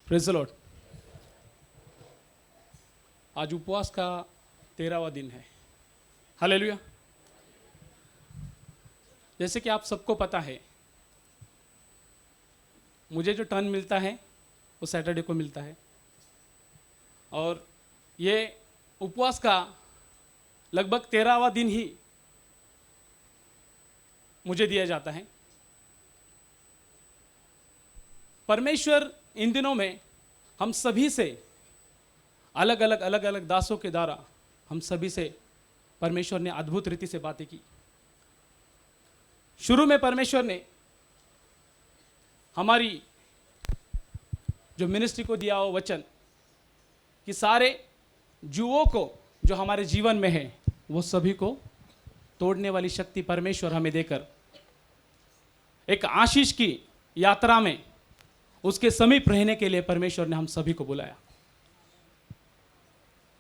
Praise the Lord. आज उपवास का 13वां दिन है। हालेलुया। जैसे कि आप सबको पता है, मुझे जो टर्न मिलता है वो सैटरडे को मिलता है, और ये उपवास का लगभग 13वां दिन ही मुझे दिया जाता है। परमेश्वर इन दिनों में हम सभी से अलग अलग दासों के द्वारा हम सभी से परमेश्वर ने अद्भुत रीति से बातें की। शुरू में परमेश्वर ने हमारी जो मिनिस्ट्री को दिया वो वचन कि सारे जुओं को जो हमारे जीवन में है वो सभी को तोड़ने वाली शक्ति परमेश्वर हमें देकर एक आशीष की यात्रा में उसके समीप रहने के लिए परमेश्वर ने हम सभी को बुलाया।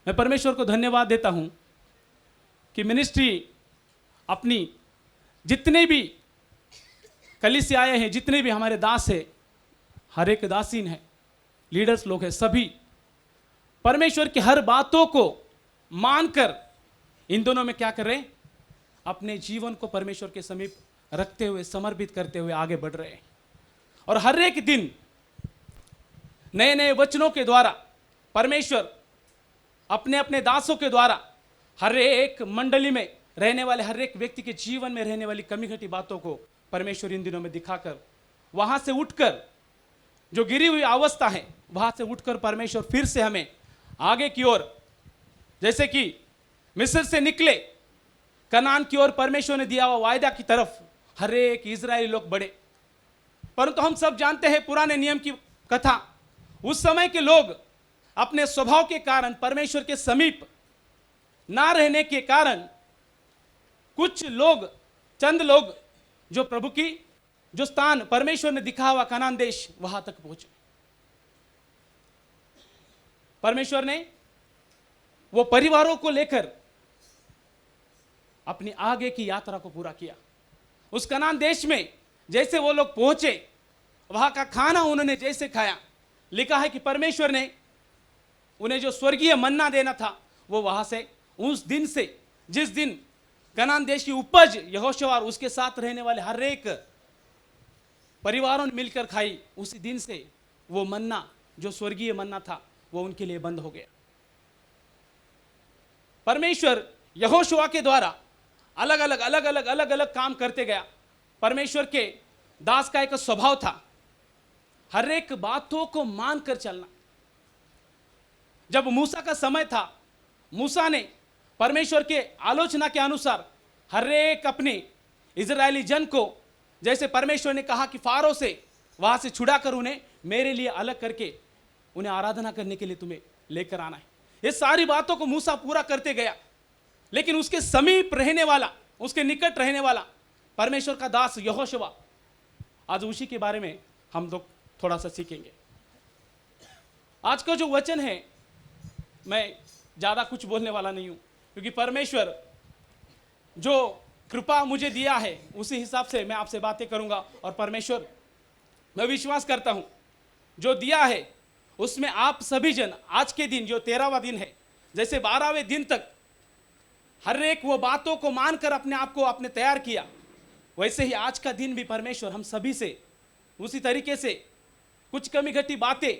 मैं परमेश्वर को धन्यवाद देता हूं कि मिनिस्ट्री अपनी जितने भी कलीसिया आए हैं, जितने भी हमारे दास हैं, हर एक दासीन है, लीडर्स लोग हैं, सभी परमेश्वर की हर बातों को मानकर इन दोनों में क्या कर रहे हैं, अपने जीवन को परमेश्वर के समीप रखते हुए, समर्पित करते हुए आगे बढ़ रहे हैं। और हर एक दिन नए नए वचनों के द्वारा परमेश्वर अपने अपने दासों के द्वारा हर एक मंडली में रहने वाले हर एक व्यक्ति के जीवन में रहने वाली कमी घटी बातों को परमेश्वर इन दिनों में दिखाकर वहां से उठकर जो गिरी हुई अवस्था है वहां से उठकर परमेश्वर फिर से हमें आगे की ओर, जैसे कि मिस्र से निकले कनान की ओर परमेश्वर ने दिया हुआ वायदा की तरफ हर एक इजरायली लोग बढ़े। परंतु हम सब जानते हैं पुराने नियम की कथा, उस समय के लोग अपने स्वभाव के कारण परमेश्वर के समीप ना रहने के कारण कुछ लोग, चंद लोग जो प्रभु की जो स्थान परमेश्वर ने दिखा हुआ कनान देश वहां तक पहुंचे। परमेश्वर ने वो परिवारों को लेकर अपनी आगे की यात्रा को पूरा किया। उस कनान देश में जैसे वो लोग पहुंचे, वहां का खाना उन्होंने जैसे खाया, लिखा है कि परमेश्वर ने उन्हें जो स्वर्गीय मन्ना देना था वो वहां से उस दिन से, जिस दिन कनान देश की उपज यहोशू और उसके साथ रहने वाले हर एक परिवारों ने मिलकर खाई, उसी दिन से वो मन्ना जो स्वर्गीय मन्ना था वो उनके लिए बंद हो गया। परमेश्वर यहोशू के द्वारा अलग अलग काम करते गया। परमेश्वर के दास का एक स्वभाव था हर एक बातों को मानकर चलना। जब मूसा का समय था, मूसा ने परमेश्वर के आलोचना के अनुसार हर एक अपने इजरायली जन को, जैसे परमेश्वर ने कहा कि फारो से वहां से छुड़ाकर उन्हें मेरे लिए अलग करके उन्हें आराधना करने के लिए तुम्हें लेकर आना है, ये सारी बातों को मूसा पूरा करते गया। लेकिन उसके समीप रहने वाला, उसके निकट रहने वाला परमेश्वर का दास यहोशू, आज उसी के बारे में हम लोग थोड़ा सा सीखेंगे। आज का जो वचन है, मैं ज़्यादा कुछ बोलने वाला नहीं हूँ, क्योंकि परमेश्वर जो कृपा मुझे दिया है उसी हिसाब से मैं आपसे बातें करूँगा। और परमेश्वर, मैं विश्वास करता हूँ जो दिया है उसमें आप सभी जन आज के दिन जो 13वां दिन है, जैसे 12वें दिन तक हर एक वो बातों को मानकर अपने आप को आपने तैयार किया, वैसे ही आज का दिन भी परमेश्वर हम सभी से उसी तरीके से कुछ कमी घटी बातें,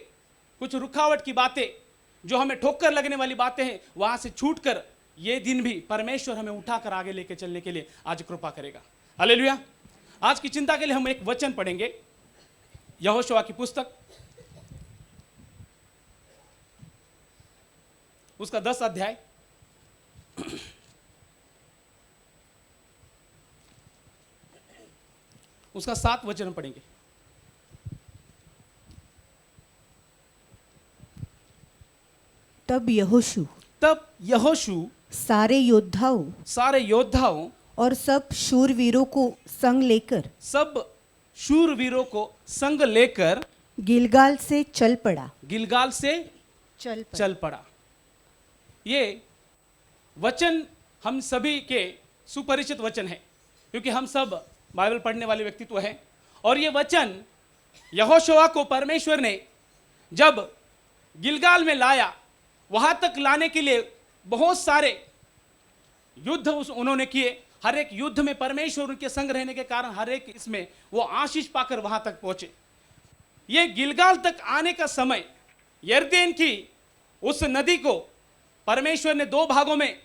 कुछ रुकावट की बातें, जो हमें ठोकर लगने वाली बातें हैं, वहां से छूटकर ये दिन भी परमेश्वर हमें उठाकर आगे लेके चलने के लिए आज कृपा करेगा। हालेलुया। आज की चिंता के लिए हम एक वचन पढ़ेंगे, यहोशू की पुस्तक उसका 10 अध्याय उसका 7 वचन पढ़ेंगे। तब यहोशू सारे योद्धाओं और सब शूरवीरों को संग लेकर गिलगाल से चल पड़ा। ये वचन हम सभी के सुपरिचित वचन है, क्योंकि हम सब बाइबल पढ़ने वाले व्यक्तित्व हैं। और ये वचन यहोशू को परमेश्वर ने जब गिलगाल में लाया, वहां तक लाने के लिए बहुत सारे युद्ध उन्होंने किए। हर एक युद्ध में परमेश्वर उनके संग रहने के कारण हर एक इसमें वो आशीष पाकर वहां तक पहुंचे। ये गिलगाल तक आने का समय, यरदन की उस नदी को परमेश्वर ने 2 भागों में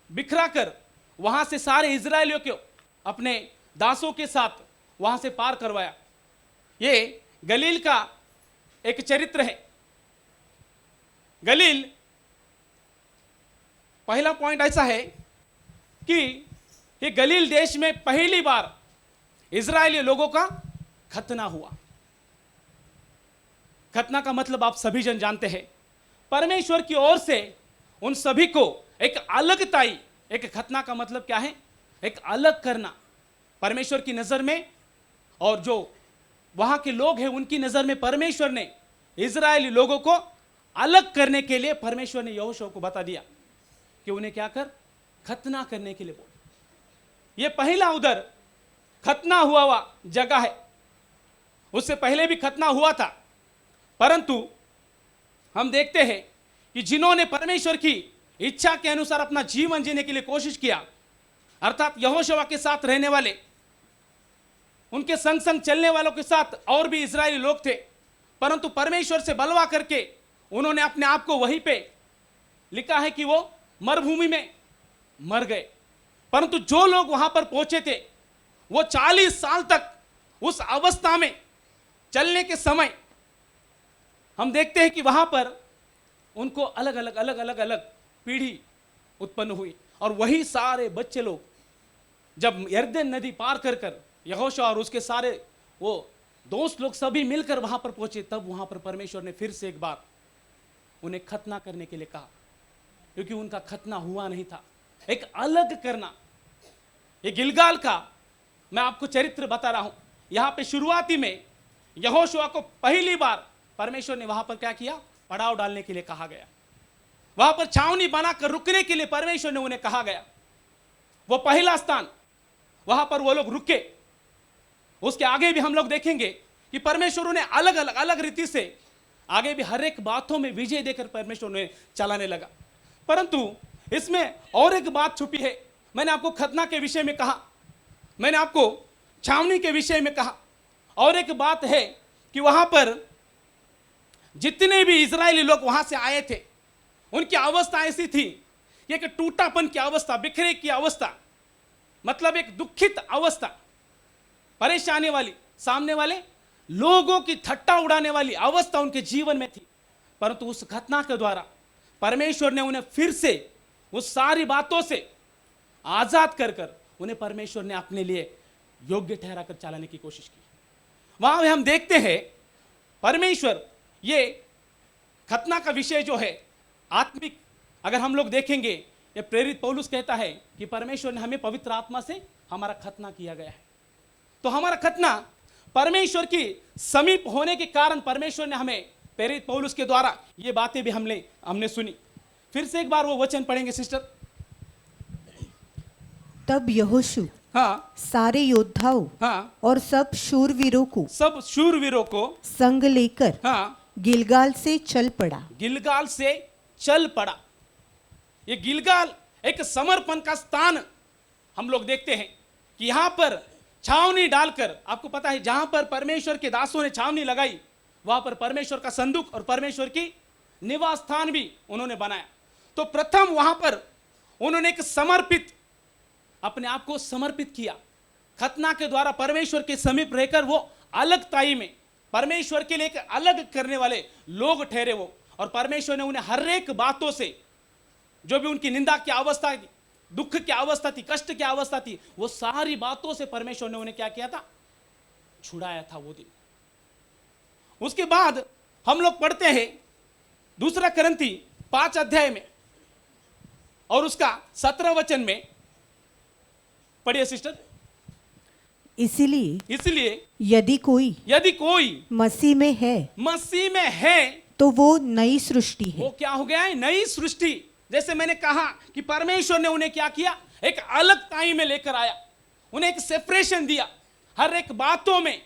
बिखरा कर वहां से सारे इजरायलियों को अपने दासों के साथ वहां से पार करवाया। ये गलील का एक चरित्र है। गलील, पहला पॉइंट ऐसा है कि ये गलील देश में पहली बार इजरायली लोगों का खतना हुआ। खतना का मतलब आप सभी जन जानते हैं, परमेश्वर की ओर से उन सभी को एक अलगताई। एक खतना का मतलब क्या है? एक अलग करना परमेश्वर की नजर में, और जो वहां के लोग हैं उनकी नजर में परमेश्वर ने इजरायली लोगों को अलग करने के लिए परमेश्वर ने यहोशू को बता दिया कि उन्हें क्या कर, खतना करने के लिए बोल। यह पहला उधर खतना हुआ जगह है। उससे पहले भी खतना हुआ था, परंतु हम देखते हैं कि जिन्होंने परमेश्वर की इच्छा के अनुसार अपना जीवन जीने के लिए कोशिश किया, अर्थात यहोशू के साथ रहने वाले, उनके संग संग चलने वालों के साथ और भी इजरायली लोग थे, परंतु परमेश्वर से बलवा करके उन्होंने अपने आप को वहीं पे, लिखा है कि वो मरुभूमि में मर गए। परंतु जो लोग वहां पर पहुंचे थे वो 40 साल तक उस अवस्था में चलने के समय हम देखते हैं कि वहां पर उनको अलग अलग पीढ़ी उत्पन्न हुई, और वही सारे बच्चे लोग जब यरदन नदी पार कर यहोशू और उसके सारे वो दोस्त लोग सभी मिलकर वहां पर पहुंचे, तब वहां पर परमेश्वर ने फिर से एक बार उन्हें खतना करने के लिए कहा, क्योंकि उनका खतना हुआ नहीं था। एक अलग करना। ये गिलगाल का मैं आपको चरित्र बता रहा हूं। यहां पे शुरुआती में यहोशू को पहली बार परमेश्वर ने वहां पर क्या किया, पड़ाव डालने के लिए कहा गया। वहां पर छावनी बनाकर रुकने के लिए परमेश्वर ने उन्हें कहा गया। वो पहला स्थान, वहां पर वो लोग रुके। उसके आगे भी हम लोग देखेंगे कि परमेश्वर उन्हें अलग रीति से आगे भी हर एक बातों में विजय देकर परमेश्वर उन्हें चलाने लगा। परंतु इसमें और एक बात छुपी है। मैंने आपको खतना के विषय में कहा, मैंने आपको छावनी के विषय में कहा, और एक बात है कि वहां पर जितने भी इजरायली लोग वहां से आए थे उनकी अवस्था ऐसी थी, एक टूटापन की अवस्था, बिखरे की अवस्था, मतलब एक दुखित अवस्था, परेशानी वाली, सामने वाले लोगों की ठट्टा उड़ाने वाली अवस्था उनके जीवन में थी। परंतु उस घटना के द्वारा परमेश्वर ने उन्हें फिर से उस सारी बातों से आजाद कर उन्हें परमेश्वर ने अपने लिए योग्य ठहरा कर चलाने की कोशिश की। वहां हम देखते हैं परमेश्वर, ये खतना का विषय जो है आत्मिक, अगर हम लोग देखेंगे, ये प्रेरित पौलुस कहता है कि परमेश्वर ने हमें पवित्र आत्मा से हमारा खतना किया गया है। तो हमारा खतना परमेश्वर की समीप होने के कारण परमेश्वर ने हमें, प्रेरित पौलुस के द्वारा ये बातें भी हमने सुनी। फिर से एक बार वो वचन पढ़ेंगे सिस्टर। तब यहोशू हाँ सारे योद्धाओं हाँ और सब शूरवीरों को संग लेकर हाँ गिलगाल से चल पड़ा। गिलगाल से चल पड़ा। ये गिलगाल एक समर्पण का स्थान हम लोग देखते हैं कि यहां पर छावनी डालकर, आपको पता है जहां पर परमेश्वर के दासों ने छावनी लगाई वहां पर परमेश्वर का संदूक और परमेश्वर की निवास स्थान भी उन्होंने बनाया। तो प्रथम वहां पर उन्होंने एक समर्पित, अपने आप को समर्पित किया। खतना के द्वारा परमेश्वर के समीप रहकर वो अलगताई में परमेश्वर के लिए एक अलग करने वाले लोग ठहरे वो, और परमेश्वर ने उन्हें हर एक बातों से, जो भी उनकी निंदा की अवस्था थी, दुख की अवस्था थी, कष्ट की अवस्था थी, वो सारी बातों से परमेश्वर ने उन्हें क्या किया था, छुड़ाया था वो दिन। उसके बाद हम लोग पढ़ते हैं 2 कुरिन्थी 5 अध्याय में और उसका 17 वचन में, पढ़िए सिस्टर। इसलिए यदि कोई मसीह में है तो वो नई सृष्टि है। वो क्या हो गया है, नई सृष्टि। जैसे मैंने कहा कि परमेश्वर ने उन्हें क्या किया, एक अलगताई में लेकर आया, उन्हें एक सेपरेशन दिया। हर एक बातों में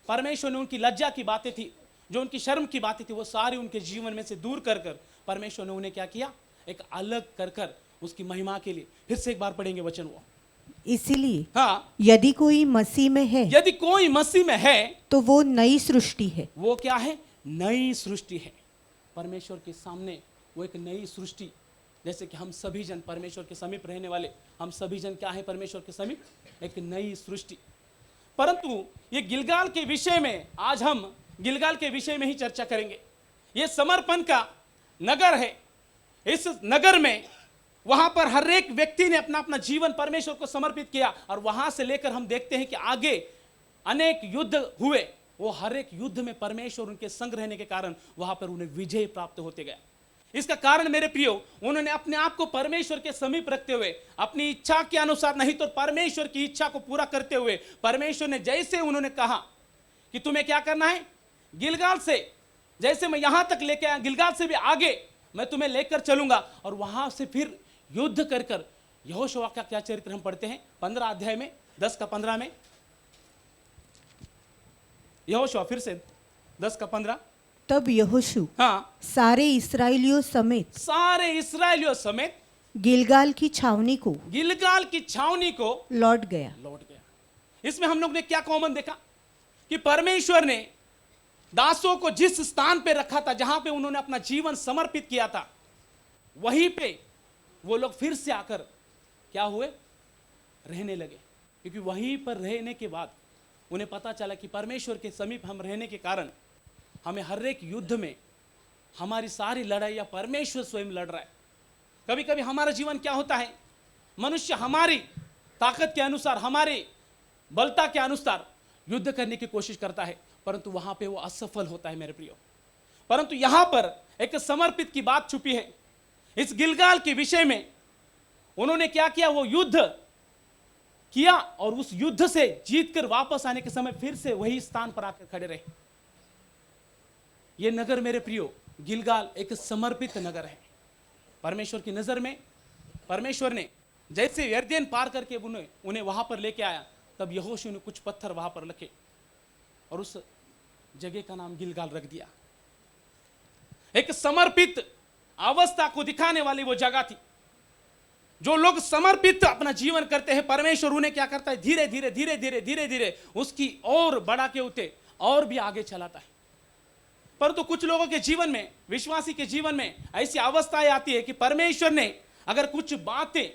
परमेश्वर ने, उनकी लज्जा की बातें थी, जो उनकी शर्म की बातें थी वो सारी उनके जीवन में से दूर कर कर परमेश्वर ने उन्हें क्या किया, एक अलग कर कर उसकी महिमा के लिए। फिर से एक बार पढ़ेंगे वचन वो। इसीलिए हाँ, यदि कोई मसीह में है यदि कोई मसीह में है तो वो नई सृष्टि है। वो क्या है? नई सृष्टि है। परमेश्वर के सामने वो एक नई सृष्टि, जैसे कि हम सभी जन परमेश्वर के समीप रहने वाले, हम सभी जन क्या है परमेश्वर के समीप? एक नई सृष्टि। परंतु ये गिलगाल के विषय में आज हम गिलगाल के विषय में ही चर्चा करेंगे। ये समर्पण का नगर है। इस नगर में वहां पर हर एक व्यक्ति ने अपना अपना जीवन परमेश्वर को समर्पित किया, और वहां से लेकर हम देखते हैं कि आगे अनेक युद्ध हुए। वो हर एक युद्ध में परमेश्वर उनके संग रहने के कारण वहां पर उन्हें विजय प्राप्त होते गया। इसका कारण मेरे प्रियो, उन्होंने अपने आप को परमेश्वर के समीप रखते हुए, अपनी इच्छा के अनुसार नहीं तो परमेश्वर की इच्छा को पूरा करते हुए, परमेश्वर ने जैसे उन्होंने कहा कि तुम्हें क्या करना है, गिलगाल से जैसे मैं यहां तक लेके आया, गिलगाल से भी आगे मैं तुम्हें लेकर चलूंगा, और वहां से फिर युद्ध कर कर यहोशुआ का क्या चरित्र हम पढ़ते हैं 15 अध्याय में 10 का 15 में। यहोशुआ फिर से 10 का 15। तब यहोशू हाँ, सारे इस्राएलियों समेत गिलगाल की छावनी को लौट गया। इसमें हम लोग ने क्या कॉमन देखा कि परमेश्वर ने दासों को जिस स्थान पे रखा था, जहां पे उन्होंने अपना जीवन समर्पित किया था, वहीं पे वो लोग फिर से आकर क्या हुए, रहने लगे। क्योंकि वहीं पर रहने के बाद उन्हें पता चला कि परमेश्वर के समीप हम रहने के कारण हमें हर एक युद्ध में हमारी सारी लड़ाइयाँ परमेश्वर स्वयं लड़ रहा है। कभी कभी हमारा जीवन क्या होता है, मनुष्य हमारी ताकत के अनुसार, हमारी बलता के अनुसार युद्ध करने की कोशिश करता है, परंतु वहां पे वो असफल होता है मेरे प्रियो। परंतु यहां पर एक समर्पित की बात छुपी है। इस गिलगाल के विषय में उन्होंने क्या किया, वो युद्ध किया, और उस युद्ध से जीतकर वापस आने के समय फिर से वही स्थान पर आकर खड़े रहे। ये नगर मेरे प्रियो, गिलगाल एक समर्पित नगर है। परमेश्वर की नजर में परमेश्वर ने जैसे यरदन पार करके उन्हें वहां पर लेके आया, तब यहोशू ने कुछ पत्थर वहां पर रखे और उस जगह का नाम गिलगाल रख दिया। एक समर्पित अवस्था को दिखाने वाली वो जगह थी। जो लोग समर्पित अपना जीवन करते हैं, परमेश्वर उन्हें क्या करता है, धीरे धीरे धीरे धीरे धीरे धीरे उसकी और बढ़ा के उते और भी आगे चलाता है। परंतु कुछ लोगों के जीवन में, विश्वासी के जीवन में ऐसी अवस्थाएं आती है कि परमेश्वर ने अगर कुछ बातें,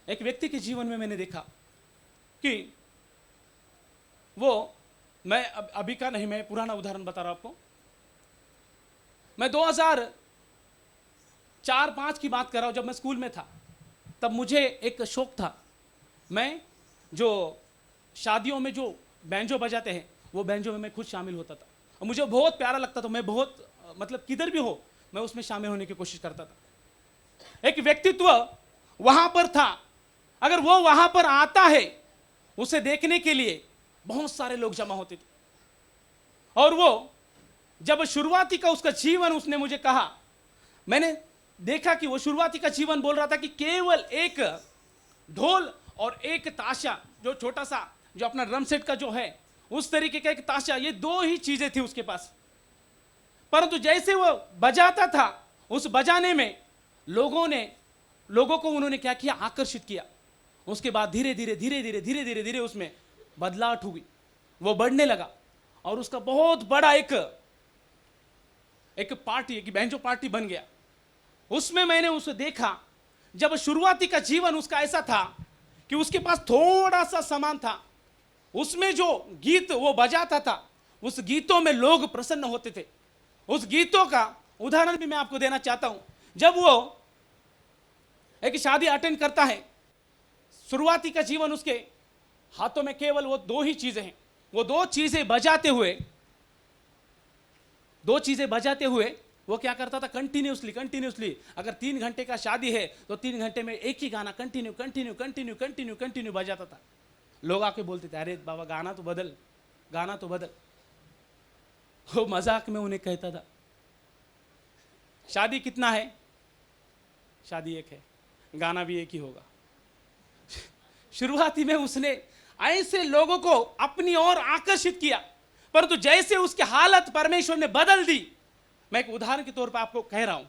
एक व्यक्ति के जीवन में मैंने देखा कि वो, मैं अभी का नहीं, मैं पुराना उदाहरण बता रहा हूं आपको। मैं 2004-5 की बात कर रहा हूं, जब मैं स्कूल में था, तब मुझे एक शौक था। मैं जो शादियों में जो बैंजो बजाते हैं, वो बैंजो में मैं खुद शामिल होता था, और मुझे बहुत प्यारा लगता था। मैं बहुत, मतलब किधर भी हो, मैं उसमें शामिल होने की कोशिश करता था। एक व्यक्तित्व वहां पर था, अगर वो वहां पर आता है, उसे देखने के लिए बहुत सारे लोग जमा होते थे। और वो जब शुरुआती का उसका जीवन उसने मुझे कहा, मैंने देखा कि वो शुरुआती का जीवन बोल रहा था कि केवल एक ढोल और एक ताशा, जो छोटा सा, जो अपना ड्रम सेट का जो है, उस तरीके का एक ताशा, ये दो ही चीजें थी उसके पास। परंतु जैसे वो बजाता था, उस बजाने में लोगों को उन्होंने क्या किया, आकर्षित किया। उसके बाद धीरे धीरे धीरे धीरे धीरे धीरे धीरे उसमें बदलाव हुई, वो बढ़ने लगा, और उसका बहुत बड़ा एक पार्टी, एक बैंजो पार्टी बन गया। उसमें मैंने उसे देखा, जब शुरुआती का जीवन उसका ऐसा था कि उसके पास थोड़ा सा सामान था, उसमें जो गीत वो बजाता था, उस गीतों में लोग प्रसन्न होते थे। उस गीतों का उदाहरण भी मैं आपको देना चाहता हूं। जब वो एक शादी अटेंड करता है, शुरुआती का जीवन उसके हाथों में केवल वो दो ही चीजें हैं। वो दो चीजें बजाते हुए वो क्या करता था, कंटिन्यूसली, अगर 3 घंटे का शादी है तो 3 घंटे में एक ही गाना कंटिन्यू बजाता था। लोग आके बोलते थे, अरे बाबा गाना तो बदल। वो मजाक में उन्हें कहता था, शादी कितना है, शादी एक है, गाना भी एक ही होगा। शुरुआती में उसने ऐसे लोगों को अपनी ओर आकर्षित किया, परंतु जैसे उसकी हालत परमेश्वर ने बदल दी, मैं एक उदाहरण के तौर पर आपको कह रहा हूं।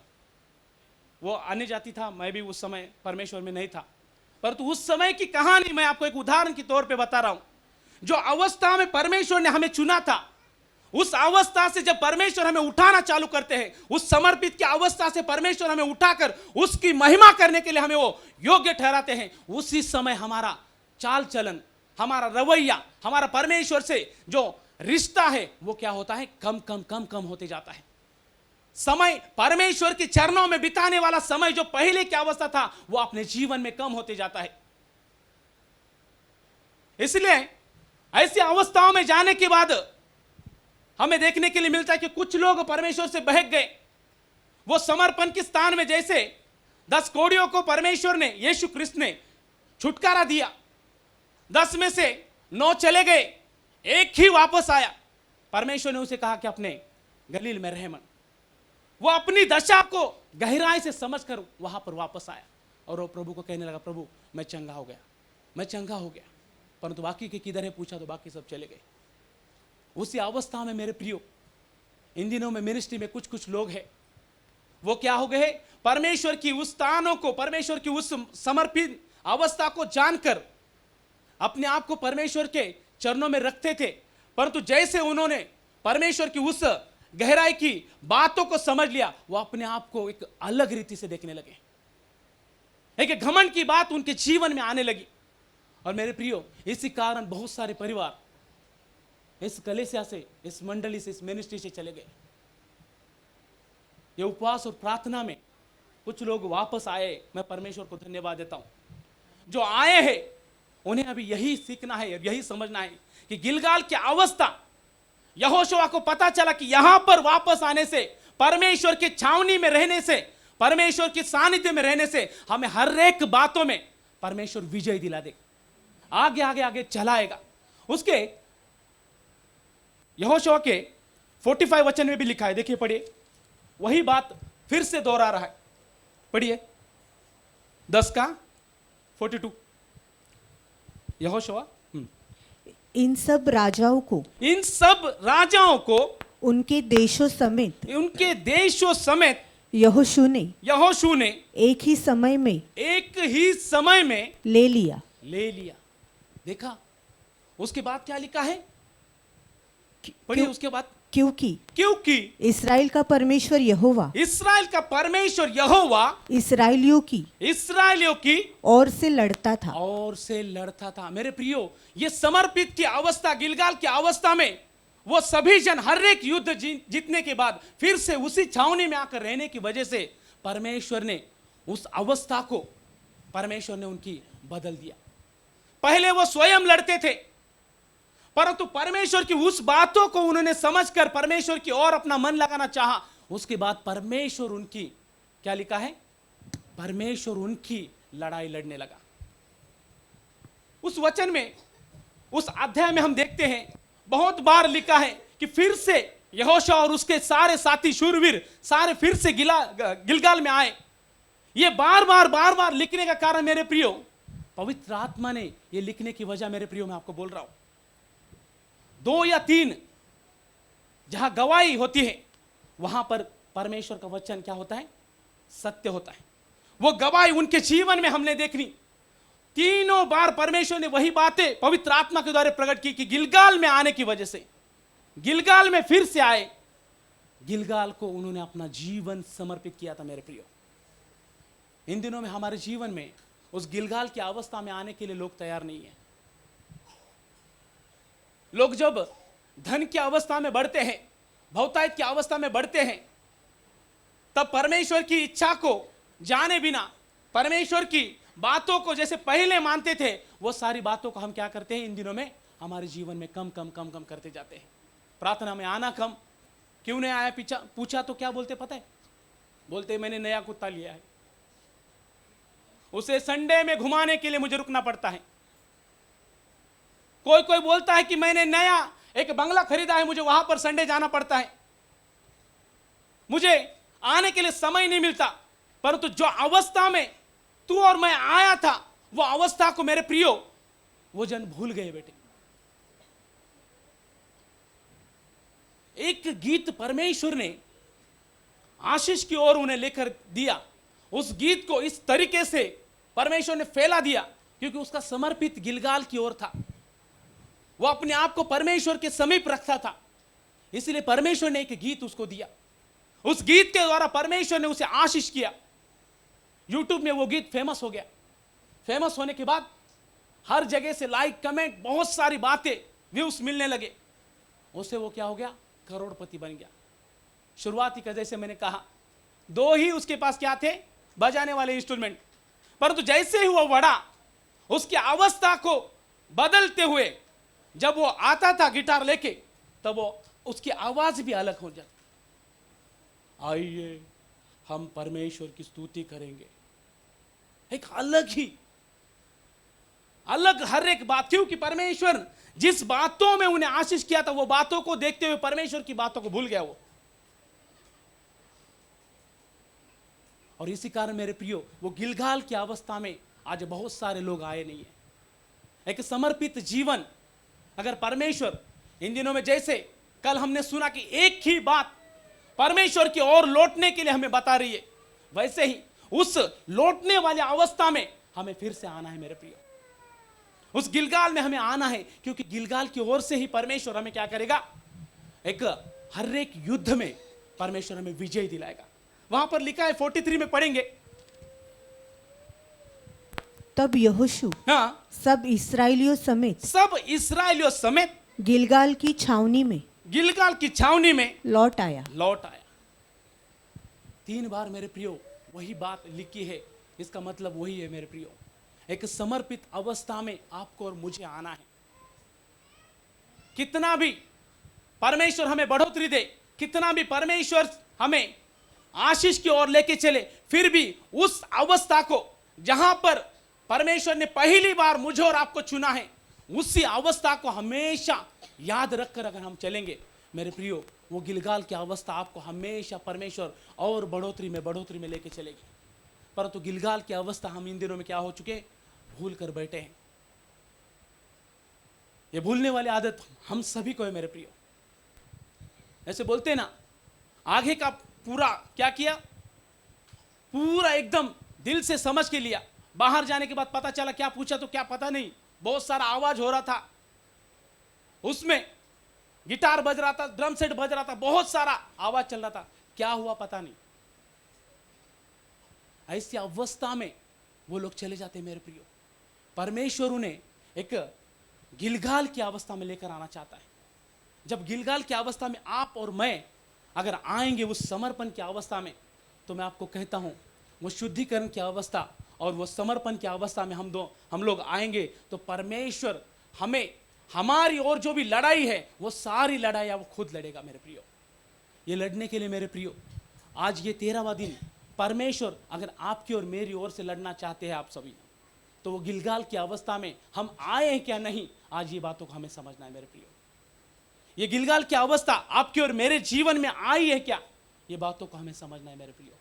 वो अन्य जाति था, मैं भी उस समय परमेश्वर में नहीं था, परंतु उस समय की कहानी मैं आपको एक उदाहरण के तौर पे बता रहा हूं। जो अवस्था में परमेश्वर ने हमें चुना था, उस अवस्था से जब परमेश्वर हमें उठाना चालू करते हैं, उस समर्पित की अवस्था से परमेश्वर हमें उठाकर उसकी महिमा करने के लिए हमें वो योग्य ठहराते हैं, उसी समय हमारा चाल चलन, हमारा रवैया, हमारा परमेश्वर से जो रिश्ता है वो क्या होता है, कम कम कम कम होते जाता है। समय, परमेश्वर के चरणों में बिताने वाला समय जो पहले की अवस्था था वो अपने जीवन में कम होते जाता है। इसलिए ऐसी अवस्थाओं में जाने के बाद हमें देखने के लिए मिलता है कि कुछ लोग परमेश्वर से बहक गए। वो समर्पण के स्थान में जैसे 10 कोड़ियों को परमेश्वर ने, यीशु क्रिस्त ने छुटकारा दिया, 10 में से 9 चले गए, एक ही वापस आया। परमेश्वर ने उसे कहा कि अपने गलील में रह मन। वो अपनी दशा को गहराई से समझकर वहां पर वापस आया और वो प्रभु को कहने लगा, प्रभु मैं चंगा हो गया, मैं चंगा हो गया। परंतु बाकी के किधर है पूछा तो बाकी सब चले गए। उसी अवस्था में मेरे प्रियो, इन दिनों में मिनिस्ट्री में कुछ लोग हैं, वो क्या हो गए, परमेश्वर की उस स्थानों को, परमेश्वर की उस समर्पित अवस्था को जानकर अपने आप को परमेश्वर के चरणों में रखते थे, परंतु जैसे उन्होंने परमेश्वर की उस गहराई की बातों को समझ लिया, वो अपने आप को एक अलग रीति से देखने लगे। एक घमंड की बात उनके जीवन में आने लगी। और मेरे प्रियो, इसी कारण बहुत सारे परिवार इस कलीसिया से, इस मंडली से, इस मिनिस्ट्री से चले गए। ये उपवास और प्रार्थना में कुछ लोग वापस आए, मैं परमेश्वर को धन्यवाद देता हूं। जो आए हैं उन्हें अभी यही सीखना है, यही समझना है कि गिलगाल की अवस्था, यहोशुआ को पता चला कि यहां पर वापस आने से, परमेश्वर की छावनी में रहने से, परमेश्वर के सानिध्य में रहने से हमें हर एक बातों में परमेश्वर विजय दिला देगा, आगे आगे आगे चलाएगा। उसके यहोशुआ के 45 वचन में भी लिखा है, देखिए पढ़िए, वही बात फिर से दोहरा रहा है। पढ़िए 10 का 42। यहोशुआ, इन सब राजाओं को उनके देशों समेत यहोशू ने एक ही समय में ले लिया। देखा उसके बाद क्या लिखा है, पढ़िए उसके बाद, क्योंकि इस्राएल का परमेश्वर यहोवा इस्राएलियों की ओर से लड़ता था। मेरे प्रियो, ये समर्पित की अवस्था, गिलगाल की अवस्था में वो सभी जन हर एक युद्ध जीतने के बाद फिर से उसी छावनी में आकर रहने की वजह से परमेश्वर ने उस अवस्था को, परमेश्वर ने उनकी बदल दिया। पहले वो स्वयं लड़ते थे, परंतु परमेश्वर की उस बातों को उन्होंने समझकर परमेश्वर की ओर अपना मन लगाना चाहा। उसके बाद परमेश्वर उनकी, क्या लिखा है, परमेश्वर उनकी लड़ाई लड़ने लगा। उस वचन में, उस अध्याय में हम देखते हैं बहुत बार लिखा है कि फिर से यहोशुआ और उसके सारे साथी शूरवीर सारे फिर से गिलगाल में आए। ये बार बार लिखने का कारण मेरे प्रियो, पवित्र आत्मा ने ये लिखने की वजह मेरे प्रियो मैं आपको बोल रहा हूं। 2 या 3 जहां गवाही होती है वहां पर परमेश्वर का वचन क्या होता है, सत्य होता है। वो गवाही उनके जीवन में हमने देखनी। तीनों बार परमेश्वर ने वही बातें पवित्र आत्मा के द्वारा प्रकट की कि गिलगाल में आने की वजह से, गिलगाल में फिर से आए, गिलगाल को उन्होंने अपना जीवन समर्पित किया था। मेरे प्रियो, इन दिनों में हमारे जीवन में उस गिलगाल की अवस्था में आने के लिए लोग तैयार नहीं है। लोग जब धन की अवस्था में बढ़ते हैं, भौतायत की अवस्था में बढ़ते हैं, तब परमेश्वर की इच्छा को जाने बिना, परमेश्वर की बातों को जैसे पहले मानते थे, वो सारी बातों को हम क्या करते हैं इन दिनों में हमारे जीवन में कम करते जाते हैं। प्रार्थना में आना कम, क्यों नहीं आया पूछा तो क्या बोलते पता है, बोलते मैंने नया कुत्ता लिया है, उसे संडे में घुमाने के लिए मुझे रुकना पड़ता है। कोई बोलता है कि मैंने नया एक बंगला खरीदा है, मुझे वहां पर संडे जाना पड़ता है, मुझे आने के लिए समय नहीं मिलता। परंतु जो अवस्था में तू और मैं आया था, वो अवस्था को मेरे प्रियो वो जन भूल गए। बेटे, एक गीत परमेश्वर ने आशीष की ओर उन्हें लेकर दिया। उस गीत को इस तरीके से परमेश्वर ने फैला दिया क्योंकि उसका समर्पित गिलगाल की ओर था। वो अपने आप को परमेश्वर के समीप रखता था, इसलिए परमेश्वर ने एक गीत उसको दिया। उस गीत के द्वारा परमेश्वर ने उसे आशीष किया। यूट्यूब में वो गीत फेमस हो गया। फेमस होने के बाद हर जगह से लाइक, कमेंट, बहुत सारी बातें, व्यूज मिलने लगे। उससे वो क्या हो गया? करोड़पति बन गया। शुरुआती का जैसे मैंने कहा, 2 ही उसके पास क्या थे? बजाने वाले इंस्ट्रूमेंट। परंतु जैसे ही वो बढ़ा, उसकी अवस्था को बदलते हुए जब वो आता था गिटार लेके, तब वो उसकी आवाज भी अलग हो जाती। आइए हम परमेश्वर की स्तुति करेंगे। एक अलग हर एक बात, क्योंकि परमेश्वर जिस बातों में उन्हें आशीष किया था, वो बातों को देखते हुए परमेश्वर की बातों को भूल गया वो। और इसी कारण मेरे प्रियो, वो गिलगाल की अवस्था में आज बहुत सारे लोग आए नहीं है। एक समर्पित जीवन अगर परमेश्वर इन दिनों में, जैसे कल हमने सुना कि एक ही बात परमेश्वर की ओर लौटने के लिए हमें बता रही है, वैसे ही उस लौटने वाली अवस्था में हमें फिर से आना है मेरे प्रियो। उस गिलगाल में हमें आना है, क्योंकि गिलगाल की ओर से ही परमेश्वर हमें क्या करेगा? एक हर एक युद्ध में परमेश्वर हमें विजय दिलाएगा। वहां पर लिखा है 43 में पढ़ेंगे। तब यहोशू सब इस्राएलियों समेत गिलगाल की छावनी में लौट आया। 3 बार मेरे प्रियो वही बात लिखी है। इसका मतलब वही है मेरे प्रियो, एक समर्पित अवस्था में आपको और मुझे आना है। कितना भी परमेश्वर हमें बढ़ोतरी दे, कितना भी परमेश्वर हमें आशीष की ओर लेके चले, फिर भी उस अवस्था को जहां पर परमेश्वर ने पहली बार मुझे और आपको चुना है, उसी अवस्था को हमेशा याद रखकर अगर हम चलेंगे मेरे प्रियो, वो गिलगाल की अवस्था आपको हमेशा परमेश्वर और बढ़ोतरी में लेके चलेगी। परंतु गिलगाल की अवस्था हम इन दिनों में क्या हो चुके? भूल कर बैठे हैं। ये भूलने वाली आदत हम सभी को है मेरे प्रियो। ऐसे बोलते ना, आगे का पूरा क्या किया? पूरा एकदम दिल से समझ के लिया। बाहर जाने के बाद पता चला क्या पूछा तो क्या पता नहीं, बहुत सारा आवाज हो रहा था, उसमें गिटार बज रहा था, ड्रम सेट बज रहा था, बहुत सारा आवाज चल रहा था, क्या हुआ पता नहीं। ऐसी अवस्था में वो लोग चले जाते मेरे प्रियो। परमेश्वर उन्हें एक गिलगाल की अवस्था में लेकर आना चाहता है। जब गिलगाल की अवस्था में आप और मैं अगर आएंगे उस समर्पण की अवस्था में, तो मैं आपको कहता हूं वो शुद्धिकरण की अवस्था और वो समर्पण की अवस्था में हम लोग आएंगे, तो परमेश्वर हमें, हमारी और जो भी लड़ाई है वो सारी लड़ाई वो खुद लड़ेगा मेरे प्रियो। ये लड़ने के लिए मेरे प्रियो, आज ये 13वां दिन परमेश्वर अगर आपकी और मेरी ओर से लड़ना चाहते हैं आप सभी, तो वो गिलगाल की अवस्था में हम आए हैं क्या नहीं, आज ये बातों को हमें समझना है मेरे प्रियो। ये गिलगाल की अवस्था आपके और मेरे जीवन में आई है क्या, ये बातों को हमें समझना है मेरे प्रियो।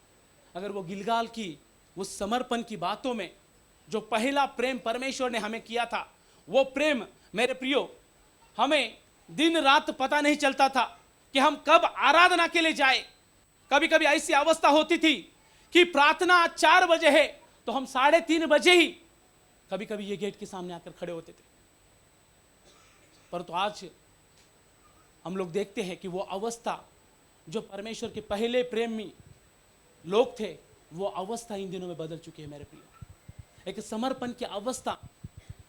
अगर वो गिलगाल की उस समर्पण की बातों में जो पहला प्रेम परमेश्वर ने हमें किया था, वो प्रेम मेरे प्रियो हमें दिन रात पता नहीं चलता था कि हम कब आराधना के लिए जाए। कभी कभी ऐसी अवस्था होती थी कि प्रार्थना 4 बजे है तो हम 3:30 बजे ही कभी कभी ये गेट के सामने आकर खड़े होते थे। परंतु आज हम लोग देखते हैं कि वो अवस्था जो परमेश्वर के पहले प्रेमी लोग थे, वो अवस्था इन दिनों में बदल चुकी है मेरे प्रियो। एक समर्पण की अवस्था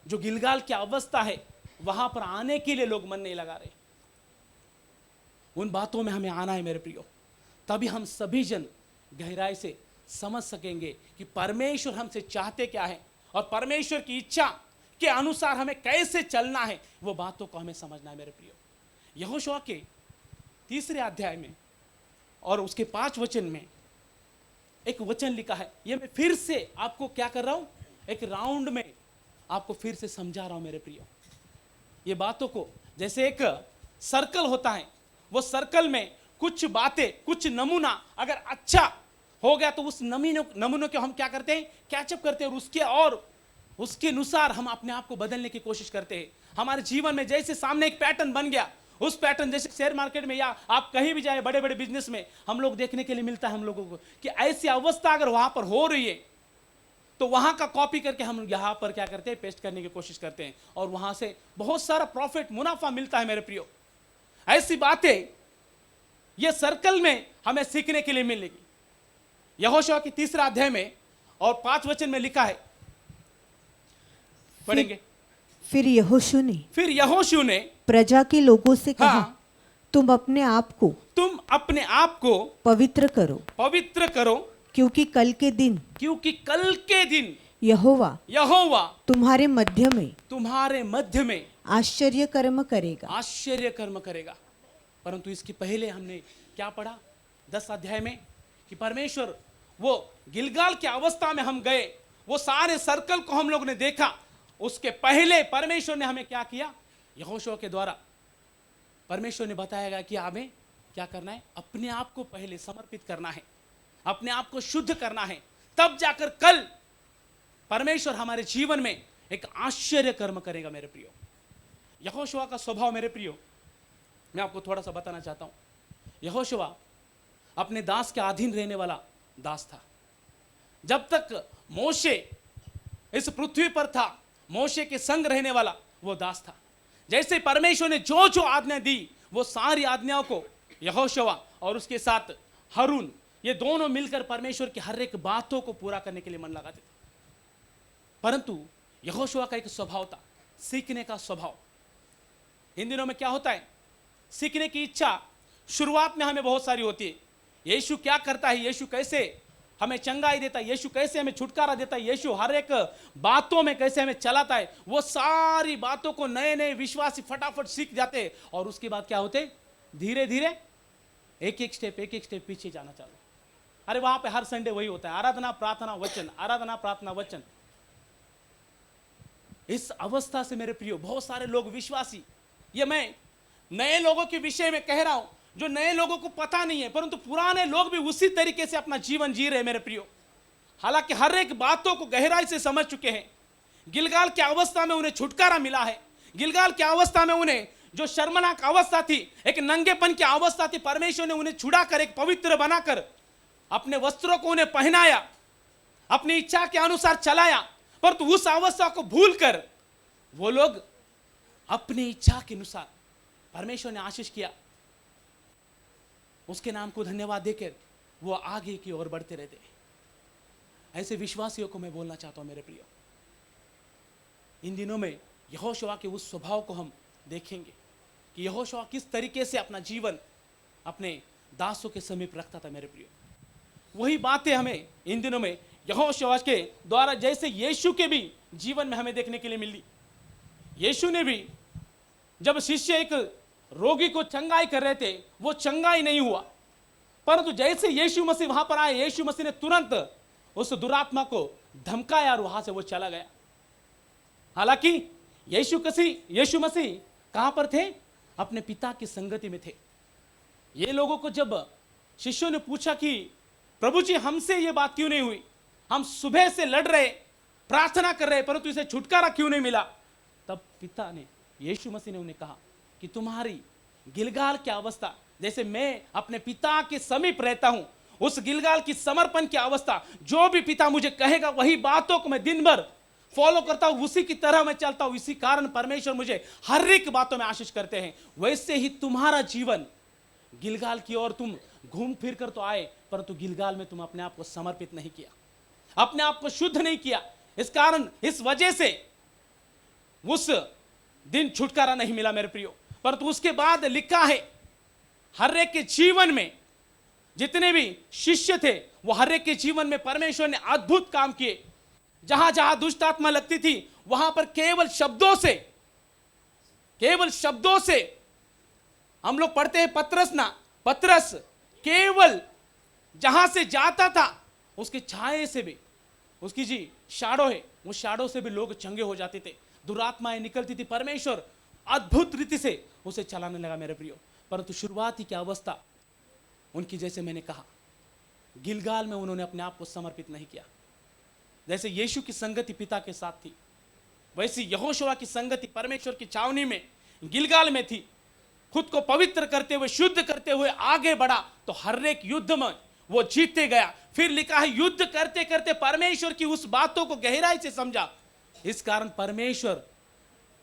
जो गिलगाल की अवस्था है, वहां पर आने के लिए लोग मन नहीं लगा रहे। उन बातों में हमें आना है मेरे प्रियो, तभी हम सभी जन गहराई से समझ सकेंगे कि परमेश्वर हमसे चाहते क्या है और परमेश्वर की इच्छा के अनुसार हमें कैसे चलना है। वो बातों को हमें समझना है मेरे प्रियो। यहोशुआ के 3 अध्याय में और उसके 5 वचन में एक वचन लिखा है। ये मैं फिर से आपको क्या कर रहा हूं, एक राउंड में आपको फिर से समझा रहा हूं मेरे प्रियो। ये बातों को जैसे एक सर्कल होता है, वो सर्कल में कुछ बातें, कुछ नमूना अगर अच्छा हो गया तो उस नमूनों को हम क्या करते हैं, कैचअप करते हैं और उसके अनुसार हम अपने आप को बदलने की कोशिश करते हैं। हमारे जीवन में जैसे सामने एक पैटर्न बन गया, उस पैटर्न जैसे शेयर मार्केट में या आप कहीं भी जाए बड़े बड़े बिजनेस में हम लोग देखने के लिए मिलता है हम लोगों को कि ऐसी अवस्था अगर वहां पर हो रही है तो वहां का कॉपी करके हम यहां पर क्या करते हैं, पेस्ट करने की कोशिश करते हैं और वहां से बहुत सारा प्रॉफिट मुनाफा मिलता है मेरे प्रियो। ऐसी बातें ये सर्कल में हमें सीखने के लिए मिलेगी। यहोशुआ की 3 अध्याय में और 5 वचन में लिखा है, पढ़ेंगे। फिर यहोशू ने प्रजा के लोगों से कहा, तुम अपने आप को पवित्र करो क्योंकि कल के दिन यहोवा तुम्हारे मध्य में आश्चर्य कर्म करेगा। परंतु इसके पहले हमने क्या पढ़ा 10 अध्याय में कि परमेश्वर वो गिलगाल की अवस्था में हम गए, वो सारे सर्कल को हम लोग ने देखा। उसके पहले परमेश्वर ने हमें क्या किया, यहोशुआ के द्वारा परमेश्वर ने बताया कि हमें क्या करना है, अपने आप को पहले समर्पित करना है, अपने आप को शुद्ध करना है, तब जाकर कल परमेश्वर हमारे जीवन में एक आश्चर्य कर्म करेगा। मेरे प्रियो, यहोशुआ का स्वभाव मेरे प्रियो मैं आपको थोड़ा सा बताना चाहता हूं। यहोशुआ अपने दास के अधीन रहने वाला दास था। जब तक मोशे इस पृथ्वी पर था, मोशे के संग रहने वाला वो दास था। जैसे परमेश्वर ने जो जो आज्ञा दी वो सारी आज्ञाओं को यहोशुआ और उसके साथ हारून ये दोनों मिलकर परमेश्वर की हर एक बातों को पूरा करने के लिए मन लगाते थे। परंतु यहोशुआ का एक स्वभाव था, सीखने का स्वभाव। इन दिनों में क्या होता है, सीखने की इच्छा शुरुआत में हमें बहुत सारी होती है। यीशु क्या करता है, यीशु कैसे हमें चंगाई देता है, यीशु कैसे हमें छुटकारा देता है, यीशु हर एक बातों में कैसे हमें चलाता है, वो सारी बातों को नए नए विश्वासी फटाफट सीख जाते हैं। और उसके बाद क्या होते, धीरे धीरे एक एक स्टेप पीछे जाना चालू। अरे वहां पे हर संडे वही होता है, आराधना प्रार्थना वचन, आराधना प्रार्थना वचन। इस अवस्था से मेरे प्रियो बहुत सारे लोग विश्वासी, ये मैं नए लोगों के विषय में कह रहा हूं जो नए लोगों को पता नहीं है, परंतु पुराने लोग भी उसी तरीके से अपना जीवन जी रहे मेरे प्रियो। हालांकि हर एक बातों को गहराई से समझ चुके हैं। गिलगाल की अवस्था में उन्हें छुटकारा मिला है। गिलगाल की अवस्था में उन्हें जो शर्मनाक अवस्था थी, एक नंगेपन की अवस्था थी, परमेश्वर ने उन्हें छुड़ाकर एक पवित्र बनाकर अपने वस्त्रों को उन्हें पहनाया, अपनी इच्छा के अनुसार चलाया। परंतु उस अवस्था को भूलकर वो लोग अपनी इच्छा के अनुसार परमेश्वर ने आशीष किया, उसके नाम को धन्यवाद देकर वो आगे की ओर बढ़ते रहते। ऐसे विश्वासियों को मैं बोलना चाहता हूं मेरे प्रियो, इन दिनों में यहोशुआ के उस स्वभाव को हम देखेंगे कि यहोशुआ किस तरीके से अपना जीवन अपने दासों के समीप रखता था। मेरे प्रियो, वही बातें हमें इन दिनों में यहोशुआ के द्वारा जैसे यीशु के भी जीवन में हमें देखने के लिए मिली। यीशु ने भी जब शिष्य एक रोगी को चंगाई कर रहे थे, वो चंगाई नहीं हुआ, परंतु जैसे यीशु मसीह वहां पर आए, यीशु मसीह ने तुरंत उस दुरात्मा को धमकाया और वहां से वो चला गया। हालांकि यीशु मसीह कहां पर थे, अपने पिता की संगति में थे। ये लोगों को जब शिष्यों ने पूछा कि प्रभु जी हमसे ये बात क्यों नहीं हुई, हम सुबह से लड़ रहे, प्रार्थना कर रहे, परंतु इसे छुटकारा क्यों नहीं मिला, तब पिता ने, यीशु मसीह ने उन्हें कहा कि तुम्हारी गिलगाल की अवस्था, जैसे मैं अपने पिता के समीप रहता हूं, उस गिलगाल की समर्पण की अवस्था, जो भी पिता मुझे कहेगा वही बातों को मैं दिन भर फॉलो करता हूं, उसी की तरह मैं चलता हूं, इसी कारण परमेश्वर मुझे हर एक बातों में आशीष करते हैं। वैसे ही तुम्हारा जीवन गिलगाल की ओर तुम घूम फिर कर तो आए, परंतु गिलगाल में तुम अपने आप को समर्पित नहीं किया, अपने आप को शुद्ध नहीं किया। इस कारण, इस वजह से उस दिन छुटकारा नहीं मिला मेरे प्रियो। परंतु उसके बाद लिखा है, हर एक के जीवन में जितने भी शिष्य थे, वो हर एक के जीवन में परमेश्वर ने अद्भुत काम किए। जहां जहां दुष्ट आत्मा लगती थी, वहां पर केवल शब्दों से हम लोग पढ़ते हैं पतरस केवल जहां से जाता था उसके छाये से भी, उसकी जी शाडो है, उस शाडो से भी लोग चंगे हो जाते थे, दुरात्माएं निकलती थी। परमेश्वर अद्भुत रीति से उसे चलाने लगा मेरे प्रियो। परंतु शुरुआती की अवस्था उनकी, जैसे मैंने कहा, गिलगाल में उन्होंने अपने आप को समर्पित नहीं किया। जैसे यीशु की संगति पिता के साथ थी, वैसी यहोशुआ की संगति परमेश्वर की छावनी में गिलगाल में थी। खुद को पवित्र करते हुए, शुद्ध करते हुए आगे बढ़ा तो हर एक युद्ध में वो जीतते गया। फिर लिखा है युद्ध करते करते परमेश्वर की उस बातों को गहराई से समझा। इस कारण परमेश्वर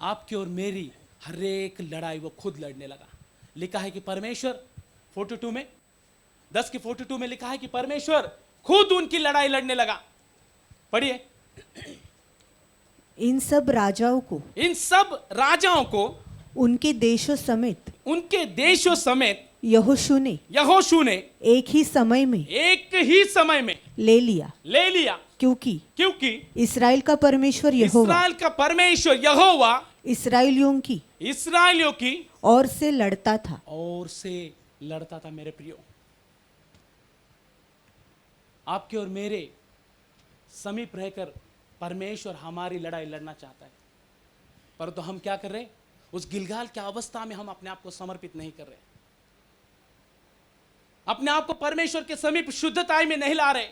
आपकी और मेरी हर एक लड़ाई वो खुद लड़ने लगा। लिखा है कि परमेश्वर 42 में 10 की 42 में लिखा है कि परमेश्वर खुद उनकी लड़ाई लड़ने लगा। पढ़िए। इन सब राजाओं को उनके देशों समेत यहोशू ने एक ही समय में ले लिया क्योंकि इस्राएल का परमेश्वर यहोवा इस्राएलियों की ओर से लड़ता था। मेरे प्रियो, आपके और मेरे समीप रहकर परमेश्वर हमारी लड़ाई लड़ना चाहता है, परंतु हम क्या कर रहे हैं? उस गिलगाल की अवस्था में हम अपने आप को समर्पित नहीं कर रहे, अपने आप को परमेश्वर के समीप शुद्धता में नहीं ला रहे।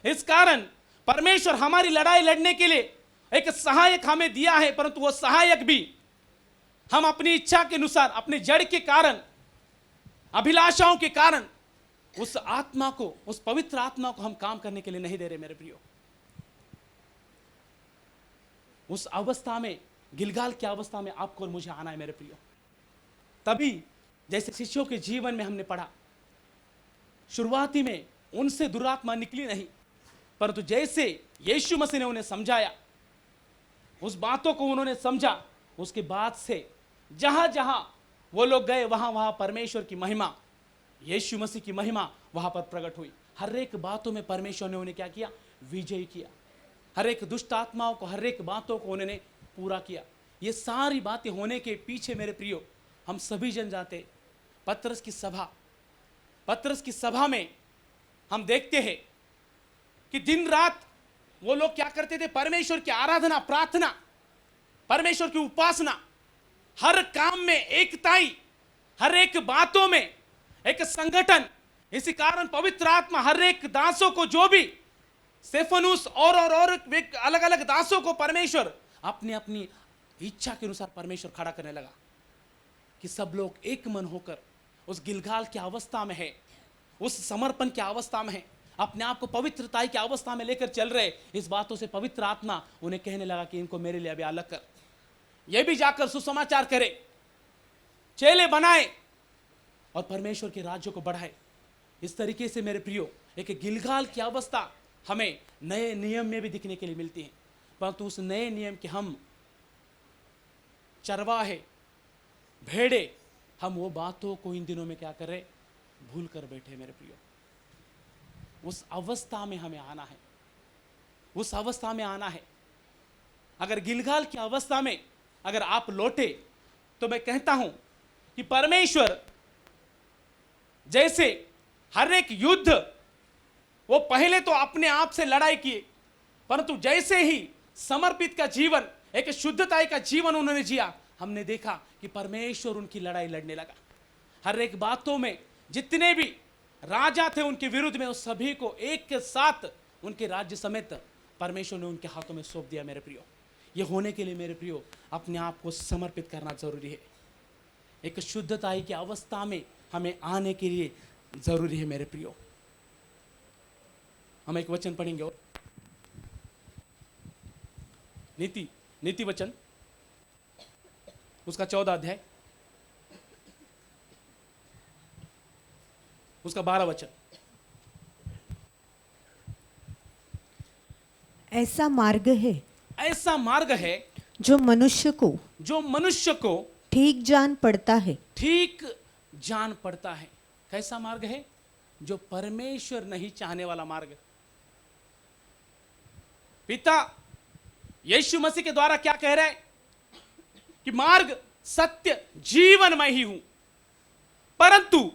इस कारण परमेश्वर हमारी लड़ाई लड़ने के लिए एक सहायक हमें दिया है, परंतु वो सहायक भी हम अपनी इच्छा के अनुसार, अपने जड़ के कारण, अभिलाषाओं के कारण उस आत्मा को, उस पवित्र आत्मा को हम काम करने के लिए नहीं दे रहे मेरे प्रियो। उस अवस्था में, गिलगाल की अवस्था में आपको और मुझे आना है मेरे प्रियो। तभी जैसे शिष्यों के जीवन में हमने पढ़ा, शुरुआती में उनसे दुरात्मा निकली नहीं, परंतु जैसे यीशु मसीह ने उन्हें समझाया, उस बातों को उन्होंने समझा, उसके बाद से जहां जहां वो लोग गए वहां वहां परमेश्वर की महिमा, यीशु मसीह की महिमा वहां पर प्रकट हुई। हर एक बातों में परमेश्वर ने उन्हें क्या किया? विजय किया। हर एक दुष्ट आत्माओं को, हर एक बातों को उन्होंने पूरा किया। ये सारी बातें होने के पीछे मेरे प्रियो, हम सभी जन जानते, पतरस की सभा में हम देखते हैं कि दिन रात वो लोग क्या करते थे? परमेश्वर की आराधना, प्रार्थना, परमेश्वर की उपासना, हर काम में एकताई, हर एक बातों में एक संगठन। इसी कारण पवित्र आत्मा हर एक दासों को, जो भी स्तेफनुस और अलग अलग दासों को परमेश्वर अपनी अपनी इच्छा के अनुसार परमेश्वर खड़ा करने लगा कि सब लोग एक मन होकर उस गिलगाल की अवस्था में है, उस समर्पण की अवस्था में है, अपने आप को पवित्रता की अवस्था में लेकर चल रहे। इस बातों से पवित्र आत्मा उन्हें कहने लगा कि इनको मेरे लिए अभी अलग कर, ये भी जाकर सुसमाचार करे, चेले बनाए और परमेश्वर के राज्य को बढ़ाए। इस तरीके से मेरे प्रियो, एक गिलगाल की अवस्था हमें नए नियम में भी दिखने के लिए मिलती है, परंतु उस नए नियम के हम चरवाहे, भेड़े, हम वो बातों को इन दिनों में क्या कर रहे? भूल कर बैठे मेरे प्रियो। उस अवस्था में हमें आना है, उस अवस्था में आना है। अगर गिलगाल की अवस्था में अगर आप लौटे तो मैं कहता हूं कि परमेश्वर जैसे हर एक युद्ध वो पहले तो अपने आप से लड़ाई किए, परंतु जैसे ही समर्पित का जीवन, एक शुद्धता का जीवन उन्होंने जिया, हमने देखा कि परमेश्वर उनकी लड़ाई लड़ने लगा। हर एक बातों में जितने भी राजा थे उनके विरुद्ध में, उस सभी को एक के साथ उनके राज्य समेत परमेश्वर ने उनके हाथों में सौंप दिया मेरे प्रियो। ये होने के लिए मेरे प्रियो अपने आप को समर्पित करना जरूरी है। एक शुद्धता की अवस्था में हमें आने के लिए जरूरी है मेरे प्रियो। हम एक वचन पढ़ेंगे और नीति वचन उसका 14 अध्याय उसका 12 वचन। ऐसा मार्ग है जो मनुष्य को ठीक जान पड़ता है। कैसा मार्ग है? जो परमेश्वर नहीं चाहने वाला मार्ग। पिता यीशु मसीह के द्वारा क्या कह रहा है कि मार्ग, सत्य, जीवन मैं ही हूं, परंतु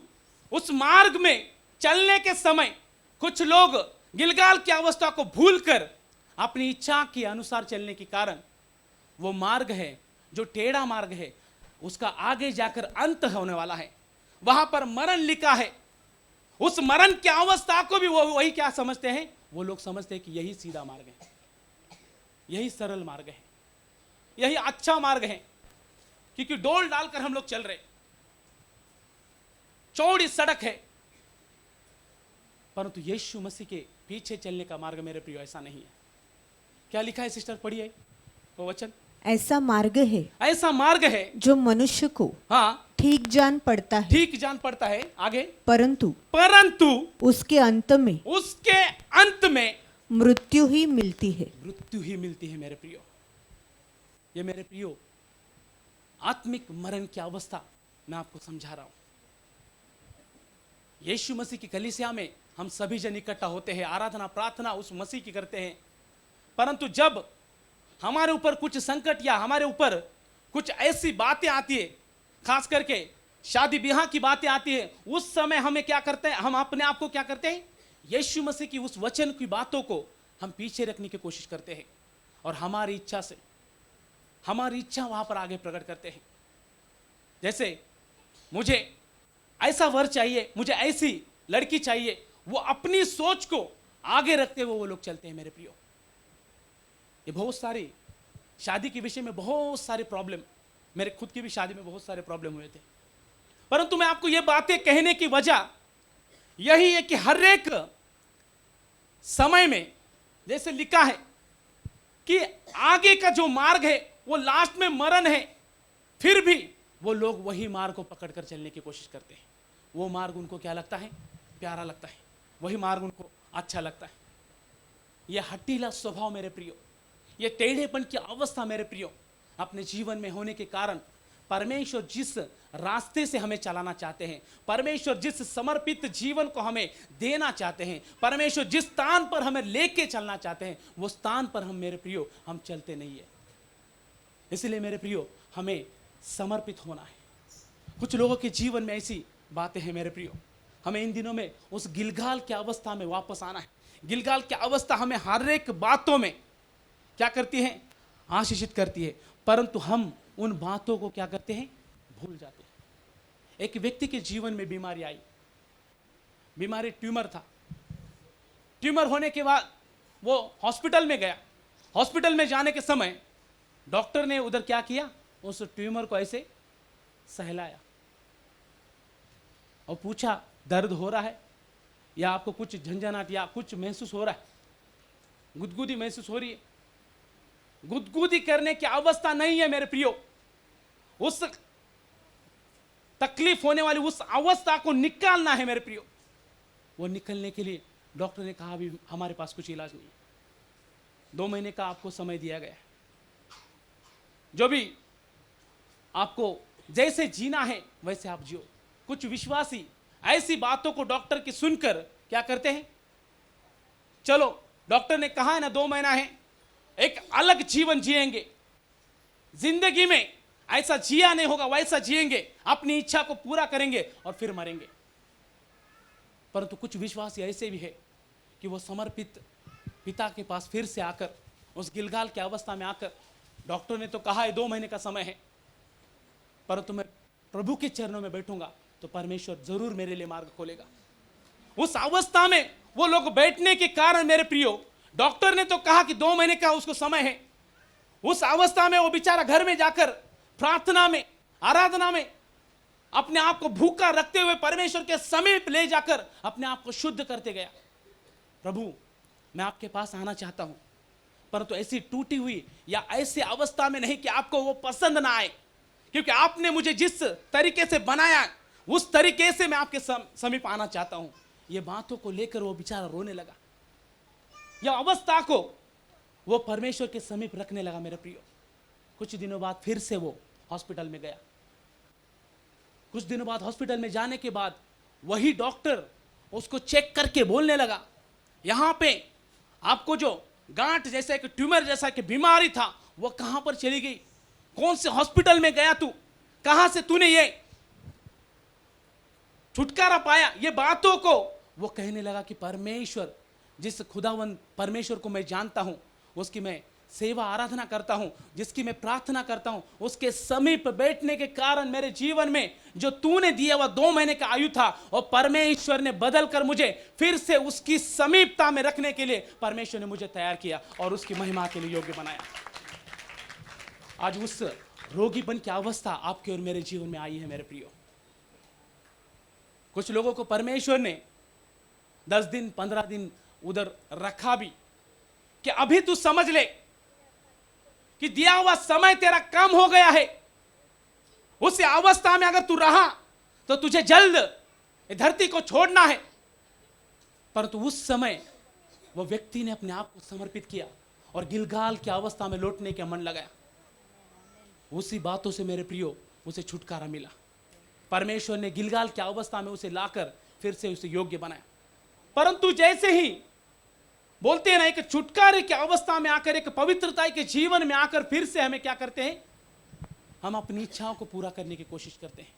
उस मार्ग में चलने के समय कुछ लोग गिलगाल की अवस्था को भूलकर अपनी इच्छा के अनुसार चलने के कारण वो मार्ग है जो टेढ़ा मार्ग है, उसका आगे जाकर अंत होने वाला है। वहां पर मरण लिखा है। उस मरण की अवस्था को भी वो वही क्या समझते हैं? वो लोग समझते हैं कि यही सीधा मार्ग है, यही सरल मार्ग है, यही अच्छा मार्ग है, क्योंकि डोल डालकर हम लोग चल रहे। चौड़ी सड़क है, परंतु यीशु मसीह के पीछे चलने का मार्ग मेरे प्रियो ऐसा नहीं है। क्या लिखा है सिस्टर, पढ़िए वो वचन। ऐसा मार्ग है जो मनुष्य को ठीक जान पड़ता है, आगे, परंतु उसके अंत में मृत्यु ही मिलती है। मेरे प्रियो। ये मेरे प्रियो आत्मिक मरण की अवस्था मैं आपको समझा रहा हूं। यीशु मसीह की कलीसिया में हम सभी जन इकट्ठा होते हैं, आराधना प्रार्थना उस मसीह की करते हैं, परंतु जब हमारे ऊपर कुछ संकट या हमारे ऊपर कुछ ऐसी बातें आती है, खास करके शादी ब्याह की बातें आती है, उस समय हमें क्या करते हैं, हम अपने आप को क्या करते हैं, यीशु मसीह की उस वचन की बातों को हम पीछे रखने की कोशिश करते हैं और हमारी इच्छा वहां पर आगे प्रकट करते हैं। जैसे मुझे ऐसा वर चाहिए, मुझे ऐसी लड़की चाहिए, वो अपनी सोच को आगे रखते हुए वो लोग चलते हैं। मेरे प्रियो, ये बहुत सारी शादी के विषय में बहुत सारे प्रॉब्लम, मेरे खुद की भी शादी में बहुत सारे प्रॉब्लम हुए थे, परंतु मैं आपको ये बातें कहने की वजह यही है कि हर एक समय में जैसे लिखा है कि आगे का जो मार्ग है वो लास्ट में मरण है, फिर भी वो लोग वही मार्ग को पकड़कर चलने की कोशिश करते हैं। वो मार्ग उनको क्या लगता है, प्यारा लगता है, वही मार्ग उनको अच्छा लगता है। ये हठीला स्वभाव मेरे प्रियो, ये टेढ़ेपन की अवस्था मेरे प्रियो अपने जीवन में होने के कारण परमेश्वर जिस रास्ते से हमें चलाना चाहते हैं, परमेश्वर जिस समर्पित जीवन को हमें देना चाहते हैं, परमेश्वर जिस स्थान पर हमें लेके चलना चाहते हैं, वो स्थान पर हम मेरे प्रियो हम चलते नहीं है। इसलिए मेरे प्रियो हमें समर्पित होना है। कुछ लोगों के जीवन में ऐसी बातें हैं मेरे प्रियो, हमें इन दिनों में उस गिलगाल की अवस्था में वापस आना है। गिलगाल की अवस्था हमें हर एक बातों में क्या करती है, आशीषित करती है, परंतु हम उन बातों को क्या करते हैं, भूल जाते हैं। एक व्यक्ति के जीवन में बीमारी आई, बीमारी ट्यूमर था। ट्यूमर होने के बाद वो हॉस्पिटल में गया। हॉस्पिटल में जाने के समय डॉक्टर ने उधर क्या किया, उस ट्यूमर को ऐसे सहलाया और पूछा दर्द हो रहा है या आपको कुछ झंझनाहट या कुछ महसूस हो रहा है, गुदगुदी महसूस हो रही है। गुदगुदी करने की अवस्था नहीं है मेरे प्रियो, उस तकलीफ होने वाली उस अवस्था को निकालना है मेरे प्रियो। वो निकलने के लिए डॉक्टर ने कहा अभी हमारे पास कुछ इलाज नहीं है, 2 महीने का आपको समय दिया गया है, जो भी आपको जैसे जीना है वैसे आप जियो। कुछ विश्वासी ऐसी बातों को डॉक्टर की सुनकर क्या करते हैं, चलो डॉक्टर ने कहा है ना 2 महीना है, एक अलग जीवन जिएंगे, जिंदगी में ऐसा जिया नहीं होगा वैसा जिएंगे, अपनी इच्छा को पूरा करेंगे और फिर मरेंगे। परंतु कुछ विश्वासी ऐसे भी है कि वो समर्पित पिता के पास फिर से आकर उस गिलगाल की अवस्था में आकर, डॉक्टर ने तो कहा है 2 महीने का समय है, परंतु मैं प्रभु के चरणों में बैठूंगा तो परमेश्वर जरूर मेरे लिए मार्ग खोलेगा। उस अवस्था में वो लोग बैठने के कारण मेरे प्रियो, डॉक्टर ने तो कहा कि 2 महीने का उसको समय है, उस अवस्था में वो बेचारा घर में जाकर प्रार्थना में आराधना में अपने आप को भूखा रखते हुए परमेश्वर के समीप ले जाकर अपने आप को शुद्ध करते गया। प्रभु मैं आपके पास आना चाहता हूं, परंतु ऐसी टूटी हुई या ऐसी अवस्था में नहीं कि आपको वो पसंद ना आए, क्योंकि आपने मुझे जिस तरीके से बनाया उस तरीके से मैं आपके समीप आना चाहता हूं। ये बातों को लेकर वो बेचारा रोने लगा, यह अवस्था को वो परमेश्वर के समीप रखने लगा मेरे प्रियो। कुछ दिनों बाद फिर से वो हॉस्पिटल में गया। कुछ दिनों बाद हॉस्पिटल में जाने के बाद वही डॉक्टर उसको चेक करके बोलने लगा, यहां पे आपको जो गांठ जैसा एक ट्यूमर जैसा कि बीमारी था वो कहां पर चली गई, कौन से हॉस्पिटल में गया तू, कहां से तूने ये छुटकारा पाया। ये बातों को वो कहने लगा कि परमेश्वर, जिस खुदावन परमेश्वर को मैं जानता हूं, उसकी मैं सेवा आराधना करता हूं, जिसकी मैं प्रार्थना करता हूं, उसके समीप बैठने के कारण मेरे जीवन में जो तूने दिया हुआ 2 महीने का आयु था और परमेश्वर ने बदल कर मुझे फिर से उसकी समीपता में रखने के लिए परमेश्वर ने मुझे तैयार किया और उसकी महिमा के लिए योग्य बनाया। आज उस रोगीपन की अवस्था आपके और मेरे जीवन में आई है मेरे प्रियो। कुछ लोगों को परमेश्वर ने 10 दिन 15 दिन उधर रखा भी कि अभी तू समझ ले कि दिया हुआ समय तेरा कम हो गया है। उस अवस्था में अगर तू रहा तो तुझे जल्द इस धरती को छोड़ना है। परंतु उस समय वो व्यक्ति ने अपने आप को समर्पित किया और गिलगाल की अवस्था में लौटने का मन लगाया। उसी बातों से मेरे प्रियो उसे छुटकारा मिला। परमेश्वर ने गिलगाल की अवस्था में उसे लाकर फिर से उसे योग्य बनाया। परंतु जैसे ही बोलते हैं ना, एक छुटकारे की अवस्था में आकर, एक पवित्रता के जीवन में आकर फिर से हमें क्या करते हैं, हम अपनी इच्छाओं को पूरा करने की कोशिश करते हैं।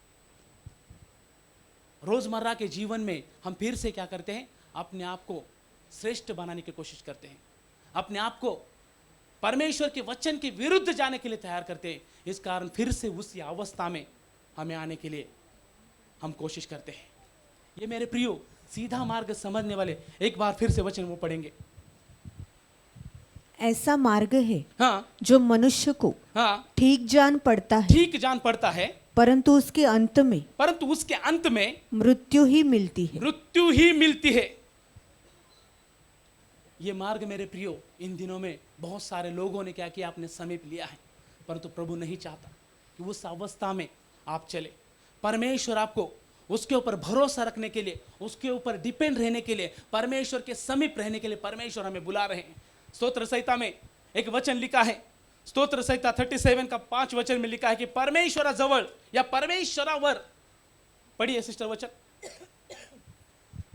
रोजमर्रा के जीवन में हम फिर से क्या करते हैं, अपने आप को श्रेष्ठ बनाने की कोशिश करते हैं, अपने आप को परमेश्वर के वचन के विरुद्ध जाने के लिए तैयार करते हैं। इस कारण फिर से उसी अवस्था में हमें आने के लिए हम कोशिश करते हैं। ये मेरे प्रियो सीधा मार्ग समझने वाले एक बार फिर से वचन वो पढ़ेंगे। ऐसा मार्ग है हाँ, जो मनुष्य को हाँ, ठीक जान पड़ता है, ठीक जान पड़ता है, परंतु उसके अंत में मृत्यु ही मिलती है। मृत्यु ही मिलती है। ये मार्ग मेरे प्रियो इन दिनों में बहुत सारे लोगों ने क्या किया, अपने समीप लिया है, परंतु प्रभु नहीं चाहता कि उस अवस्था में आप चले। परमेश्वर आपको उसके ऊपर भरोसा रखने के लिए, उसके ऊपर डिपेंड रहने के लिए, परमेश्वर के समीप रहने के लिए परमेश्वर हमें बुला रहे हैं। स्तोत्र संहिता में एक वचन लिखा है, स्तोत्र संहिता 37 का 5 वचन में लिखा है कि परमेश्वरा जवळ या परमेश्वरावर, पढ़िए सिस्टर वचन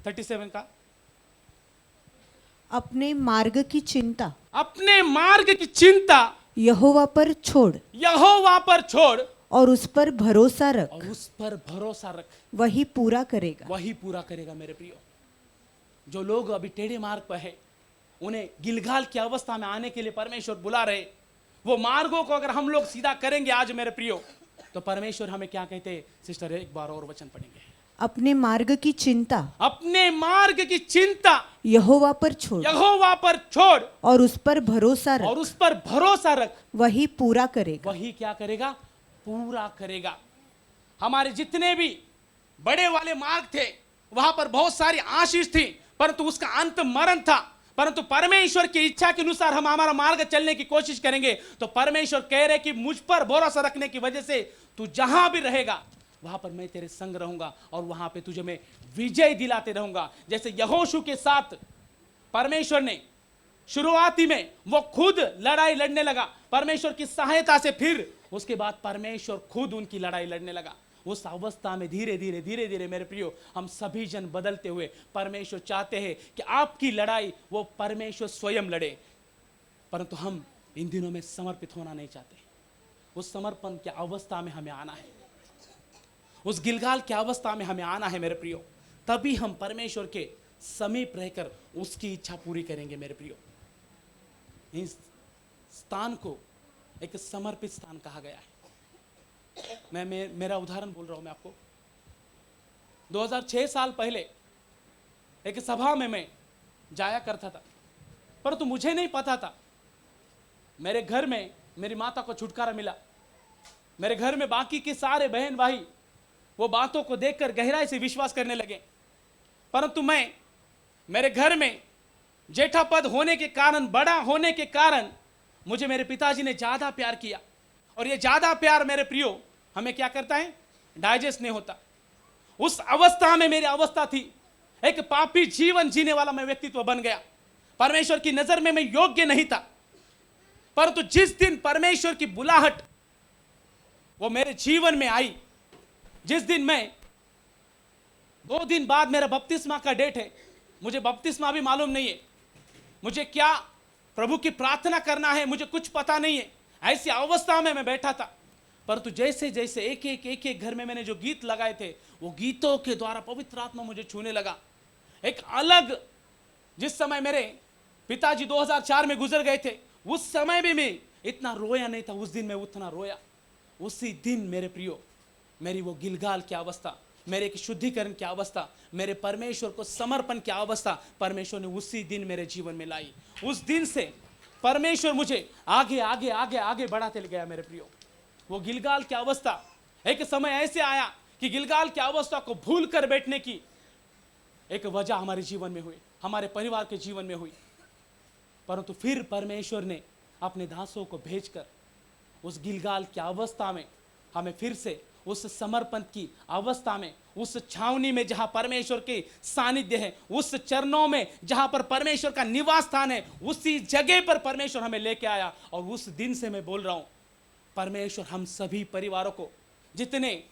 37 का, अपने मार्ग की चिंता यहोवा पर छोड़ और उस पर भरोसा रख, वही पूरा करेगा। मेरे प्रियो, जो लोग अभी टेढ़े मार्ग पर है, उन्हें गिलगाल की अवस्था में आने के लिए परमेश्वर बुला रहे। वो मार्गों को अगर हम लोग सीधा करेंगे आज मेरे प्रियो, तो परमेश्वर हमें क्या कहते हैं। सिस्टर एक बार और वचन पढ़ेंगे। अपने मार्ग की चिंता यहोवा पर छोड़ और उस पर भरोसा रख, वही पूरा करेगा। वही क्या करेगा, पूरा करेगा। हमारे जितने भी बड़े वाले मार्ग थे, वहां पर बहुत सारी आशीष थी, परंतु उसका अंत मरण था। परंतु परमेश्वर की इच्छा के अनुसार हम हमारा मार्ग चलने की कोशिश करेंगे तो परमेश्वर कह रहे कि मुझ पर भरोसा रखने की वजह से तू जहां भी रहेगा वहां पर मैं तेरे संग रहूंगा और वहां पे तुझे मैं विजय दिलाते रहूंगा। जैसे यहोशू के साथ परमेश्वर ने शुरुआती में वो खुद लड़ाई लड़ने लगा परमेश्वर की सहायता से, फिर उसके बाद परमेश्वर खुद उनकी लड़ाई लड़ने लगा। उस अवस्था में धीरे धीरे मेरे प्रियो हम सभी जन बदलते हुए, परमेश्वर चाहते हैं कि आपकी लड़ाई वो परमेश्वर स्वयं लड़े, परंतु हम इन दिनों में समर्पित होना नहीं चाहते। उस समर्पण की अवस्था में हमें आना है, उस गिलगाल की अवस्था में हमें आना है मेरे प्रियो, तभी हम परमेश्वर के समीप रहकर उसकी इच्छा पूरी करेंगे। मेरे प्रियो, इस स्थान को एक समर्पित स्थान कहा गया है। मेरा उदाहरण बोल रहा हूं मैं आपको। 2006 साल पहले एक सभा में मैं जाया करता था, परंतु मुझे नहीं पता था, मेरे घर में मेरी माता को छुटकारा मिला। मेरे घर में बाकी के सारे बहन भाई वो बातों को देखकर गहराई से विश्वास करने लगे, परंतु मेरे घर में जेठा पद होने के कारण, बड़ा होने के कारण मुझे मेरे पिताजी ने ज्यादा प्यार किया, और ये ज्यादा प्यार मेरे प्रियो हमें क्या करता है, डाइजेस्ट नहीं होता। उस अवस्था में मेरी अवस्था थी, एक पापी जीवन जीने वाला मैं व्यक्तित्व बन गया। परमेश्वर की नजर में मैं योग्य नहीं था, परंतु जिस दिन परमेश्वर की बुलाहट वो मेरे जीवन में आई, जिस दिन 2 दिन बाद मेरा बपतिस्मा का डेट है, मुझे बपतिस्मा भी मालूम नहीं है, मुझे क्या प्रभु की प्रार्थना करना है मुझे कुछ पता नहीं है। ऐसी अवस्था में मैं बैठा था, परंतु जैसे जैसे एक एक घर में मैंने जो गीत लगाए थे, वो गीतों के द्वारा पवित्र आत्मा मुझे छूने लगा। एक अलग, जिस समय मेरे पिताजी 2004 में गुजर गए थे, उस समय भी मैं इतना रोया नहीं था, उस दिन मैं उतना रोया। उसी दिन मेरे प्रियो मेरी वो गिलगाल की अवस्था, मेरे एक शुद्धिकरण की अवस्था, मेरे परमेश्वर को समर्पण की अवस्था परमेश्वर ने उसी दिन मेरे जीवन में लाई। उस दिन से परमेश्वर मुझे आगे आगे आगे आगे बढ़ाते ले गया। मेरे प्रियो, वो गिलगाल की अवस्था, एक समय ऐसे आया कि गिलगाल की अवस्था को भूल कर बैठने की एक वजह हमारे जीवन में हुई, हमारे परिवार के जीवन में हुई। परंतु फिर परमेश्वर ने अपने दासों को भेजकर उस गिलगाल की अवस्था में हमें फिर से उस समर्पण की अवस्था में, उस छावनी में जहां परमेश्वर के सानिध्य है, उस चरणों में जहां पर परमेश्वर का निवास स्थान है, उसी जगह पर परमेश्वर हमें लेके आया। और उस दिन से मैं बोल रहा हूं, परमेश्वर हम सभी परिवारों को, जितने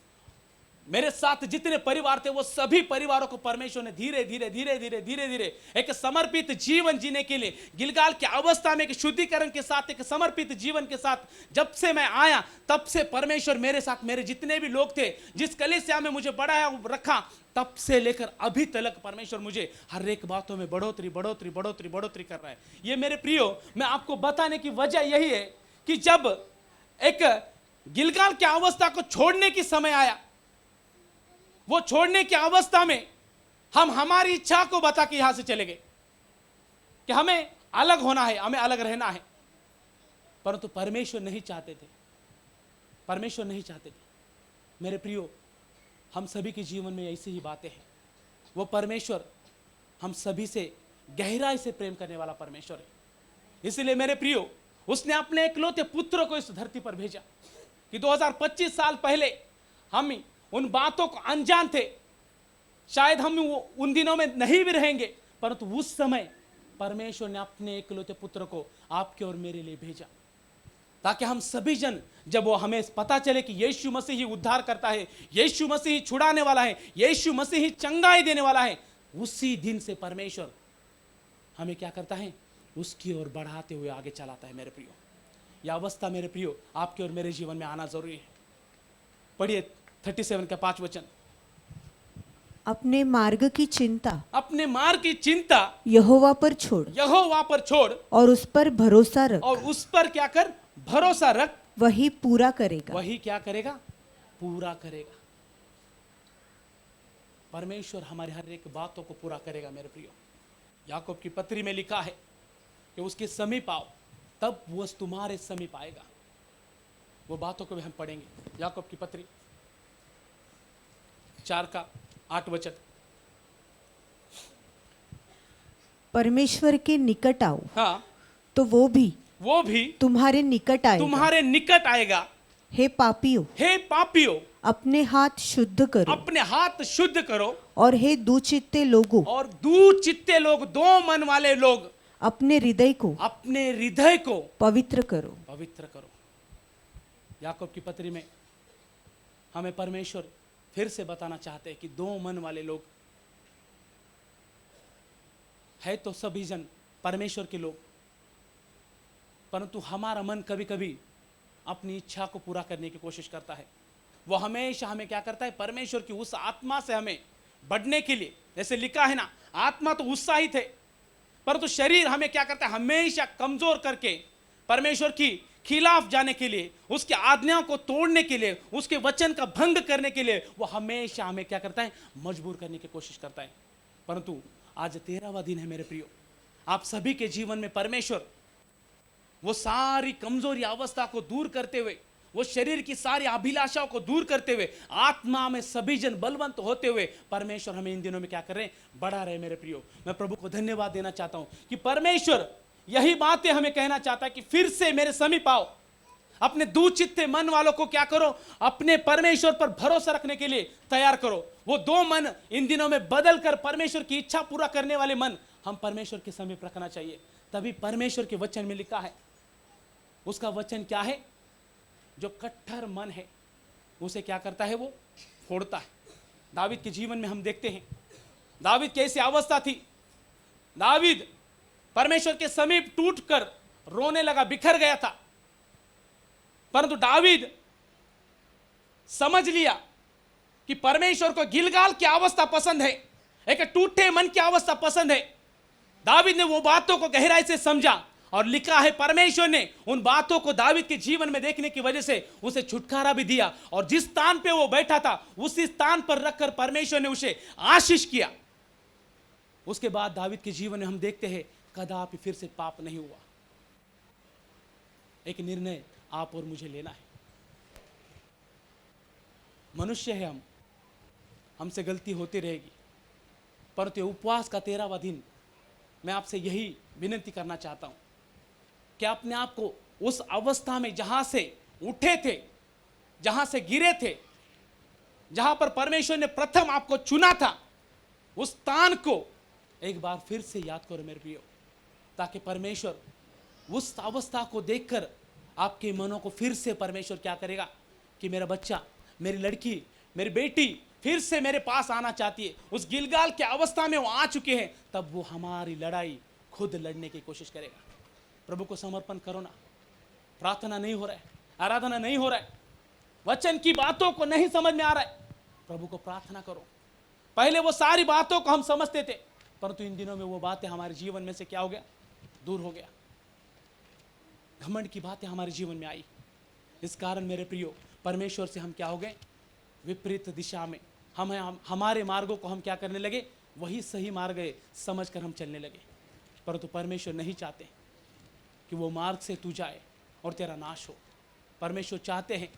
मेरे साथ जितने परिवार थे, वो सभी परिवारों को परमेश्वर ने धीरे धीरे धीरे धीरे धीरे धीरे एक समर्पित जीवन जीने के लिए, गिलगाल की अवस्था में एक शुद्धिकरण के साथ, एक समर्पित जीवन के साथ जब से मैं आया, तब से परमेश्वर मेरे साथ, मेरे जितने भी लोग थे, जिस कलीसिया में मुझे बढ़ाया रखा, तब से लेकर अभी तक परमेश्वर मुझे हर एक बातों में बढ़ोतरी बढ़ोतरी बढ़ोतरी बढ़ोतरी कर रहा है। ये मेरे प्रियो, मैं आपको बताने की वजह यही है कि जब एक गिलगाल की अवस्था को छोड़ने की समय आया, वो छोड़ने की अवस्था में हम हमारी इच्छा को बता के यहां से चले गए कि हमें अलग होना है, हमें अलग रहना है। परंतु परमेश्वर नहीं चाहते थे, परमेश्वर नहीं चाहते थे। मेरे प्रियो, हम सभी के जीवन में ऐसी ही बातें हैं। वो परमेश्वर हम सभी से गहराई से प्रेम करने वाला परमेश्वर है। इसलिए मेरे प्रियो, उसने अपने इकलौते पुत्र को इस धरती पर भेजा कि 2025 साल पहले हम उन बातों को अनजान थे, शायद हम उन दिनों में नहीं भी रहेंगे, परंतु उस समय परमेश्वर ने अपने इकलौते पुत्र को आपके और मेरे लिए भेजा, ताकि हम सभी जन, जब वो हमें पता चले कि यीशु मसीह ही उद्धार करता है, यीशु मसीह ही छुड़ाने वाला है, यीशु मसीह ही चंगाई देने वाला है, उसी दिन से परमेश्वर हमें क्या करता है, उसकी ओर बढ़ाते हुए आगे चलाता है। मेरे प्रियो, यह अवस्था मेरे प्रियो आपके और मेरे जीवन में आना जरूरी है। पढ़िए 37 का 5 वचन। अपने मार्ग की चिंता अपने मार्ग की चिंता यहोवा पर छोड़, यहोवा पर छोड़, और उस पर भरोसा रख, और उस पर क्या कर, भरोसा रख, वही पूरा करेगा। वही क्या करेगा, पूरा करेगा। परमेश्वर हमारे हर एक बातों को पूरा करेगा। मेरे प्रियो, याकूब की पत्री में लिखा है कि उसके समीप आओ, तब वह तुम्हारे समीप आएगा। वो बातों को भी हम पढ़ेंगे। याकूब की पत्री 4 का 8 वचन। परमेश्वर के निकट आओ, हाँ, तो वो भी तुम्हारे निकट आएगा। तुम्हारे निकट आएगा। हे पापियों, हे पापियों, अपने हाथ शुद्ध करो, अपने हाथ शुद्ध करो, और हे दुचित्ते लोगों, और दुचित्ते लोग, दो मन वाले लोग, अपने हृदय को पवित्र करो। पवित्र करो। याकूब की पत्री में हमें परमेश्वर फिर से बताना चाहते हैं कि दो मन वाले लोग है, तो सभी जन परमेश्वर के लोग, परंतु हमारा मन कभी कभी अपनी इच्छा को पूरा करने की कोशिश करता है। वो हमेशा हमें क्या करता है, परमेश्वर की उस आत्मा से हमें बढ़ने के लिए, जैसे लिखा है ना, आत्मा तो उत्साहित है, परंतु शरीर हमें क्या करता है, हमेशा कमजोर करके परमेश्वर की खिलाफ जाने के लिए, उसके आज्ञाओं को तोड़ने के लिए, उसके वचन का भंग करने के लिए वो हमेशा हमें क्या करता है, मजबूर करने की कोशिश करता है। परंतु आज 13वां दिन है मेरे प्रियो, आप सभी के जीवन में परमेश्वर वो सारी कमजोरी अवस्था को दूर करते हुए, वो शरीर की सारी अभिलाषाओं को दूर करते हुए, आत्मा में सभी जन बलवंत होते हुए परमेश्वर हमें इन दिनों में क्या कर रहे हैं, बढ़ा रहे। मेरे प्रियो, मैं प्रभु को धन्यवाद देना चाहता हूं कि परमेश्वर यही बातें हमें कहना चाहता है कि फिर से मेरे समीप आओ, अपने दुचित्ते मन वालों को क्या करो, अपने परमेश्वर पर भरोसा रखने के लिए तैयार करो। वो दो मन इन दिनों में बदल कर परमेश्वर की इच्छा पूरा करने वाले मन हम परमेश्वर के समीप रखना चाहिए। तभी परमेश्वर के वचन में लिखा है, उसका वचन क्या है, जो कट्टर मन है उसे क्या करता है, वो फोड़ता है। दावीद के जीवन में हम देखते हैं दावीद की ऐसी अवस्था थी, दावीद परमेश्वर के समीप टूटकर रोने लगा, बिखर गया था, परंतु दावीद समझ लिया कि परमेश्वर को गिलगाल की अवस्था पसंद है, एक टूटे मन की अवस्था पसंद है। दावीद ने वो बातों को गहराई से समझा और लिखा है परमेश्वर ने उन बातों को दावीद के जीवन में देखने की वजह से उसे छुटकारा भी दिया, और जिस स्थान पे वो बैठा था उसी स्थान पर रखकर परमेश्वर ने उसे आशीष किया। उसके बाद दावीद के जीवन में हम देखते हैं कदापि फिर से पाप नहीं हुआ। एक निर्णय आप और मुझे लेना है। मनुष्य है हम, हमसे गलती होती रहेगी, परंतु ये उपवास का 13वां दिन मैं आपसे यही विनती करना चाहता हूं कि अपने आप को उस अवस्था में जहां से उठे थे, जहां से गिरे थे, जहां पर परमेश्वर ने प्रथम आपको चुना था, उस स्थान को एक बार फिर से याद करो मेरे प्रियो, ताकि परमेश्वर उस अवस्था को देखकर आपके मनों को फिर से परमेश्वर क्या करेगा कि मेरा बच्चा, मेरी लड़की, मेरी बेटी फिर से मेरे पास आना चाहती है। उस गिलगाल के अवस्था में वो आ चुके हैं, तब वो हमारी लड़ाई खुद लड़ने की कोशिश करेगा। प्रभु को समर्पण करो ना। प्रार्थना नहीं हो रहा है, आराधना नहीं हो रहा है, वचन की बातों को नहीं समझ में आ रहा है, प्रभु को प्रार्थना करो। पहले वो सारी बातों को हम समझते थे, परंतु इन दिनों में वो बातें हमारे जीवन में से क्या हो गया, दूर हो गया। घमंड की बातें हमारे जीवन में आई, इस कारण मेरे प्रियो परमेश्वर से हम क्या हो गए, विपरीत दिशा में हमारे मार्गों को हम क्या करने लगे, वही सही मार्ग है समझकर हम चलने लगे। परंतु परमेश्वर नहीं चाहते कि वो मार्ग से तू जाए और तेरा नाश हो। परमेश्वर चाहते हैं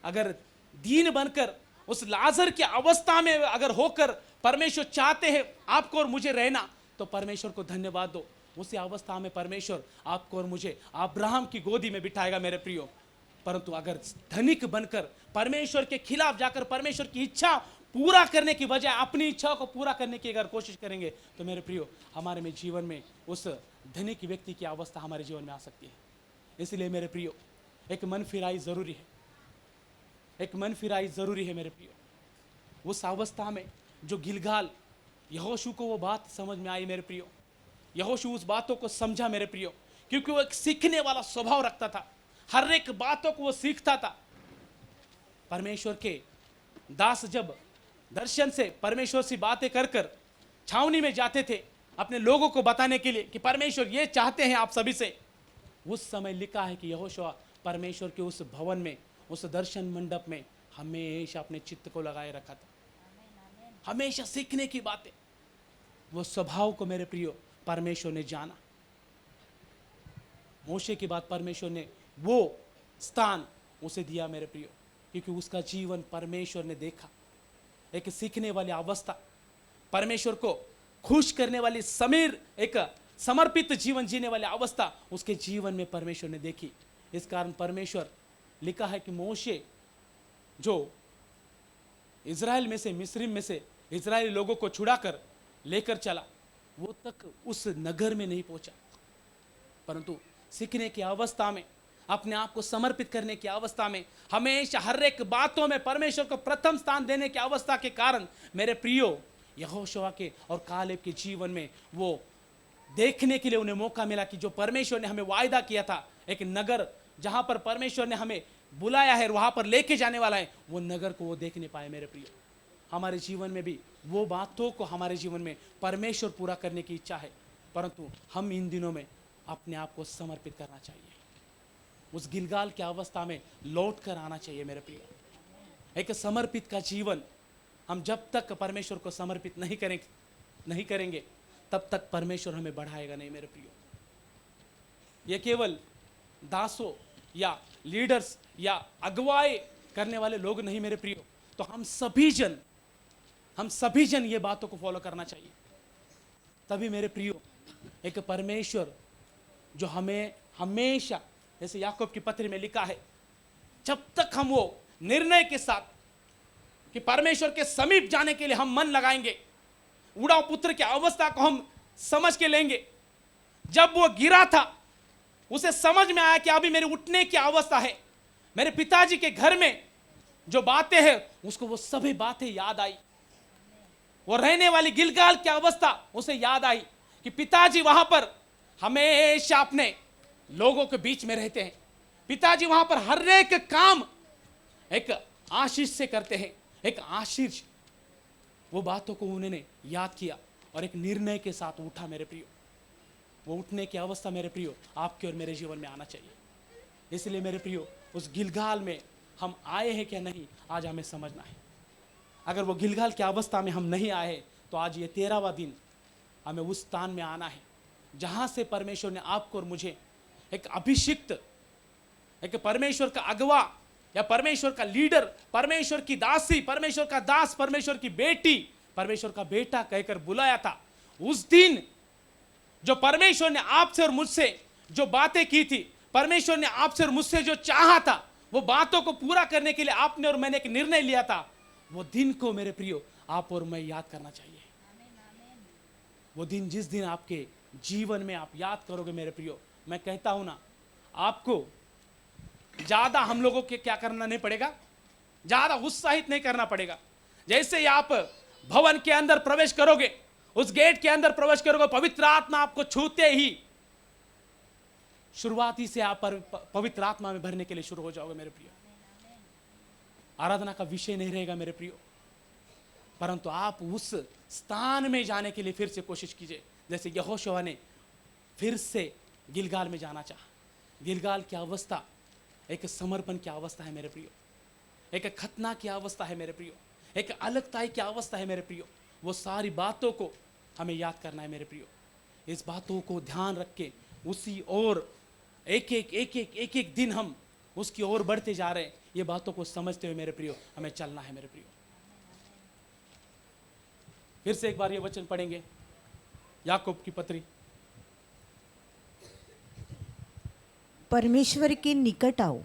अगर दीन बनकर उस लाजर की अवस्था में अगर होकर परमेश्वर चाहते हैं आपको और मुझे रहना, तो परमेश्वर को धन्यवाद दो। उसी अवस्था में परमेश्वर आपको और मुझे अब्राहम की गोदी में बिठाएगा मेरे प्रियो। परंतु अगर धनिक बनकर परमेश्वर के खिलाफ जाकर परमेश्वर की इच्छा पूरा करने की बजाय अपनी इच्छा को पूरा करने की अगर कोशिश करेंगे, तो मेरे प्रियो हमारे में जीवन में उस धनिक व्यक्ति की अवस्था हमारे जीवन में आ सकती है। इसलिए मेरे प्रियो एक मन फिराई जरूरी है, एक मन फिराई जरूरी है मेरे प्रियो। उस अवस्था में जो गिलगाल, यहोशू को वो बात समझ में आई मेरे प्रियो। यहोशू उस बातों को समझा मेरे प्रियो, क्योंकि वो एक सीखने वाला स्वभाव रखता था, हर एक बातों को वो सीखता था। परमेश्वर के दास जब दर्शन से परमेश्वर से बातें कर कर छावनी में जाते थे अपने लोगों को बताने के लिए कि परमेश्वर ये चाहते हैं आप सभी से, उस समय लिखा है कि यहोशू परमेश्वर के उस भवन में, उस दर्शन मंडप में हमेशा अपने चित्त को लगाए रखा था, हमेशा सीखने की बातें। वो स्वभाव को मेरे प्रियो परमेश्वर ने जाना। मोशे के बाद परमेश्वर ने वो स्थान उसे दिया मेरे प्रियो, क्योंकि उसका जीवन परमेश्वर ने देखा। एक सीखने वाली अवस्था, परमेश्वर को खुश करने वाली एक समर्पित जीवन जीने वाली अवस्था उसके जीवन में परमेश्वर ने देखी। इस कारण परमेश्वर, लिखा है कि मोशे जो इज़राइल में से, मिस्र में से इज़राइली लोगों को छुड़ाकर लेकर चला, वो तक उस नगर में नहीं पहुंचा, परंतु सीखने की अवस्था में, अपने आप को समर्पित करने की अवस्था में, हमेशा हर एक बातों में परमेश्वर को प्रथम स्थान देने की अवस्था के कारण मेरे प्रियो यहोशू के और कालेब के जीवन में वो देखने के लिए उन्हें मौका मिला कि जो परमेश्वर ने हमें वायदा किया था, एक नगर जहां पर परमेश्वर ने हमें बुलाया है, वहां पर लेके जाने वाला है, वो नगर को वो देख नहीं पाए मेरे प्रियो। हमारे जीवन में भी वो बातों को हमारे जीवन में परमेश्वर पूरा करने की इच्छा है, परंतु हम इन दिनों में अपने आप को समर्पित करना चाहिए, उस गिलगाल की अवस्था में लौट कर आना चाहिए मेरे प्रियो। एक समर्पित का जीवन हम जब तक परमेश्वर को समर्पित नहीं करेंगे तब तक परमेश्वर हमें बढ़ाएगा नहीं मेरे प्रियो। ये केवल दासों या लीडर्स या अगुवाई करने वाले लोग नहीं मेरे प्रियो, तो हम सभी जन ये बातों को फॉलो करना चाहिए। तभी मेरे प्रियो एक परमेश्वर जो हमें हमेशा, जैसे याकूब की पत्री में लिखा है, जब तक हम वो निर्णय के साथ कि परमेश्वर के समीप जाने के लिए हम मन लगाएंगे, उड़ाव पुत्र की अवस्था को हम समझ के लेंगे। जब वो गिरा था उसे समझ में आया कि अभी मेरे उठने की अवस्था है, मेरे पिताजी के घर में जो बातें हैं उसको वो सभी बातें याद आई। वो रहने वाली गिलगाल की अवस्था उसे याद आई कि पिताजी वहां पर हमेशा अपने लोगों के बीच में रहते हैं, पिताजी वहां पर हर एक काम एक आशीष से करते हैं, एक आशीष। वो बातों को उन्होंने याद किया और एक निर्णय के साथ उठा मेरे प्रियो। वो उठने की अवस्था मेरे प्रियो आपके और मेरे जीवन में आना चाहिए। इसलिए मेरे प्रियो उस गिलगाल में हम आए हैं क्या नहीं, आज हमें समझना है। अगर वो गिलगाल की अवस्था में हम नहीं आए तो आज ये 13वां दिन हमें उस स्थान में आना है जहां से परमेश्वर ने आपको और मुझे एक अभिषिक्त, एक परमेश्वर का अगवा या परमेश्वर का लीडर, परमेश्वर की दासी, परमेश्वर का दास, परमेश्वर की बेटी, परमेश्वर का बेटा कहकर बुलाया था, उस दिन जो परमेश्वर ने आपसे और मुझसे जो बातें की थी, परमेश्वर ने आपसे और मुझसे जो चाहा था, वो बातों को पूरा करने के लिए आपने और मैंने एक निर्णय लिया था, वो दिन को मेरे प्रियो आप और मैं याद करना चाहिए। वो दिन जिस दिन आपके जीवन में आप याद करोगे मेरे प्रियो, मैं कहता हूं ना, आपको ज्यादा हम लोगों के क्या करना नहीं पड़ेगा, ज्यादा उत्साहित नहीं करना पड़ेगा। जैसे ही आप भवन के अंदर प्रवेश करोगे, उस गेट के अंदर प्रवेश करोगे, पवित्र आत्मा आपको छूते ही शुरुआती से आप पवित्र आत्मा में भरने के लिए शुरू हो जाओगे मेरे प्रियो। आराधना का विषय नहीं रहेगा मेरे प्रियो, परंतु आप उस स्थान में जाने के लिए फिर से कोशिश कीजिए, जैसे यहोशुआ ने फिर से गिलगाल में जाना चाहा। गिलगाल की अवस्था एक समर्पण की अवस्था है मेरे प्रियो, एक खतना की अवस्था है मेरे प्रियो, एक अलगताई की अवस्था है मेरे प्रियो। वो सारी बातों को हमें याद करना है मेरे प्रियो। इस बातों को ध्यान रख के उसी ओर एक एक दिन हम उसकी ओर बढ़ते जा रहे हैं। ये बातों को समझते हुए मेरे प्रियो हमें चलना है मेरे प्रियो। फिर से एक बार ये वचन पढ़ेंगे, याकूब की पत्री। परमेश्वर के निकट आओ,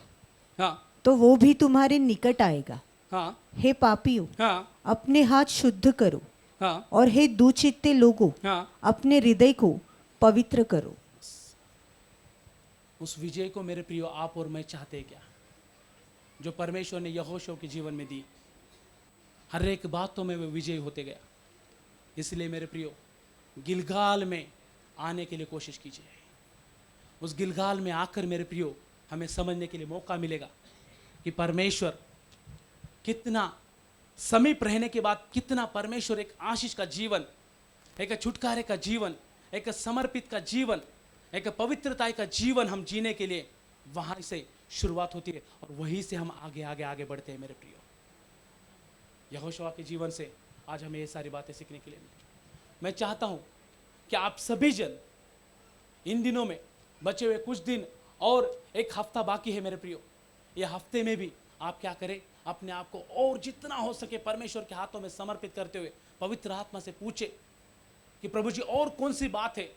हाँ तो वो भी तुम्हारे निकट आएगा। हाँ हे पापियों, हाँ अपने हाथ शुद्ध करो, हाँ और हे दुचित्ते लोगों, हाँ। अपने हृदय को पवित्र करो। उस विजय को मेरे प्रियो आप और मैं चाहते हैं क्या, जो परमेश्वर ने यहोशू के जीवन में दी। हर एक बातों में वो विजय होते गया। इसलिए मेरे प्रियो गिलगाल में आने के लिए कोशिश कीजिए। उस गिलगाल में आकर मेरे प्रियो हमें समझने के लिए मौका मिलेगा कि परमेश्वर कितना समीप रहने के बाद कितना परमेश्वर एक आशीष का जीवन, एक छुटकारे का जीवन, एक समर्पित का जीवन, एक पवित्रता का जीवन हम जीने के लिए वहां से शुरुआत होती है और वहीं से हम आगे आगे आगे बढ़ते हैं मेरे प्रियो। यहोशुआ के जीवन से आज हमें ये सारी बातें सीखने के लिए मिली। मैं चाहता हूं कि आप सभी जन इन दिनों में बचे हुए कुछ दिन और एक हफ्ता बाकी है मेरे प्रियो, ये हफ्ते में भी आप क्या करें, अपने आप को और जितना हो सके परमेश्वर के हाथों में समर्पित करते हुए पवित्र आत्मा से पूछे कि प्रभु जी और कौन सी बात है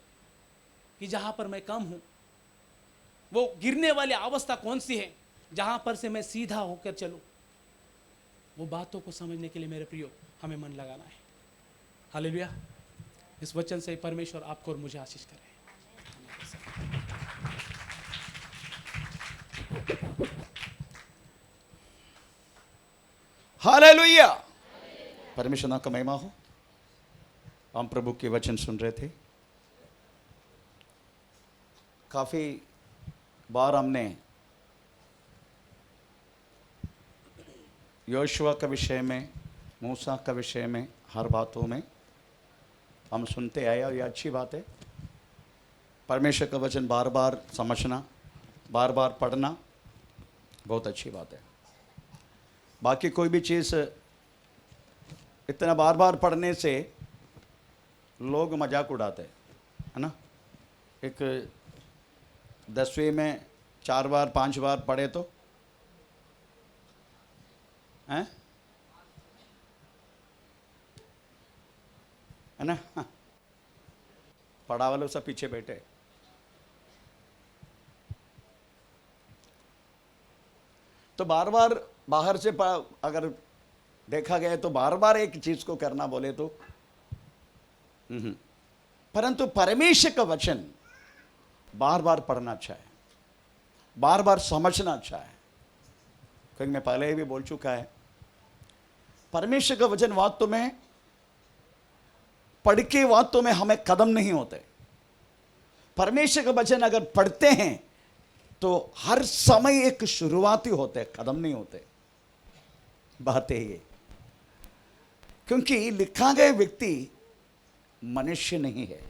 कि जहां पर मैं कम हूं, वो गिरने वाली अवस्था कौन सी है जहां पर से मैं सीधा होकर चलूं। वो बातों को समझने के लिए मेरे प्रियो हमें मन लगाना है। हालेलुया। इस वचन से परमेश्वर आपको और मुझे आशीष करे। हालेलुया। परमेश्वर नाम का महिमा हो। हम प्रभु के वचन सुन रहे थे। काफी बार हमने योशुआ का विषय में, मूसा का विषय में, हर बातों में हम सुनते आए और ये अच्छी बात है। परमेश्वर का वचन बार बार समझना, बार बार पढ़ना बहुत अच्छी बात है। बाकी कोई भी चीज़ इतना बार बार पढ़ने से लोग मजाक उड़ाते हैं, है ना। एक 10वीं में 4 बार 5 बार पढ़े तो हैं, है ना। पढ़ा वाले सब पीछे बैठे। तो बार बार बाहर से अगर देखा गया तो बार बार एक चीज को करना बोले तो परंतु परमेश्वर का वचन बार बार पढ़ना अच्छा है, बार बार समझना अच्छा है। क्योंकि मैं पहले ही भी बोल चुका है, परमेश्वर का वचन वास्तव में पढ़ के वास्तव में हमें कदम नहीं होते। परमेश्वर का वचन अगर पढ़ते हैं तो हर समय एक शुरुआती होते, कदम नहीं होते। बात है ये, क्योंकि लिखा गया व्यक्ति मनुष्य नहीं है,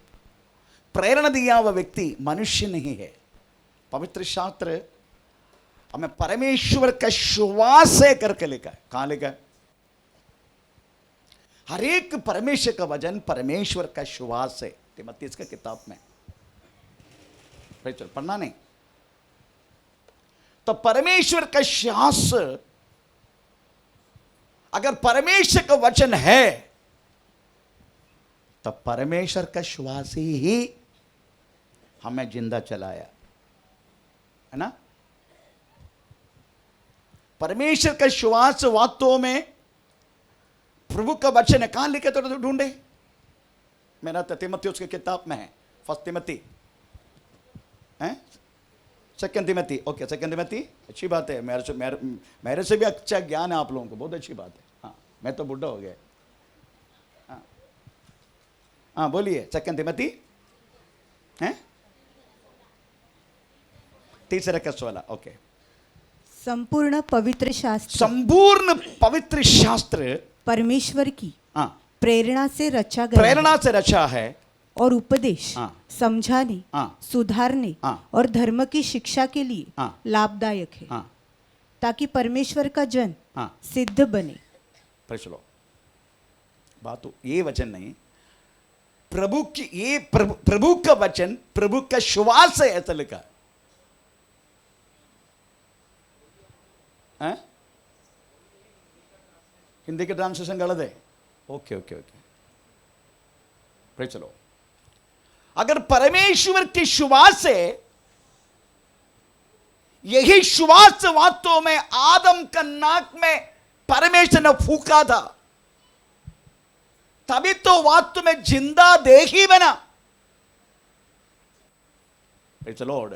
प्रेरणा दिया हुआ व्यक्ति मनुष्य नहीं है। पवित्र शास्त्र हमें परमेश्वर का श्वास से करके लिखा है। कहां लिखा है? हर एक परमेश्वर का वचन परमेश्वर का श्वास से, तिमोथी का किताब में पढ़ना नहीं। तो परमेश्वर का शास्त्र, अगर परमेश्वर का वचन है तो परमेश्वर का श्वास ही हमें जिंदा चलाया, है ना। परमेश्वर का श्वास वास्तव में प्रभु का वचन है। कहां लिखे तो ढूंढे, मेरा तिमोथी उसकी किताब में है, फर्स्ट तिमोथी है, second Timothy, okay second Timothy, अच्छी बात है। मेरे से भी अच्छा ज्ञान है आप लोगों को, बहुत अच्छी बात है। हाँ, मैं तो बुढ़ा हो गया। हाँ हाँ बोलिए, सेकंड तिमोथी है, तीसरा का 16, ओके। संपूर्ण पवित्र शास्त्र संपूर्ण पवित्र शास्त्र परमेश्वर की हाँ प्रेरणा से रचा गया प्रेरणा से रचा है और उपदेश, हाँ। समझाने, हाँ। सुधारने हाँ। और धर्म की शिक्षा के लिए हाँ। लाभदायक है, हाँ ताकि परमेश्वर का जन हाँ सिद्ध बने। पर चलो, बात तो ये वचन नहीं, प्रभु की ये प्रभु का वचन, प्रभु का श्वास है, ऐसा लिखा है। हिंदी के ट्रांसलेशन गलत है, ओके ओके ओके। पर चलो, अगर परमेश्वर की श्वास है, यही श्वास वास्तव में आदम का नाक में परमेश्वर ने फूका था, तभी तो वास्तव में जिंदा देह ही बना। It's Lord.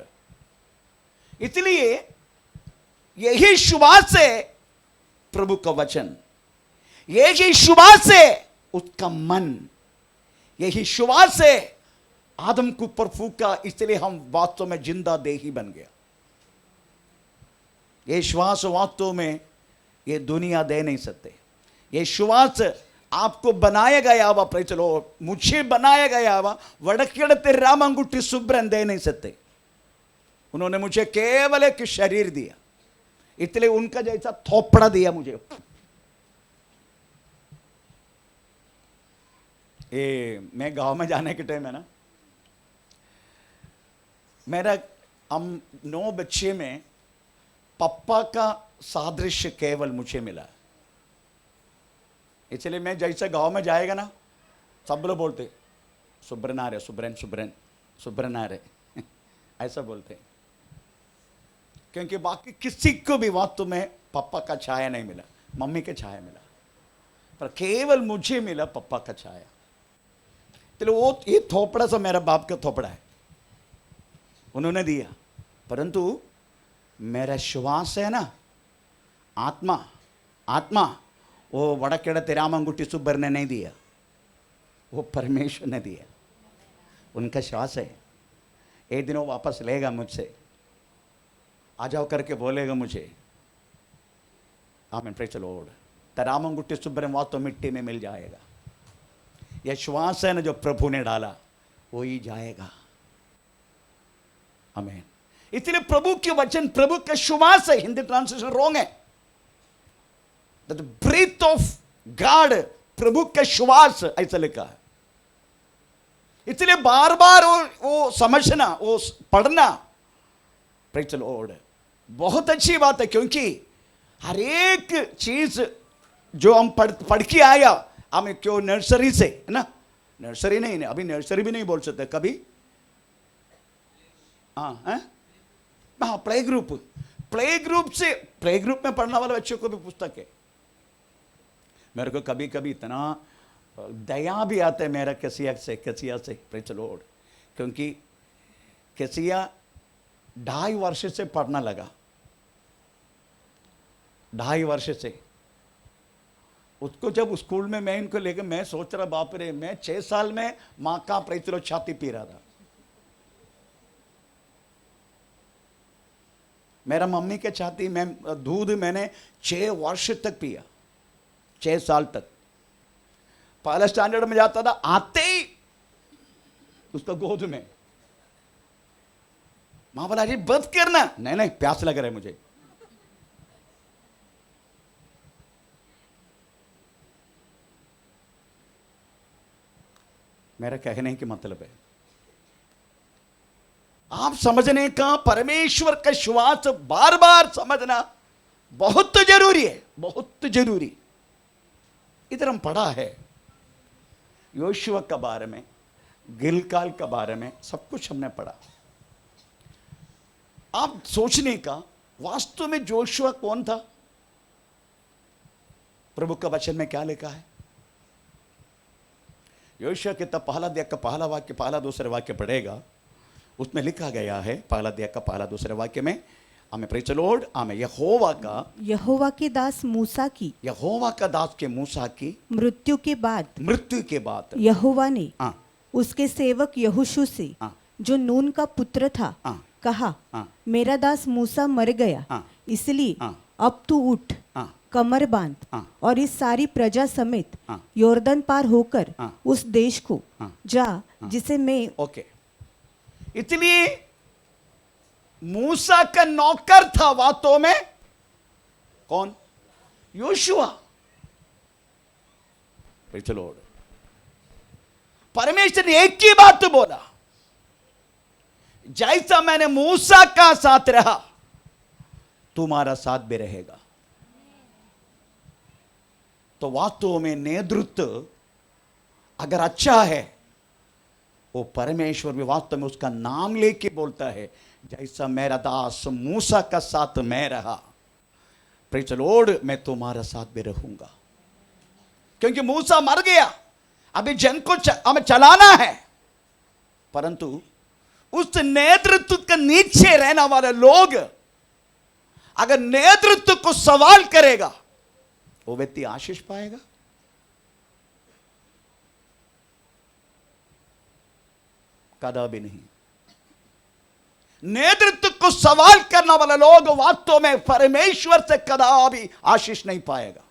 इसलिए यही श्वास है प्रभु का वचन, यही श्वास है उसका मन, यही श्वास है आदम के ऊपर फूका, इसलिए हम वास्तव में जिंदा देही बन गया। ये श्वास वास्तव में ये दुनिया दे नहीं सकते। ये श्वास आपको बनाया गया हुआ, पर चलो मुझे बनाया गया हुआ वड़केड़ते रामंगुटी सुब्रन दे नहीं सकते। उन्होंने मुझे केवल एक शरीर दिया, इसलिए उनका जैसा थोपड़ा दिया मुझे। मैं गांव में जाने के टाइम है ना, मेरा हम 9 बच्चे में पप्पा का सादृश्य केवल मुझे मिला, इसलिए मैं जैसे गांव में जाएगा ना, सब लोग बोलते सुब्रन आ रहे, सुब्रन सुब्रन सुब्रन आ रहे ऐसा बोलते, क्योंकि बाकी किसी को भी वास्तव में पापा का छाया नहीं मिला, मम्मी के छाया मिला, पर केवल मुझे मिला पापा का छाया। तो वो ये थोपड़ा सा मेरा बाप का थोपड़ा है, उन्होंने दिया, परंतु मेरा श्वास है ना, आत्मा, आत्मा वो वड़केड़ा तिरामंगुटी सुब्बर ने नहीं दिया, वो परमेश्वर ने दिया, उनका श्वास है। एक दिन वो वापस लेगा मुझसे, आ जाओ करके बोलेगा मुझे, आमीन, प्रेज़ द लॉर्ड। तिरामंगुटी सुब्बर वास्तव मिट्टी में मिल जाएगा। यह श्वास है ना जो प्रभु ने डाला, वो ही जाएगा, आमीन। इसलिए प्रभु के वचन प्रभु का श्वास है, हिंदी ट्रांसलेशन रॉन्ग है। द ब्रीथ ऑफ गॉड, प्रभु का श्वास ऐसा लिखा है। इसलिए बार बार वो समझना, वो पढ़ना, प्रेज़ द लॉर्ड, बहुत अच्छी बात है, क्योंकि हर एक चीज जो हम पढ़ के आया, हमें क्यों नर्सरी से, है ना, नर्सरी नहीं, अभी नर्सरी भी नहीं बोल सकते कभी, हाँ प्ले ग्रुप, प्ले ग्रुप से, प्ले ग्रुप में पढ़ने वाले बच्चों को भी पुस्तक है। मेरे को कभी कभी इतना दया भी आता है मेरा कसिया से, प्रेज़ द लॉर्ड, क्योंकि कसिया 2.5 वर्ष से पढ़ना लगा, 2.5 वर्ष से। उसको जब स्कूल में मैं इनको लेकर, मैं सोच रहा बाप रे, मैं 6 साल में माँ का प्रेज़ द लॉर्ड छाती पी रहा था। मेरा मम्मी के छाती में दूध मैंने 6 वर्ष तक पिया, 6 साल तक। पहला स्टैंडर्ड में जाता था, आते ही उसका गोद में, मां बोला जी बंद करना, नहीं नहीं प्यास लग रहा है मुझे। मेरा कहने की मतलब है, आप समझने का, परमेश्वर का श्वास बार बार समझना बहुत जरूरी है, बहुत जरूरी। इधर हम पढ़ा है योशुआ के बारे में, गिलगाल के बारे में, सब कुछ हमने पढ़ा। आप सोचने का, वास्तव में जोशुआ कौन था? प्रभु का वचन में क्या लिखा है? योशुआ के तब पहला अध्याय का पहला वाक्य, पहला दूसरा वाक्य पढ़ेगा, उसमें लिखा गया है, पहला अध्याय का पहला दूसरे वाक्य में, हमें प्रेज़ द लॉर्ड, हमें यहोवा के दास मूसा की, यहोवा का दास के मूसा की मृत्यु के बाद यहोवा ने हाँ, उसके सेवक यहोशू से, हाँ, जो नून का पुत्र था, हाँ, कहा, हाँ, मेरा दास मूसा मर गया, हाँ, इसलिए हाँ, अब तू उठ, हाँ, कमर बांध हाँ, और इस सारी प्रजा समेत हाँ, यॉर्दन पार होकर हाँ, उस देश को हाँ, जा जिसे मैं ओके। इसलिए मूसा का नौकर था वास्तव में कौन? योशुआ। Praise the Lord. परमेश्वर ने एक ही बात बोला, जैसा मैंने मूसा का साथ रहा तुम्हारा साथ भी रहेगा। तो वास्तव में नेतृत्व अगर अच्छा है, वो परमेश्वर भी वास्तव में उसका नाम लेके बोलता है, जैसा मेरा दास मूसा का साथ मैं रहा, प्रेज़ द लॉर्ड, मैं तुम्हारा साथ भी रहूंगा। क्योंकि मूसा मर गया, अभी जन को हमें चलाना है, परंतु उस नेतृत्व के नीचे रहने वाले लोग अगर नेतृत्व को सवाल करेगा, वो व्यक्ति आशीष पाएगा। कदा भी नहीं। नेतृत्व को सवाल करने वाले लोग वास्तव में परमेश्वर से कदा भी आशीष नहीं पाएगा।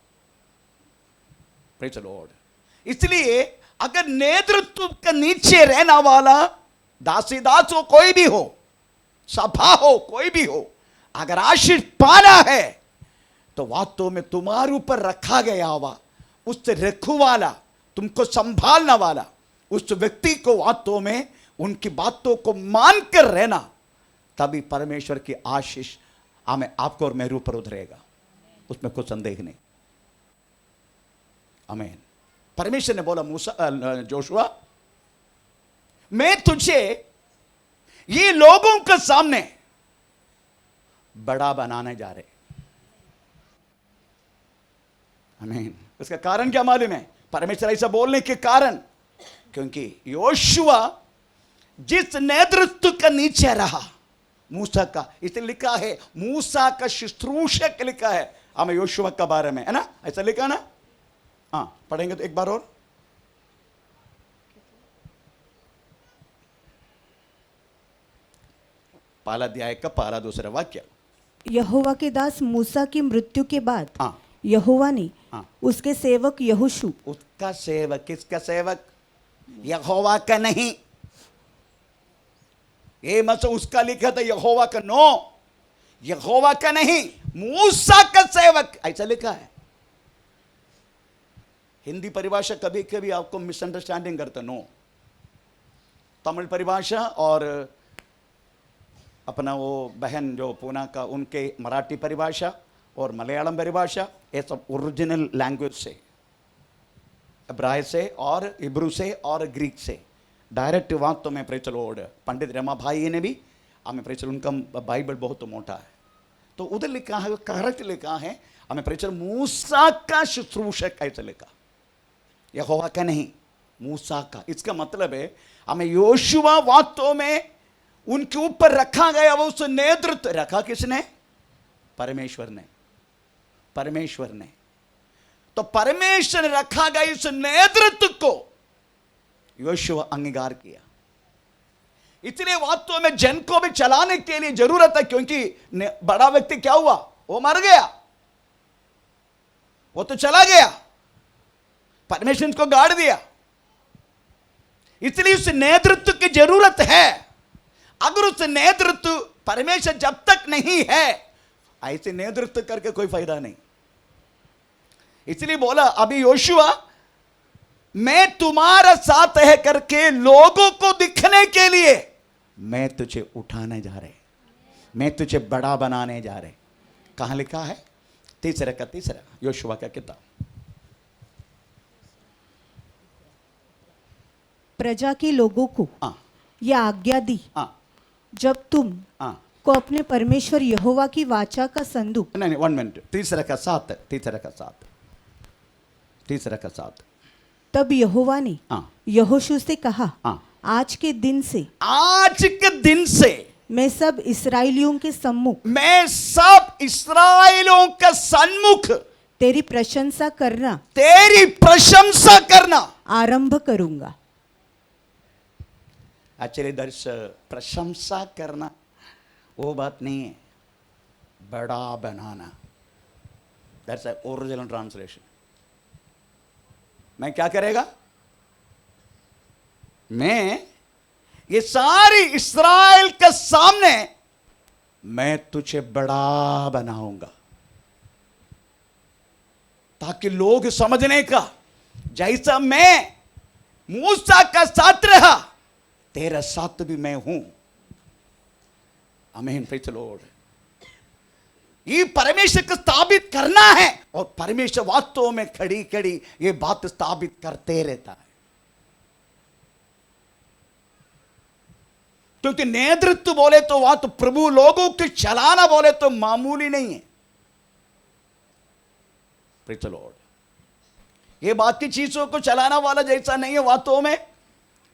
Praise the Lord. इसलिए अगर नेतृत्व के नीचे रहने वाला दासी दास हो, कोई भी हो, सभा हो, कोई भी हो, अगर आशीष पाना है तो वास्तव में तुम्हारे ऊपर रखा गया हुआ उस रखवाला, तुमको संभालने वाला उस व्यक्ति को वास्तव में उनकी बातों को मानकर रहना, तभी परमेश्वर की आशीष हमें, आपको और मेरे ऊपर उतरेगा, उसमें कोई संदेह नहीं। आमीन। परमेश्वर ने बोला मूसा, जोशुआ, मैं तुझे ये लोगों के सामने बड़ा बनाने जा रहे। आमीन। इसका कारण क्या मालूम है? परमेश्वर ऐसा बोलने के कारण, क्योंकि योशुआ जिस नेतृत्व का नीचे रहा मूसा का, इसे लिखा है मूसा का शुश्रूषक लिखा है हमें योशुआ के बारे में, है ना? ऐसा लिखा ना? हाँ, पढ़ेंगे तो एक बार और। पहला अध्याय का पहला दूसरा वाक्य। यहोवा के दास मूसा की मृत्यु के बाद हाँ, यहोवा ने हाँ, उसके सेवक यहोशू, उसका सेवक, किसका सेवक? यहोवा का नहीं। ये मत उसका लिखा था यहोवा का, नो, यहोवा का नहीं, मूसा का सेवक, ऐसा लिखा है। हिंदी परिभाषा कभी कभी आपको मिसअंडरस्टैंडिंग करता, नो। तमिल परिभाषा और अपना वो बहन जो पूना का, उनके मराठी परिभाषा और मलयालम परिभाषा, ये सब ओरिजिनल लैंग्वेज से, इब्राय से और इब्रू से और ग्रीक से डायरेक्ट वास्तव में प्रेज़ द लॉर्ड। पंडित रमा भाई ने भी हमें प्रेज़, उनका बाइबल बहुत मोटा है, तो उधर लिखा है, करेक्ट लिखा है हमें प्रेज़ मूसा का शुश्रूषक, कैसे लिखा? यहोवा का नहीं, मूसा का। इसका मतलब है हमें योशुआ वास्तव में उनके ऊपर रखा गया, वो उस नेतृत्व रखा किसने? परमेश्वर ने। परमेश्वर ने। तो परमेश्वर ने रखा गया उस नेतृत्व को योशुआ अंगीकार किया। इसलिए वास्तव में जन को भी चलाने के लिए जरूरत है, क्योंकि बड़ा व्यक्ति क्या हुआ? वो मर गया, वो तो चला गया, परमेश्वर ने उसको गाड़ दिया। इसलिए उस नेतृत्व की जरूरत है। अगर उस नेतृत्व परमेश्वर जब तक नहीं है, ऐसे नेतृत्व करके कोई फायदा नहीं। इसलिए बोला अभी योशुआ, मैं तुम्हारा साथ है करके लोगों को दिखने के लिए मैं तुझे उठाने जा रहे, मैं तुझे बड़ा बनाने जा रहे। कहाँ लिखा है? तीसरा का तीसरा, योशुआ का किताब। प्रजा के लोगों को हाँ यह आज्ञा दी, हाँ जब तुम हाँ, को अपने परमेश्वर यहोवा की वाचा का संदूक, नहीं 1 मिनट, तीसरा का 7, तीसरा का 7, तीसरा का 7। तब यहोवा ने हाँ यहोशू से कहा, हाँ, आज के दिन से आज के दिन से मैं सब इसराइलियों के सम्मुख मैं सब इसराइलों का सन्मुख तेरी प्रशंसा करना तेरी प्रशंसा करना आरंभ करूंगा। एक्चुअली दर्श प्रशंसा करना वो बात नहीं है, बड़ा बनाना। That's original translation. मैं क्या करेगा? मैं ये सारी इस्राएल के सामने मैं तुझे बड़ा बनाऊंगा, ताकि लोग समझने का, जैसा मैं मूसा का साथ रहा तेरा साथ भी मैं हूं। आमीन, प्रेज़ द लॉर्ड। ये परमेश्वर को स्थापित करना है, और परमेश्वर वास्तव में खड़ी खड़ी ये बात स्थापित करते रहता है। क्योंकि नेतृत्व बोले तो वह तो प्रभु लोगों को चलाना बोले तो मामूली नहीं है। Praise the Lord. ये बाकी चीजों को चलाना वाला जैसा नहीं है वास्तव में।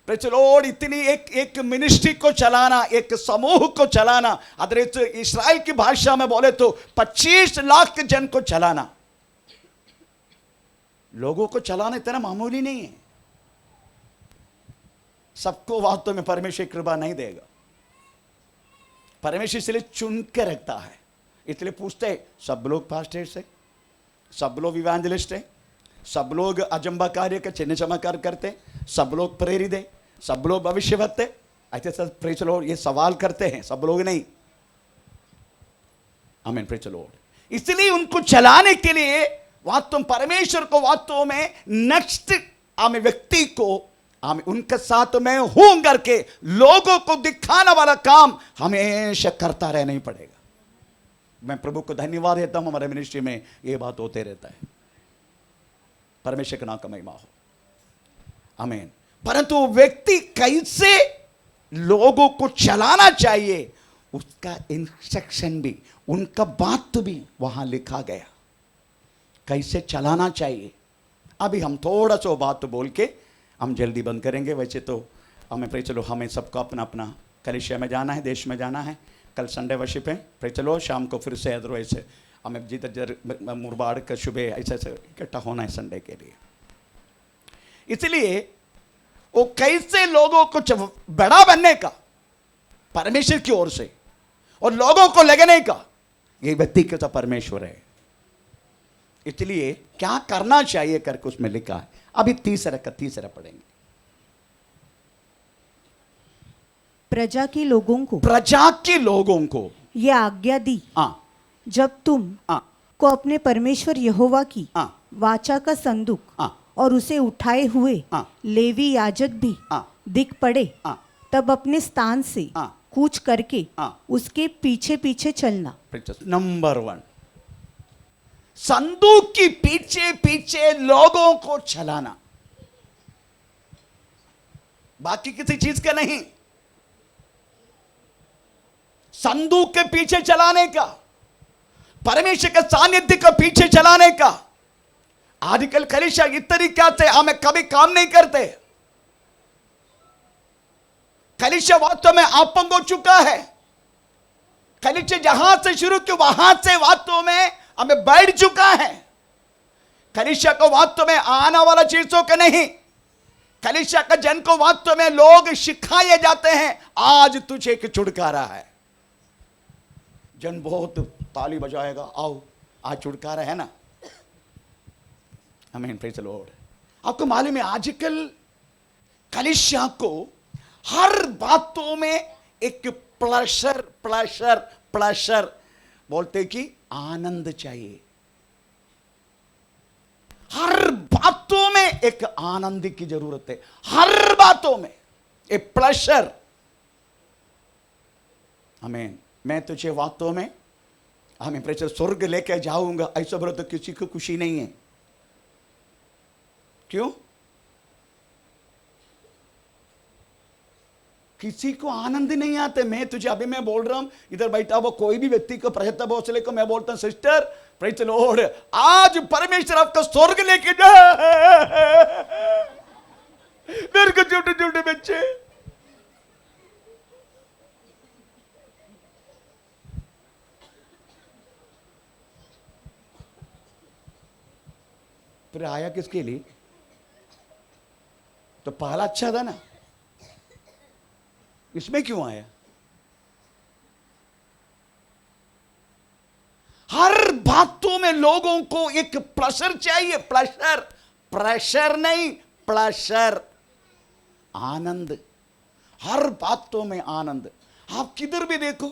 Praise the Lord. इतनी एक मिनिस्ट्री को चलाना, एक समूह को चलाना, अदर इस्राएल की भाषा में बोले तो 25 लाख जन को चलाना, लोगों को चलाना इतना मामूली नहीं है। सबको वास्तव में परमेश्वर कृपा नहीं देगा। परमेश्वर इसलिए चुन के रखता है। इसलिए पूछते हैं, सब लोग पास्टर्स है, सब लोग इवेंजलिस्ट है, सब लोग अजंबा कार्य का चिन्ह चमत्कार करते, सब लोग प्रेरित है, सब लोग भविष्यवक्ता है, ऐसे सब प्रेज़ द लॉर्ड ये सवाल करते हैं। सब लोग नहीं। आमीन, प्रेज़ द लॉर्ड। इसलिए उनको चलाने के लिए वास्तव परमेश्वर को वास्तव में नेक्स्ट आमीन व्यक्ति को आमीन उनके साथ में हूं करके लोगों को दिखाने वाला काम हमेशा करता रहना ही पड़ेगा। मैं प्रभु को धन्यवाद देता हूं, हमारे मिनिस्ट्री में ये बात होते रहता है। परमेश्वर का नाम का महिमा हो। आमीन। परंतु व्यक्ति कैसे लोगों को चलाना चाहिए उसका इंस्ट्रक्शन भी, उनका बात भी वहां लिखा गया, कैसे चलाना चाहिए। अभी हम थोड़ा सा बात तो बोल के हम जल्दी बंद करेंगे। वैसे तो हमें प्रेज़ द लॉर्ड हमें सबको अपना अपना कलीसिया में जाना है, देश में जाना है। कल संडे वर्शिप है, प्रेज़ द लॉर्ड। शाम को फिर से अदरवाइज हमें जिधर मुरबाड़ का सुबह ऐसे इकट्ठा होना है संडे के लिए। इसलिए वो कैसे लोगों को बड़ा बनने का परमेश्वर की ओर से और लोगों को लगने का ये व्यक्तिगत परमेश्वर है। इसलिए क्या करना चाहिए करके उसमें लिखा है। अभी तीसरा का तीसरा पढ़ेंगे। प्रजा के लोगों को यह आज्ञा दी, जब तुम को अपने परमेश्वर यहोवा की वाचा का संदूक और उसे उठाए हुए लेवी याजक भी दिख पड़े, तब अपने स्थान से कूच करके उसके पीछे पीछे चलना। नंबर 1, संदूक के पीछे पीछे लोगों को चलाना, बाकी किसी चीज का नहीं। संदूक के पीछे चलाने का, परमेश्वर के सानिध्य के पीछे चलाने का। आजकल कलीसिया इस तरीके से हमें कभी काम नहीं करते। कलीसिया वास्तव में अपंग हो चुका है। कलीसिया जहां से शुरू किया वहां से वास्तव में हमें बैठ चुका है। कलीसिया को वास्तव में आने वाला चीजों का नहीं, कलीसिया का जन को वास्तव में लोग सिखाए जाते हैं, आज तुझे एक छुटकारा है। जन बहुत ताली बजाएगा, आओ आज छुटकारा है ना। आमीन, प्रेज़ द लॉर्ड। आपको मालूम है आजकल कलीसिया को हर बातों में एक प्लेजर प्लेजर प्लेजर बोलते कि आनंद चाहिए। हर बातों में एक आनंद की जरूरत है, हर बातों में एक प्लेजर। आमीन। मैं तुझे वास्तव में हमें प्रेचर स्वर्ग लेके जाऊंगा, ऐसा बोलो तो किसी को खुशी नहीं है। क्यों? किसी को आनंद नहीं आते। मैं तुझे अभी मैं बोल रहा हूं, इधर बैठा हुआ कोई भी व्यक्ति को प्रहता भोसले को मैं बोलता हूं, सिस्टर प्रेज द लॉर्ड, आज परमेश्वर आपका स्वर्ग लेके जा। मेरे को छोटे छोटे बच्चे, फिर आया किसके लिए? तो पहला अच्छा था ना, इसमें क्यों आया? हर बातों में लोगों को एक प्रेशर चाहिए, प्रेशर, प्रेशर नहीं, प्लेशर, आनंद। हर बातों में आनंद। आप किधर भी देखो,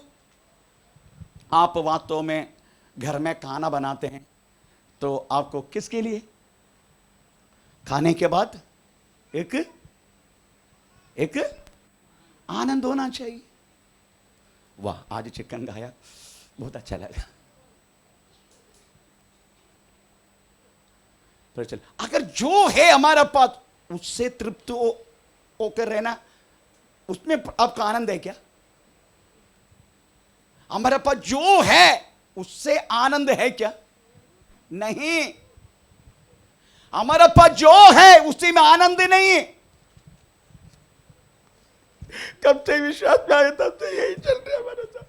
आप बातों में घर में खाना बनाते हैं तो आपको किसके लिए? खाने के बाद एक आनंद होना चाहिए। वाह, आज चिकन खाया, बहुत अच्छा लगा। तो चल, अगर जो है हमारा पास उससे तृप्त होकर रहना, उसमें आपका आनंद है क्या? हमारे पास जो है उससे आनंद है क्या? नहीं। हमारे पास जो है उसी में आनंद नहीं है। कब से विश्वास में आया तब से यही चल रहा है हमारे साथ।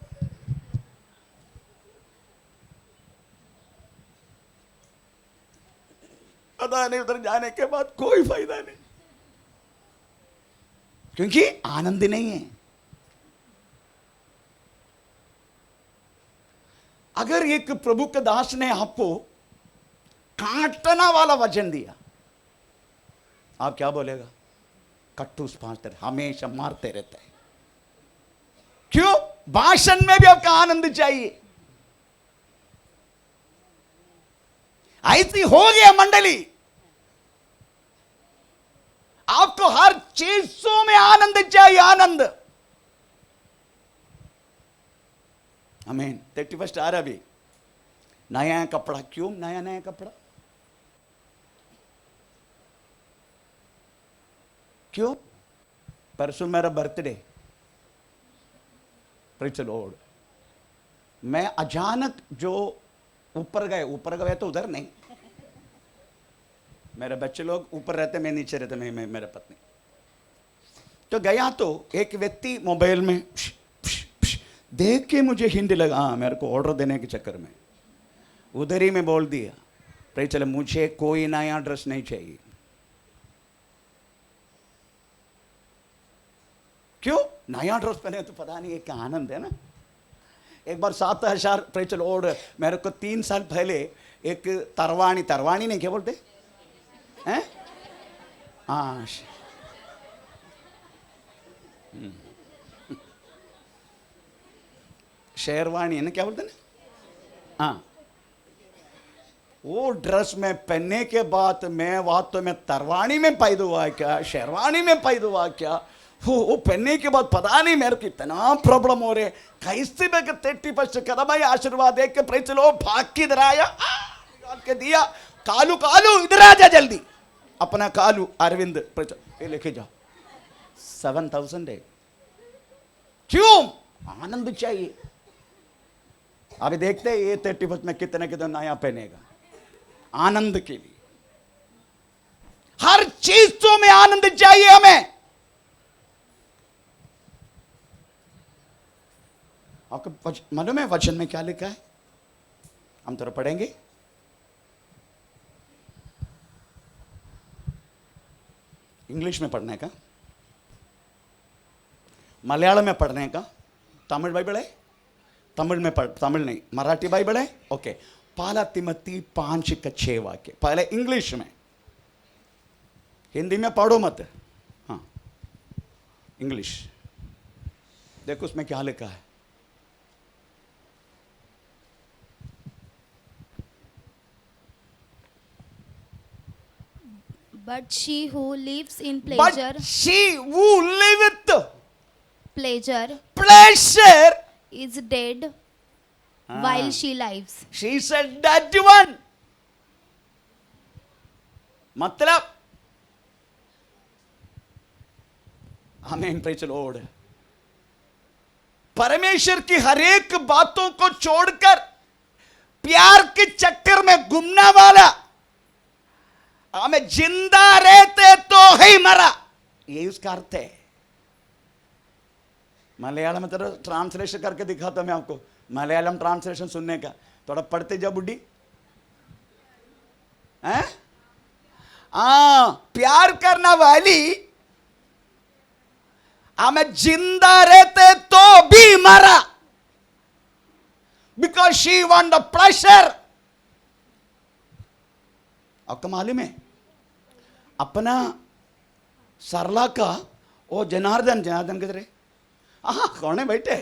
पता नहीं उधर जाने के बाद कोई फायदा नहीं, क्योंकि आनंद नहीं है। अगर एक प्रभु के दास ने आपको काटना वाला वचन दिया, आप क्या बोलेगा? कट्टूस पांचते हमेशा मारते रहता है। क्यों? भाषण में भी आपका आनंद चाहिए। ऐसी हो गया मंडली, आपको हर चीजों में आनंद चाहिए, आनंद। आमीन। 31 आ रहा भी, नया कपड़ा। क्यों नया नया कपड़ा? क्यों? परसों मेरा बर्थडे, प्रेज़ द लॉर्ड। मैं अचानक जो ऊपर गए तो उधर नहीं, मेरे बच्चे लोग ऊपर रहते, मैं नीचे रहते, मैं मेरा पत्नी। तो गया तो एक व्यक्ति मोबाइल में देख के मुझे हिंट लगा, हाँ, मेरे को ऑर्डर देने के चक्कर में उधर ही मैं बोल दिया, प्रेज़ द लॉर्ड, मुझे कोई नया ड्रेस नहीं चाहिए। क्यों? नया ड्रेस पहने तो पता नहीं एक आनंद है ना। एक बार 7,000 प्रेज़ द लॉर्ड, मेरे को 3 साल पहले एक तरवानी नहीं, क्या बोलते हैं? हाँ, शेरवानी है ना, क्या बोलते हैं ना? हाँ, वो ड्रेस में पहनने के बाद मैं वास्तव में तरवानी में पैदा हुआ क्या, शेरवानी में पैदा हुआ क्या, वो पहनने के बाद पता नहीं मेरे को इतना प्रॉब्लम हो रहे। कैसे मैं 30% कदम आशीर्वाद देख के प्रेज़ द लॉर्ड भाग के इधर आया, के दिया, कालू इधर आ जा जल्दी, अपना कालू अरविंद ये लेके जाओ। 7,000 है। क्यों? आनंद चाहिए। अभी देखते हैं ये 30% में कितने नया पहनेगा, आनंद के लिए। हर चीजों में आनंद चाहिए हमें। आपके मन में वचन में क्या लिखा है? हम थोड़ा पढ़ेंगे। इंग्लिश में पढ़ने का, मलयालम में पढ़ने का, तमिल बाइबल है? तमिल नहीं, मराठी बाइबल है? ओके। पहला तिमोथी 5:6 वाक्य, पहले इंग्लिश में, हिंदी में पढ़ो मत। हाँ, इंग्लिश देखो उसमें क्या लिखा है। But she who lives in pleasure But she who liveth pleasure pleasure is dead while she lives. She said that one. मतलब आमीन, प्रेज़ द लॉर्ड। परमेश्वर की हर एक बातों को छोड़कर प्यार के चक्कर में घूमने वाला हमें जिंदा रहते तो ही मरा, ये उसका अर्थ है। मलयालम में तरह ट्रांसलेशन करके दिखाता मैं आपको, मलयालम ट्रांसलेशन सुनने का थोड़ा पढ़ते जा बुड्ढी हैं। प्यार करना वाली हमें जिंदा रहते तो भी मरा, because she want the pleasure. आपको मालूम है अपना सरला का वो जनार्दन किधर है? कौन है बैठे?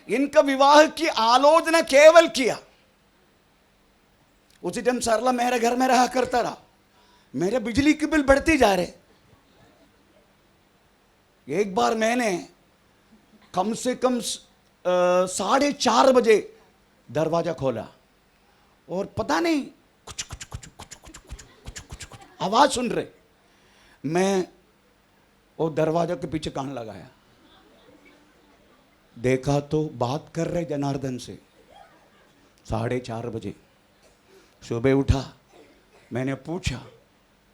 इनका विवाह की आलोचना केवल किया। उसी टाइम सरला मेरे घर में रहा करता रहा, मेरे बिजली के बिल बढ़ते जा रहे। एक बार मैंने कम से कम 4:30 बजे दरवाजा खोला और पता नहीं कुछ कुछ कुछ कुछ कुछ कुछ कुछ कुछ कुछ आवाज सुन रहे। मैं वो दरवाजा के पीछे कान लगाया, देखा तो बात कर रहे जनार्दन से। 4:30 बजे सुबह उठा, मैंने पूछा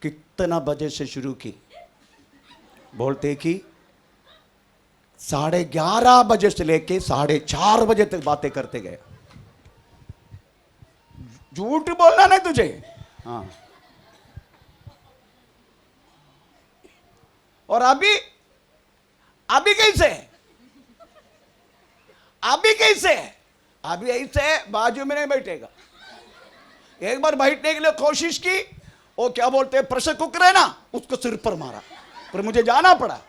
कितना बजे से शुरू की? बोलते कि 11:30 बजे से लेके 4:30 बजे तक बातें करते गए। झूठ बोलना नहीं तुझे। हाँ, और अभी कैसे? अभी कैसे? अभी ऐसे बाजू में नहीं बैठेगा। एक बार बैठने के लिए कोशिश की, वो क्या बोलते हैं प्रेशर कुकर है ना, उसको सिर पर मारा, पर मुझे जाना पड़ा।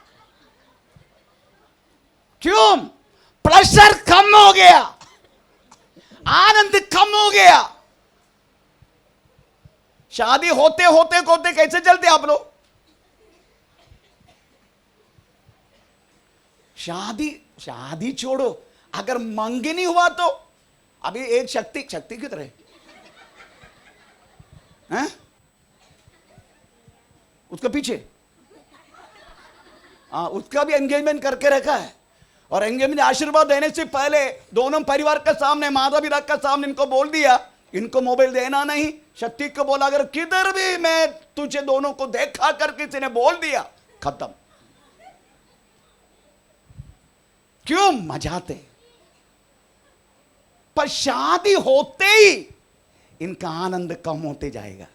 क्यों? प्रेशर कम हो गया, आनंद कम हो गया। शादी होते होते कैसे चलते आप लोग? शादी छोड़ो, अगर मंगनी हुआ तो अभी एक शक्ति किधर है? उसके पीछे उसका भी एंगेजमेंट करके रखा है। और एंगेजमेंट आशीर्वाद देने से पहले दोनों परिवार के सामने, माता पिता के सामने इनको बोल दिया इनको मोबाइल देना नहीं। शक्ति को बोला अगर किधर भी मैं तुझे दोनों को देखा कर किसी ने बोल दिया, खत्म। क्यों? मजाते। पर शादी होते ही इनका आनंद कम होते जाएगा।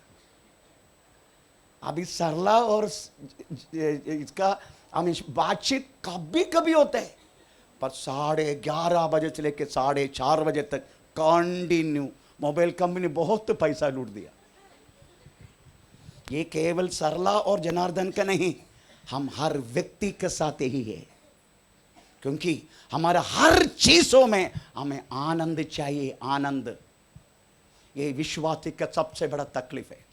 अभी सरला और इसका बातचीत कभी कभी होता है, पर 11:30 बजे से लेकर 4:30 बजे तक कंटिन्यू। मोबाइल कंपनी बहुत पैसा लूट दिया। ये केवल सरला और जनार्दन का नहीं, हम हर व्यक्ति के साथ ही है। क्योंकि हमारा हर चीजों में हमें आनंद चाहिए, आनंद। ये विश्वासी का सबसे बड़ा तकलीफ है।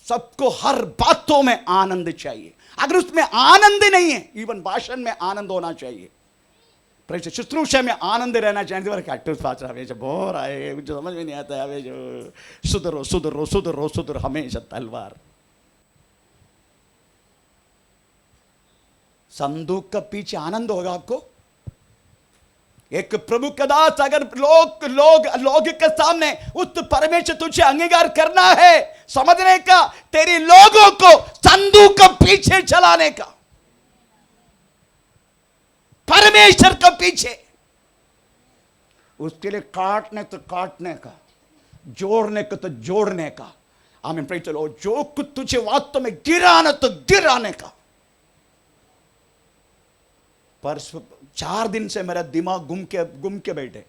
सबको हर बातों में आनंद चाहिए। अगर उसमें आनंद नहीं है, इवन भाषण में आनंद होना चाहिए, शुश्रूषा में आनंद रहना चाहिए। बोर आए, मुझे समझ में नहीं आता है। जो सुधरो सुधरो सुधरो सुधरो, हमेशा तलवार। संदूक का पीछे आनंद होगा आपको। एक प्रभु का दास अगर लोग के सामने उस परमेश्वर तुझे अंगीकार करना है, समझने का, तेरी लोगों को संदूक के पीछे चलाने का, परमेश्वर के पीछे, उसके लिए काटने तो काटने का, जोड़ने को तो जोड़ने का। आमीन, प्रेज़ द लॉर्ड। जो कुछ तुझे वास्तव में गिराना तो गिराने का। पर 4 दिन से मेरा दिमाग गुम के बैठे।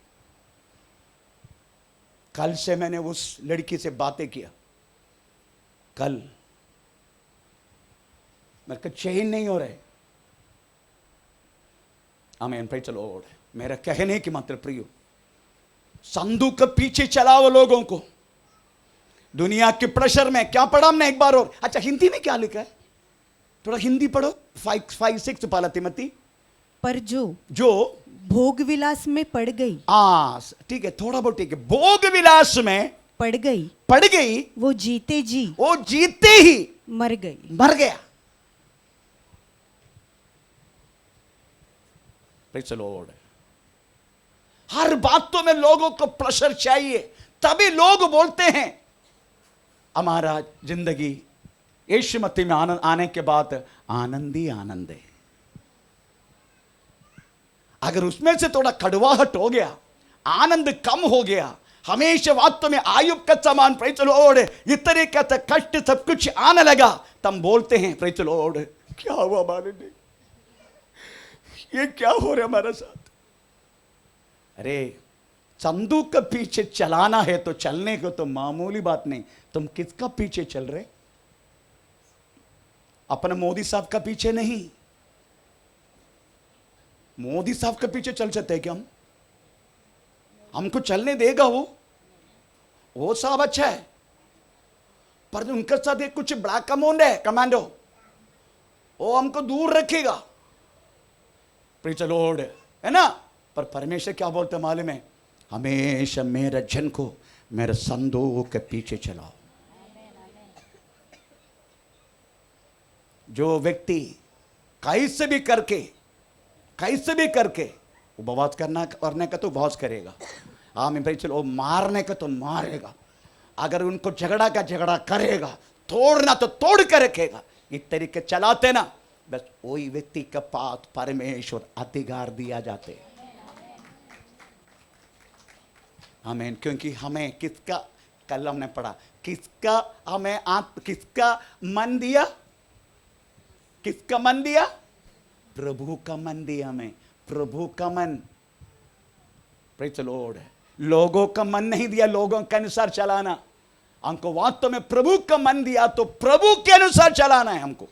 कल से मैंने उस लड़की से बातें किया। कल मेरे को चैन नहीं हो रहे। आमीन, प्रेज़ द लॉर्ड। मेरा कहने की मात्र प्रियो, संदूक के पीछे चलाओ लोगों को। दुनिया के प्रेशर में क्या पढ़ा हमने एक बार और? अच्छा, हिंदी में क्या लिखा है? थोड़ा हिंदी पढ़ो। 5:6 पहला तिमोथी। पर जो भोग विलास में पड़ गई, ठीक है, थोड़ा बहुत ठीक है। भोग विलास में पड़ गई, वो जीते ही मर गया। Praise the Lord। हर बातों में लोगों को प्रेशर चाहिए, तभी लोग बोलते हैं हमारा जिंदगी यीशु मसीह में आने के बाद आनंद ही आनंद है। अगर उसमें से थोड़ा कड़वाहट हो गया, आनंद कम हो गया, हमेशा वास्तव में आयुब का समान प्रेज़ द लॉर्ड इस तरीके से कष्ट सब कुछ आने लगा, तब बोलते हैं प्रेज़ द लॉर्ड क्या हुआ हमारे लिए, ये क्या हो रहा है हमारे साथ। अरे संदूक के पीछे चलाना है तो चलने को तो मामूली बात नहीं, तुम किसका पीछे चल रहे? अपने मोदी साहब का पीछे नहीं। मोदी साहब के पीछे चल सकते हैं क्या हम? हमको चलने देगा वो साहब अच्छा है, पर उनके साथ एक कुछ बड़ा कमांड है, कमांडो, वो हमको दूर रखेगा। प्रेज़ द लॉर्ड, है ना। पर परमेश्वर क्या बोलते मालूम है? हमेशा मेरे जन को मेरे संदूक के पीछे चलाओ। जो व्यक्ति कैसे भी करके उपवास करने का तो उपवास करेगा, मैं भाई चलो मारने का तो मारेगा, अगर उनको झगड़ा करेगा, तोड़ना तो तोड़ कर रखेगा, इस तरीके चलाते ना, बस वही व्यक्ति के पास परमेश्वर अधिकार दिया जाते। आमीन। क्योंकि हमें किसका, कल हमने पढ़ा, किसका मन दिया? प्रभु का मन दिया हमें, प्रभु का मन। Praise the Lord. लोगों का मन नहीं दिया लोगों के अनुसार चलाना, हमको वास्तव में प्रभु का मन दिया तो प्रभु के अनुसार चलाना है हमको।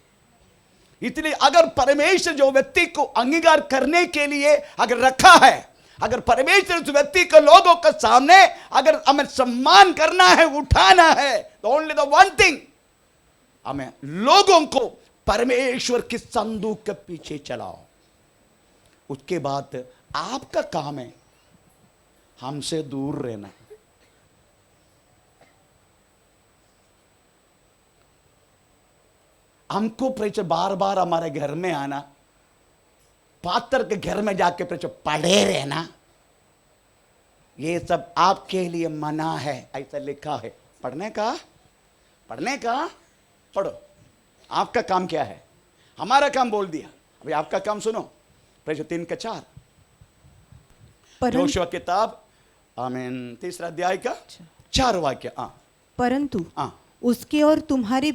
इसलिए अगर परमेश्वर जो व्यक्ति को अंगीकार करने के लिए अगर रखा है, अगर परमेश्वर उस व्यक्ति को लोगों के सामने अगर हमें सम्मान करना है, उठाना है, तो ओनली द वन थिंग, हमें लोगों को परमेश्वर के संदूक के पीछे चलाओ। उसके बाद आपका काम है हमसे दूर रहना। हमको प्रेच बार बार हमारे घर में आना, पात्र के घर में जाके प्रेच पड़े रहना, ये सब आपके लिए मना है, ऐसा लिखा है। पढ़ने का पढ़ो। आपका काम क्या है? हमारा काम बोल दिया, अभी आपका काम सुनो। प्रेच 3:4 योशुआ किताब, आमीन, 3 अध्याय का 4 वाक्य। परंतु उसके और तुम्हारे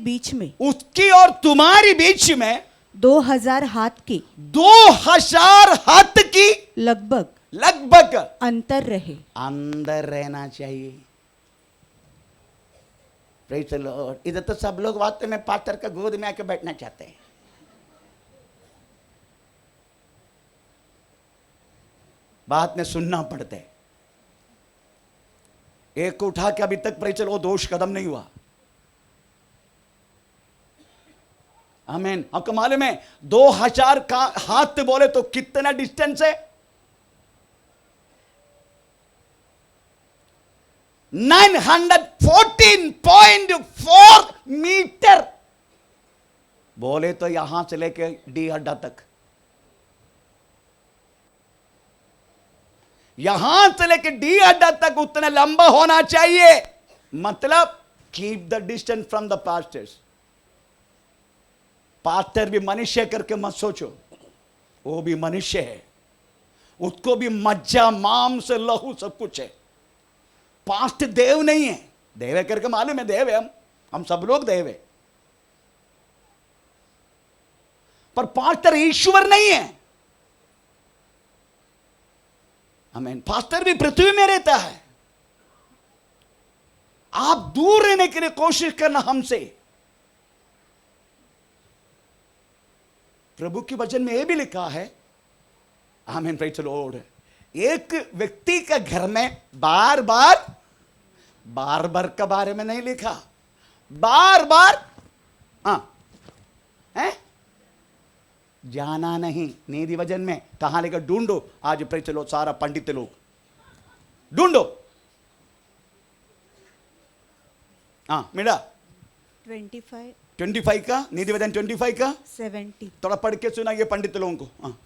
बीच में 2000 हाथ की लगभग अंतर रहना चाहिए। Praise the Lord. इधर तो सब लोग वास्तव में पास्टर का गोद में आके बैठना चाहते हैं। बात में सुनना पड़ता है। एक को उठा के अभी तक प्रेज़ द लॉर्ड 2 कदम नहीं हुआ। आमीन। आपको मालूम है 2000 का हाथ बोले तो कितना डिस्टेंस है? 914.4 मीटर बोले तो यहां से लेके डी अड्डा तक, यहां से लेके डी अड्डा तक उतना लंबा होना चाहिए। मतलब keep the distance from the pastors. Pastor भी मनुष्य करके मत सोचो, वो भी मनुष्य है, उसको भी मज्जा मांस लहू सब कुछ है। पास्ट देव नहीं है, देव है करके मालूम है, देव है, हम सब लोग देव है, पर पास्टर ईश्वर नहीं है। आमीन। पास्टर भी पृथ्वी में रहता है। आप दूर रहने के लिए कोशिश करना हमसे। प्रभु के वचन में यह भी लिखा है, आमीन, प्रेज़ द लॉर्ड, एक व्यक्ति का घर में बार बार के बारे में नहीं लिखा, बार बार है जाना नहीं। नीति वचन में कहाँ लेकर ढूंढो, आज प्रेज लो सारा पंडित लोग ढूंढो। हाँ मीडा 25 का नीति वचन 25 का 70 थोड़ा पढ़ के सुना ये पंडित लोगों को। हाँ,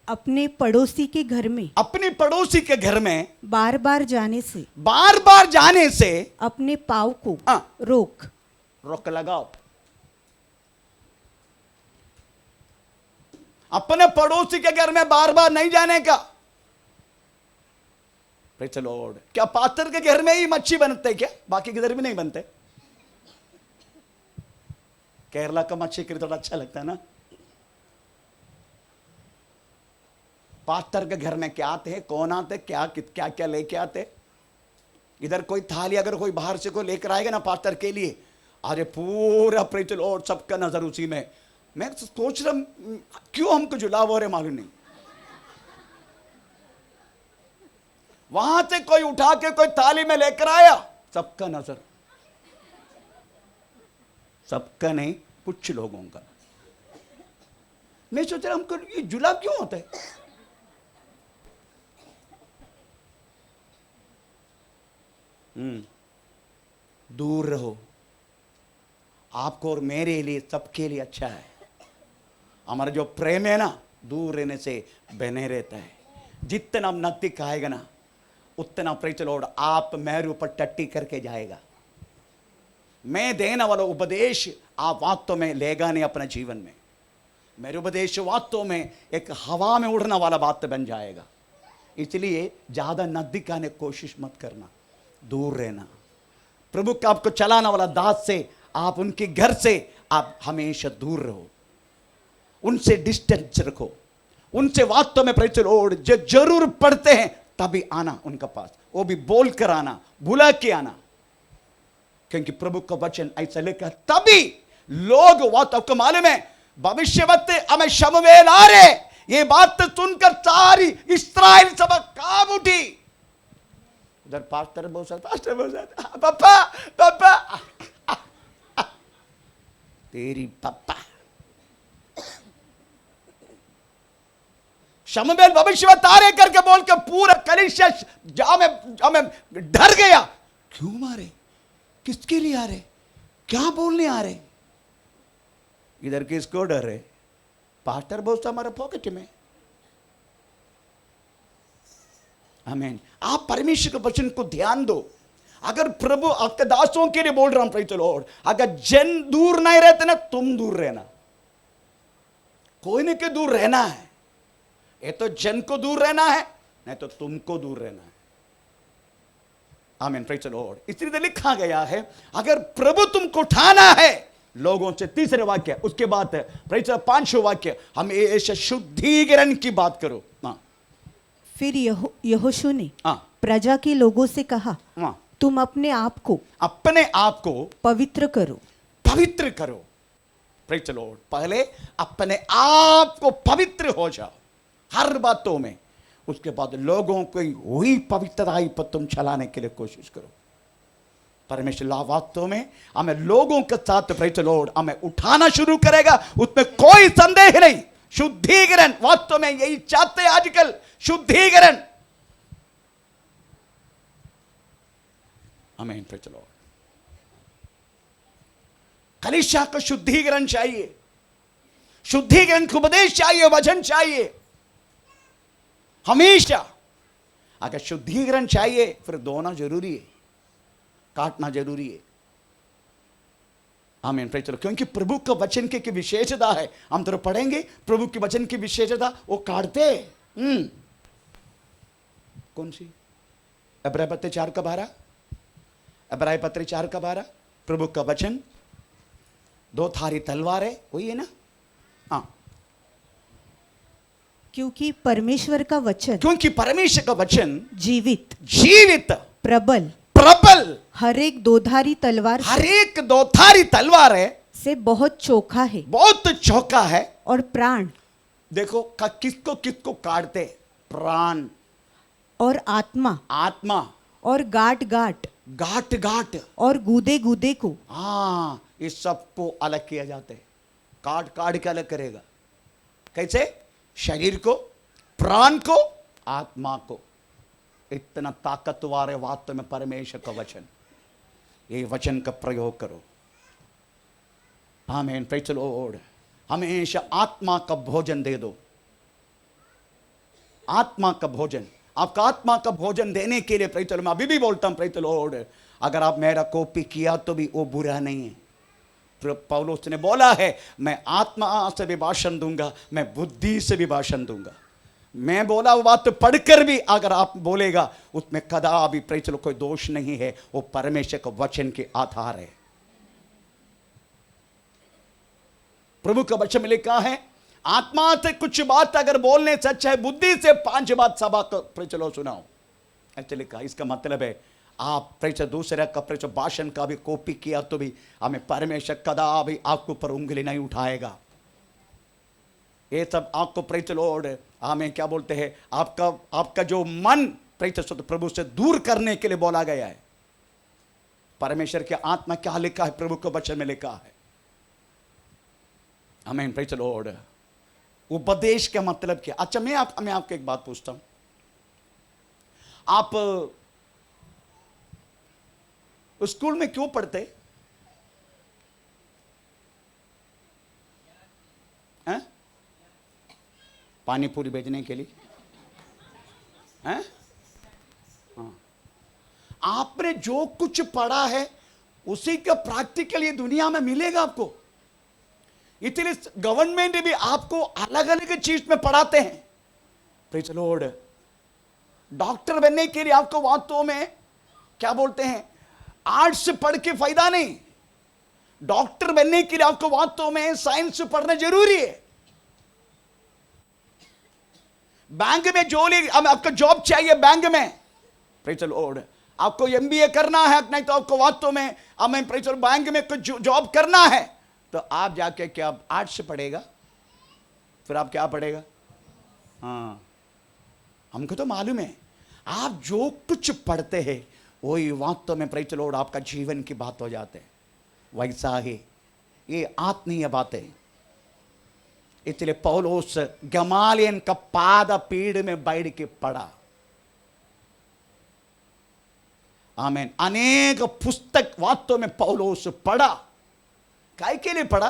अपने पड़ोसी के घर में अपने पड़ोसी के घर में बार बार जाने से अपने पाँव को हाँ, रोक लगाओ। अपने पड़ोसी के घर में बार बार नहीं जाने का। Praise the Lord. क्या पास्टर के घर में ही मच्छी बनते क्या? बाकी किधर भी नहीं बनते? केरला का मच्छी करी थोड़ा अच्छा लगता है ना। पास्टर के घर में क्या आते हैं, कौन आते, क्या क्या क्या लेके आते। इधर कोई थाली अगर कोई बाहर से कोई लेकर आएगा ना पास्टर के लिए, अरे पूरा प्रेज़ द लॉर्ड सबका नजर उसी में। मैं सोच रहा क्यों हमको जुलाव हो रहे मालूम नहीं। वहां से कोई उठा के कोई थाली में लेकर आया, सबका नजर, सबका नहीं कुछ लोगों का। मैं सोच रहा हमको ये जुलाव क्यों होता है। दूर रहो। आपको और मेरे लिए सबके लिए अच्छा है। हमारा जो प्रेम है ना, दूर रहने से बने रहता है। जितना हम नजदीक आएगा ना, उतना प्रेज़ द लॉर्ड आप मेरे ऊपर टट्टी करके जाएगा। मैं देने वाला उपदेश आप वास्तव में लेगा नहीं अपने जीवन में। मेरे उपदेश वास्तव में एक हवा में उड़ने वाला बात बन जाएगा। इसलिए ज्यादा नजदीक आने की कोशिश मत करना, दूर रहना। प्रभु का आपको चलाने वाला दास से, आप उनके घर से आप हमेशा दूर रहो। उनसे डिस्टेंस रखो। उनसे वास्तव में प्रेज़ द लॉर्ड जो जरूर पढ़ते हैं तभी आना उनका पास, वो भी बोल कर आना, बुला के आना। क्योंकि प्रभु का वचन ऐसा लिखा, तभी लोग वास्तव आपको मालूम है भविष्यवक्ता हमें शमूएल आ रहे, ये बात सुनकर सारी इस्राएल सभा कांप उठी। उधर पास्टर बहुत सारे पापा पापा तेरी पापा। शमूएल भविष्यवक्ता आ रहे करके बोल के पूरा कलीसिया हमें डर गया। क्यों मारे, किसके लिए आ रहे, क्या बोलने आ रहे। इधर किसको डर है? पास्टर बहुत हमारे पॉकेट में। आमीन। आप परमेश्वर के वचन को ध्यान दो। अगर प्रभु आपके दासों के लिए बोल रहा हूं प्रेज़ द लॉर्ड, अगर जन दूर नहीं रहते ना, तुम दूर रहना। कोई नहीं के दूर रहना है, ये तो जन को दूर रहना है, नहीं तो तुमको दूर रहना है। आमीन, प्रेज़ द लॉर्ड। इसलिए लिखा गया है अगर प्रभु तुमको उठाना है लोगों से, तीसरे वाक्य, उसके बाद प्रेज़ द 5वां वाक्य, हम ऐसे शुद्धिकरण की बात करो। हाँ। फिर यहोशू ने प्रजा के लोगों से कहा, तुम अपने आप को पवित्र करो, पवित्र करो। Praise the Lord. पहले अपने आप को पवित्र हो जाओ हर बातों में, उसके बाद लोगों को वही पवित्रताई पर तुम चलाने के लिए कोशिश करो। परमेश्वर वास्तव में हमें लोगों के साथ प्रेज़ द लॉर्ड हमें उठाना शुरू करेगा, उसमें कोई संदेह नहीं। शुद्धिकरण वास्तव में यही चाहते हैं आजकल, शुद्धिकरण। आमीन, प्रेज़ द लॉर्ड। कलीसिया को शुद्धिकरण चाहिए, शुद्धिकरण को उपदेश चाहिए, वचन चाहिए हमेशा। अगर शुद्धिकरण चाहिए फिर धोना जरूरी है, काटना जरूरी है। आमीन, प्रेज़ द लॉर्ड। क्योंकि प्रभु का वचन की विशेषता है, हम तो पढ़ेंगे प्रभु के वचन की विशेषता, वो काटते। कौन सी? इब्रानी पत्र 4:12, इब्रानी पत्र 4:12। प्रभु का वचन 2 धारी तलवार है, वही है ना। हाँ। क्योंकि परमेश्वर का वचन जीवित प्रबल हर एक दोधारी तलवार है से बहुत चोखा है, और प्राण, देखो किसको किसको काटते, प्राण और आत्मा और गाट और गूदे को। हाँ, इस सबको अलग किया जाता है। काट के अलग करेगा। कैसे? शरीर को, प्राण को, आत्मा को। इतना ताकतवर है वास्तव में परमेश्वर का वचन। ये वचन का प्रयोग करो। आमीन, प्रेज़ द लॉर्ड। हमेशा आत्मा का भोजन दे दो। आत्मा का भोजन, आपका आत्मा का भोजन देने के लिए, प्रेज़ द लॉर्ड, मैं अभी भी बोलता हूं, प्रेज़ द लॉर्ड, अगर आप मेरा कॉपी किया तो भी वो बुरा नहीं है। पौलुस ने बोला है, मैं आत्मा से भी भाषण दूंगा, मैं बुद्धि से भी भाषण दूंगा। मैं बोला वो बात पढ़कर भी अगर आप बोलेगा, उसमें कदापि प्रेज़ द लॉर्ड कोई दोष नहीं है। वो परमेश्वर का वचन के आधार है। प्रभु का वचन में लिखा है, आत्मा से कुछ बात अगर बोलने से अच्छा है बुद्धि से 5 बात सभा को प्रेज़ द लॉर्ड सुनाओ। ऐसे लिखा। इसका मतलब है आप प्रेज़ दूसरे का प्रेज़ भाषण का भी कॉपी किया तो भी हमें परमेश्वर कदापि आपके ऊपर उंगली नहीं उठाएगा। ये सब आपको प्रेज़ लॉर्ड, हमें क्या बोलते हैं, आपका जो मन प्रेज़ प्रभु से दूर करने के लिए बोला गया है। परमेश्वर के आत्मा क्या लिखा है, प्रभु के वचन में लिखा है। आमीन, प्रेज़ लॉर्ड। उपदेश का मतलब क्या? अच्छा, मैं आपको एक बात पूछता हूं। आप स्कूल में क्यों पढ़ते हैं? पानी पूरी बेचने के लिए हैं? हाँ। आपने जो कुछ पढ़ा है उसी का प्रैक्टिकल ये दुनिया में मिलेगा आपको। इसलिए गवर्नमेंट भी आपको अलग अलग चीज में पढ़ाते हैं। Praise the Lord. डॉक्टर बनने के लिए आपको वास्तव में क्या बोलते हैं, आर्ट्स पढ़ के फायदा नहीं। डॉक्टर बनने के लिए आपको वास्तव में साइंस पढ़ना जरूरी है। बैंक में आपको जॉब चाहिए बैंक में, प्रेज़ द लॉर्ड, आपको एमबीए करना है, नहीं तो आपको वास्तव में हमें प्रेज़ द लॉर्ड बैंक में कुछ जॉब करना है तो आप जाके क्या आर्ट्स पढ़ेगा, फिर आप क्या पढ़ेगा? हाँ, हमको तो मालूम है। आप जो कुछ पढ़ते हैं वही वास्तव में प्रेज़ द लॉर्ड आपका जीवन की बात हो जाते हैं। वैसा ही ये आत्मीय बातें। इसलिए पौलुस गमालियन का पाद पीढ़ में बैठ के पढ़ा। आमीन। अनेक पुस्तक वास्तव में पौलुस पढ़ा। काय के लिए पढ़ा?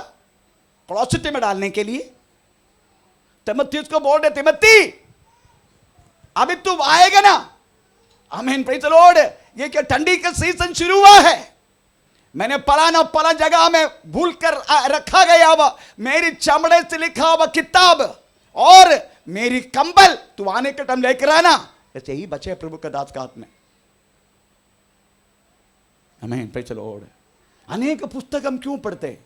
क्लॉसेट में डालने के लिए। तिमोथी उसको बोल रहे, तिमोथी अभी तू आएगा ना। आमीन, प्रेज़ द लॉर्ड। ये क्या ठंडी का सीजन शुरू हुआ है, मैंने पला जगह में भूल कर रखा गया हुआ मेरी चमड़े से लिखा हुआ किताब और मेरी कंबल तू आने के टाइम लेकर आना। ऐसे ही बचे प्रभु का दास का हाथ में। आमीन, प्रेज़ द लॉर्ड। अनेक पुस्तक हम क्यों पढ़ते?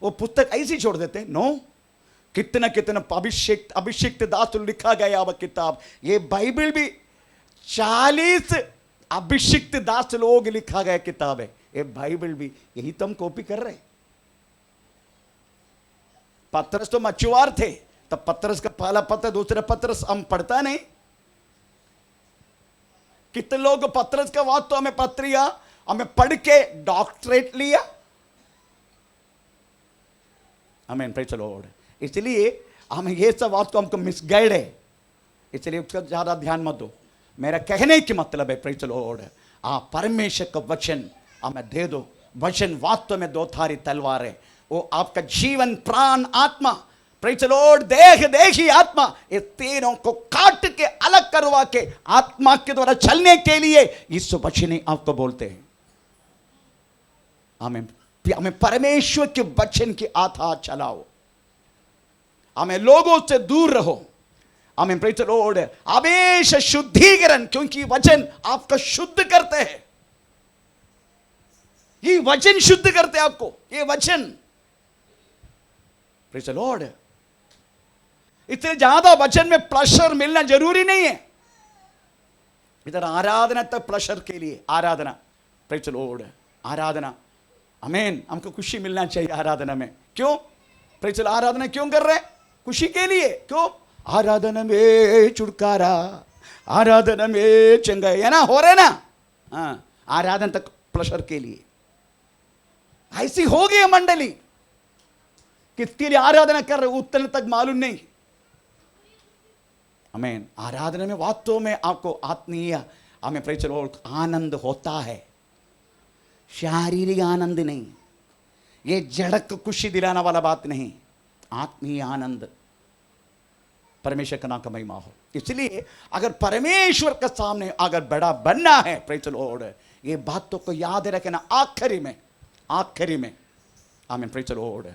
वो पुस्तक ऐसी छोड़ देते? नो। कितना कितना अभिषिक्त दास लिखा गया हुआ किताब। ये बाइबल भी 40 अभिषिक्त दास लोग लिखा गया किताब है। ये बाइबल भी यही तो हम कॉपी कर रहे। पत्रस तो मछुआर थे, तब पत्रस का पहला पत्र दूसरा पत्रस हम पढ़ता नहीं। कितने लोग पत्रस का बात तो हमें पत्रिया हमें पढ़ के डॉक्टरेट लिया। आमीन, प्रेज़ द लॉर्ड। इसलिए हमें ये सब बात तो हमको मिसगाइड है, इसलिए उसका ज्यादा ध्यान मत दो। मेरा कहने की मतलब है प्रेज़ द लॉर्ड, आप परमेश्वर का वचन हमें दे दो। वचन वास्तव में 2 धारी तलवार है। वो आपका जीवन, प्राण, आत्मा, प्रेज़ द लॉर्ड, देही आत्मा, ये तीनों को काट के अलग करवा के आत्मा के द्वारा चलने के लिए इस वचन आपको बोलते हैं। हमें परमेश्वर के वचन के आधार चलाओ। हमें लोगों से दूर रहो। आमीन, प्रेज़ द लॉर्ड। हमेशा शुद्धिकरण, क्योंकि वचन आपका शुद्ध करते हैं। ये वचन शुद्ध करते हैं आपको, ये वचन। Praise the Lord. इतने ज्यादा वचन में प्लेजर मिलना जरूरी नहीं है। इधर आराधना तक प्लेजर के लिए आराधना, प्रेज़ द लॉर्ड, आराधना। आमीन, हमको खुशी मिलना चाहिए आराधना में। क्यों? प्रेज़ द लॉर्ड, आराधना क्यों कर रहे हैं? खुशी के लिए। क्यों? आराधना में छुटकारा, आराधना में चंगाई, है ना, हो रहे ना। हाँ, आराधना तक प्लेजर के लिए। ऐसी हो गई मंडली किसके लिए आराधना कर रहे हो उतने तक मालूम नहीं। आमीन। आराधना में वास्तव में आपको आत्मीय हमें प्रेज द लॉर्ड आनंद होता है, शारीरिक आनंद नहीं, ये जड़क को खुशी दिलाने वाला बात नहीं, आत्मीय आनंद। परमेश्वर का नाम का महिमा हो। इसलिए अगर परमेश्वर के सामने अगर बड़ा बनना है प्रेज द लॉर्ड, ये बातों को याद रखना आखिरी में आमीन प्रेज द लॉर्ड।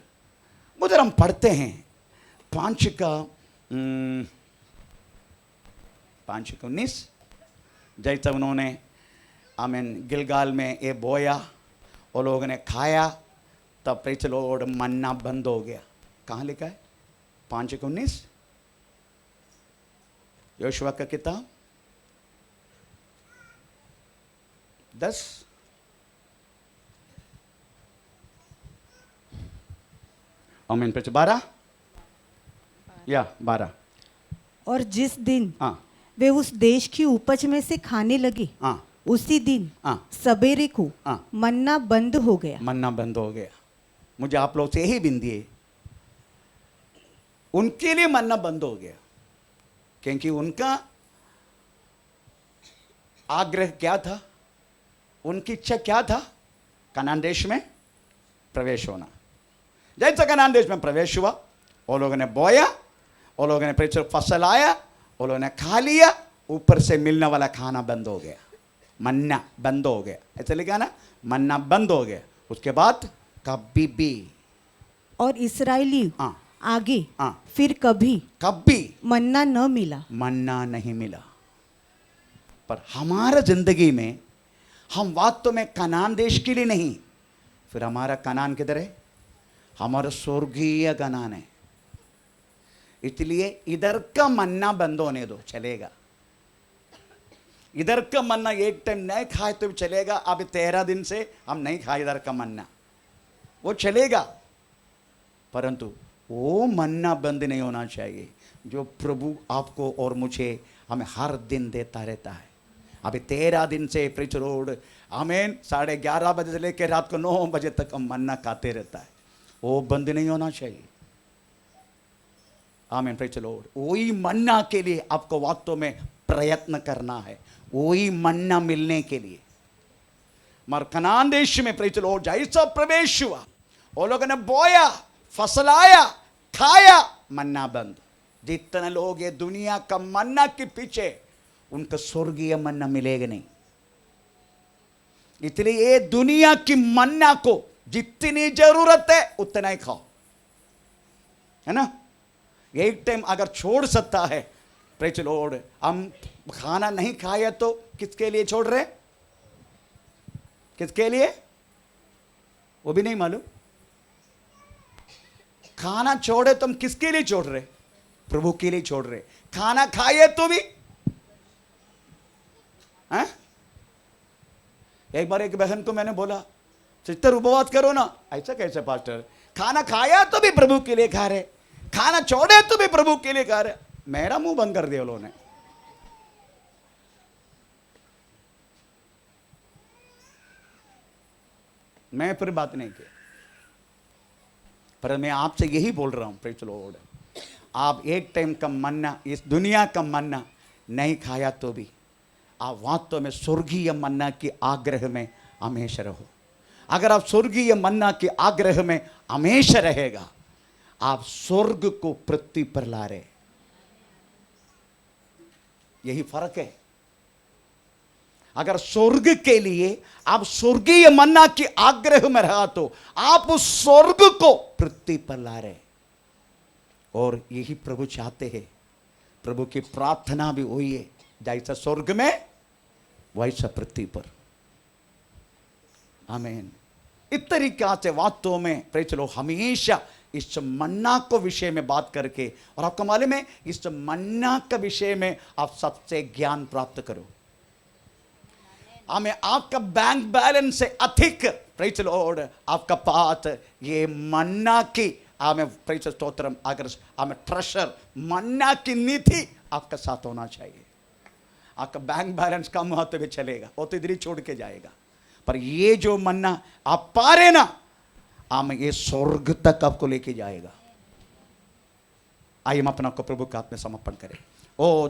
उधर हम पढ़ते हैं 5:19, जैसे उन्होंने आमीन गिलगाल में ये बोया और लोगों ने खाया, तब प्रेज द लॉर्ड मन्ना बंद हो गया। कहाँ लिखा है? 5:19 योशुआ का किताब 10 आमीन 12 या 12। और जिस दिन हाँ वे उस देश की उपज में से खाने लगे, हाँ उसी दिन हाँ सवेरे को हाँ मन्ना बंद हो गया। मन्ना बंद हो गया। मुझे आप लोग से यही बिंदी है, उनके लिए मन्ना बंद हो गया क्योंकि उनका आग्रह क्या था, उनकी इच्छा क्या था? कनान देश में प्रवेश होना। जैसे कनान देश में प्रवेश हुआ, वो लोगों ने बोया, वो लोगों ने फिर फसल आया, वो लोगों ने खा लिया, ऊपर से मिलने वाला खाना बंद हो गया, मन्ना बंद हो गया। ऐसे लिखा ना, मन्ना बंद हो गया। उसके बाद कभी भी और इस्राएली हाँ आगे हाँ फिर कभी कभी मन्ना न मिला। मन्ना नहीं मिला। पर हमारा जिंदगी में हम वास्तव में कनान देश के लिए नहीं, फिर हमारा कनान किधर है? हमारा स्वर्गीय कनान है। इसलिए इधर का मन्ना बंद होने दो, चलेगा। इधर का मन्ना एक टाइम नहीं खाए तो भी चलेगा। अब 13 दिन से हम नहीं खाए इधर का मन्ना, वो चलेगा, परंतु वो मन्ना बंद नहीं होना चाहिए जो प्रभु आपको और मुझे हमें हर दिन देता रहता है। अभी 13 दिन से प्रेज द लॉर्ड आमीन 11:30 बजे से लेकर रात को 9 बजे तक हम मन्ना खाते रहता है, वो बंद नहीं होना चाहिए। आमीन प्रेज द लॉर्ड। वही मन्ना के लिए आपको वास्तव में प्रयत्न करना है, वही मन्ना मिलने के लिए। मगर कनान देश में प्रेज द लॉर्ड जैसा प्रवेश हुआ, वो लोगों ने बोया, फसल आया, खाया, मन्ना बंद। जितने लोग ये दुनिया का मन्ना के पीछे, उनका स्वर्गीय मन्ना मिलेगा नहीं। इसलिए ये दुनिया की मन्ना को जितनी जरूरत है उतना ही खाओ, है ना। एक टाइम अगर छोड़ सकता है प्रेज द लॉर्ड, हम खाना नहीं खाया तो किसके लिए छोड़ रहे? किसके लिए? वो भी नहीं मालूम। खाना छोड़े तो हम किसके लिए छोड़ रहे? प्रभु के लिए छोड़ रहे। खाना खाए तो भी हैं? एक बार एक बहन को मैंने बोला, सिस्टर उपवास करो ना। ऐसा कैसे पास्टर? खाना खाया तो भी प्रभु के लिए खा रहे, खाना छोड़े तो भी प्रभु के लिए खा रहे। मेरा मुंह बंद कर दिया उन्होंने। मैं फिर बात नहीं की, पर मैं आपसे यही बोल रहा हूं प्रेज द लॉर्ड, आप एक टाइम का मन्ना, इस दुनिया का मन्ना नहीं खाया तो भी आप वास्तव में स्वर्गीय मन्ना के आग्रह में हमेशा रहो। अगर आप स्वर्गीय मन्ना के आग्रह में हमेशा रहेगा, आप स्वर्ग को पृथ्वी पर ला रहे। यही फर्क है। अगर स्वर्ग के लिए आप स्वर्गीय मन्ना के आग्रह में रहा तो आप उस स्वर्ग को पृथ्वी पर ला रहे। और यही प्रभु चाहते हैं। प्रभु की प्रार्थना भी वही है, जैसा स्वर्ग में वैसा पृथ्वी पर। आमीन। इस तरीका से वास्तव में प्रेज लो हमेशा इस मन्ना को विषय में बात करके, और आपको मालूम है इस मन्ना का विषय में आप सबसे ज्ञान प्राप्त करो। हमें आपका बैंक बैलेंस से अधिक प्रेज लॉर्ड आपका पास ये मन्ना की हमें प्रेज स्तोत्रम, अगर हमें ट्रेजर मन्ना की निधि आपका साथ होना चाहिए। आपका बैंक बैलेंस कम हुआ तो भी चलेगा, वो तो इधर ही छोड़ के जाएगा, पर ये जो मन्ना आप पा रहे ना, आम ये स्वर्ग तक आपको लेके जाएगा। आइए हम अपना को प्रभु के हाथ में समर्पण करें। ओ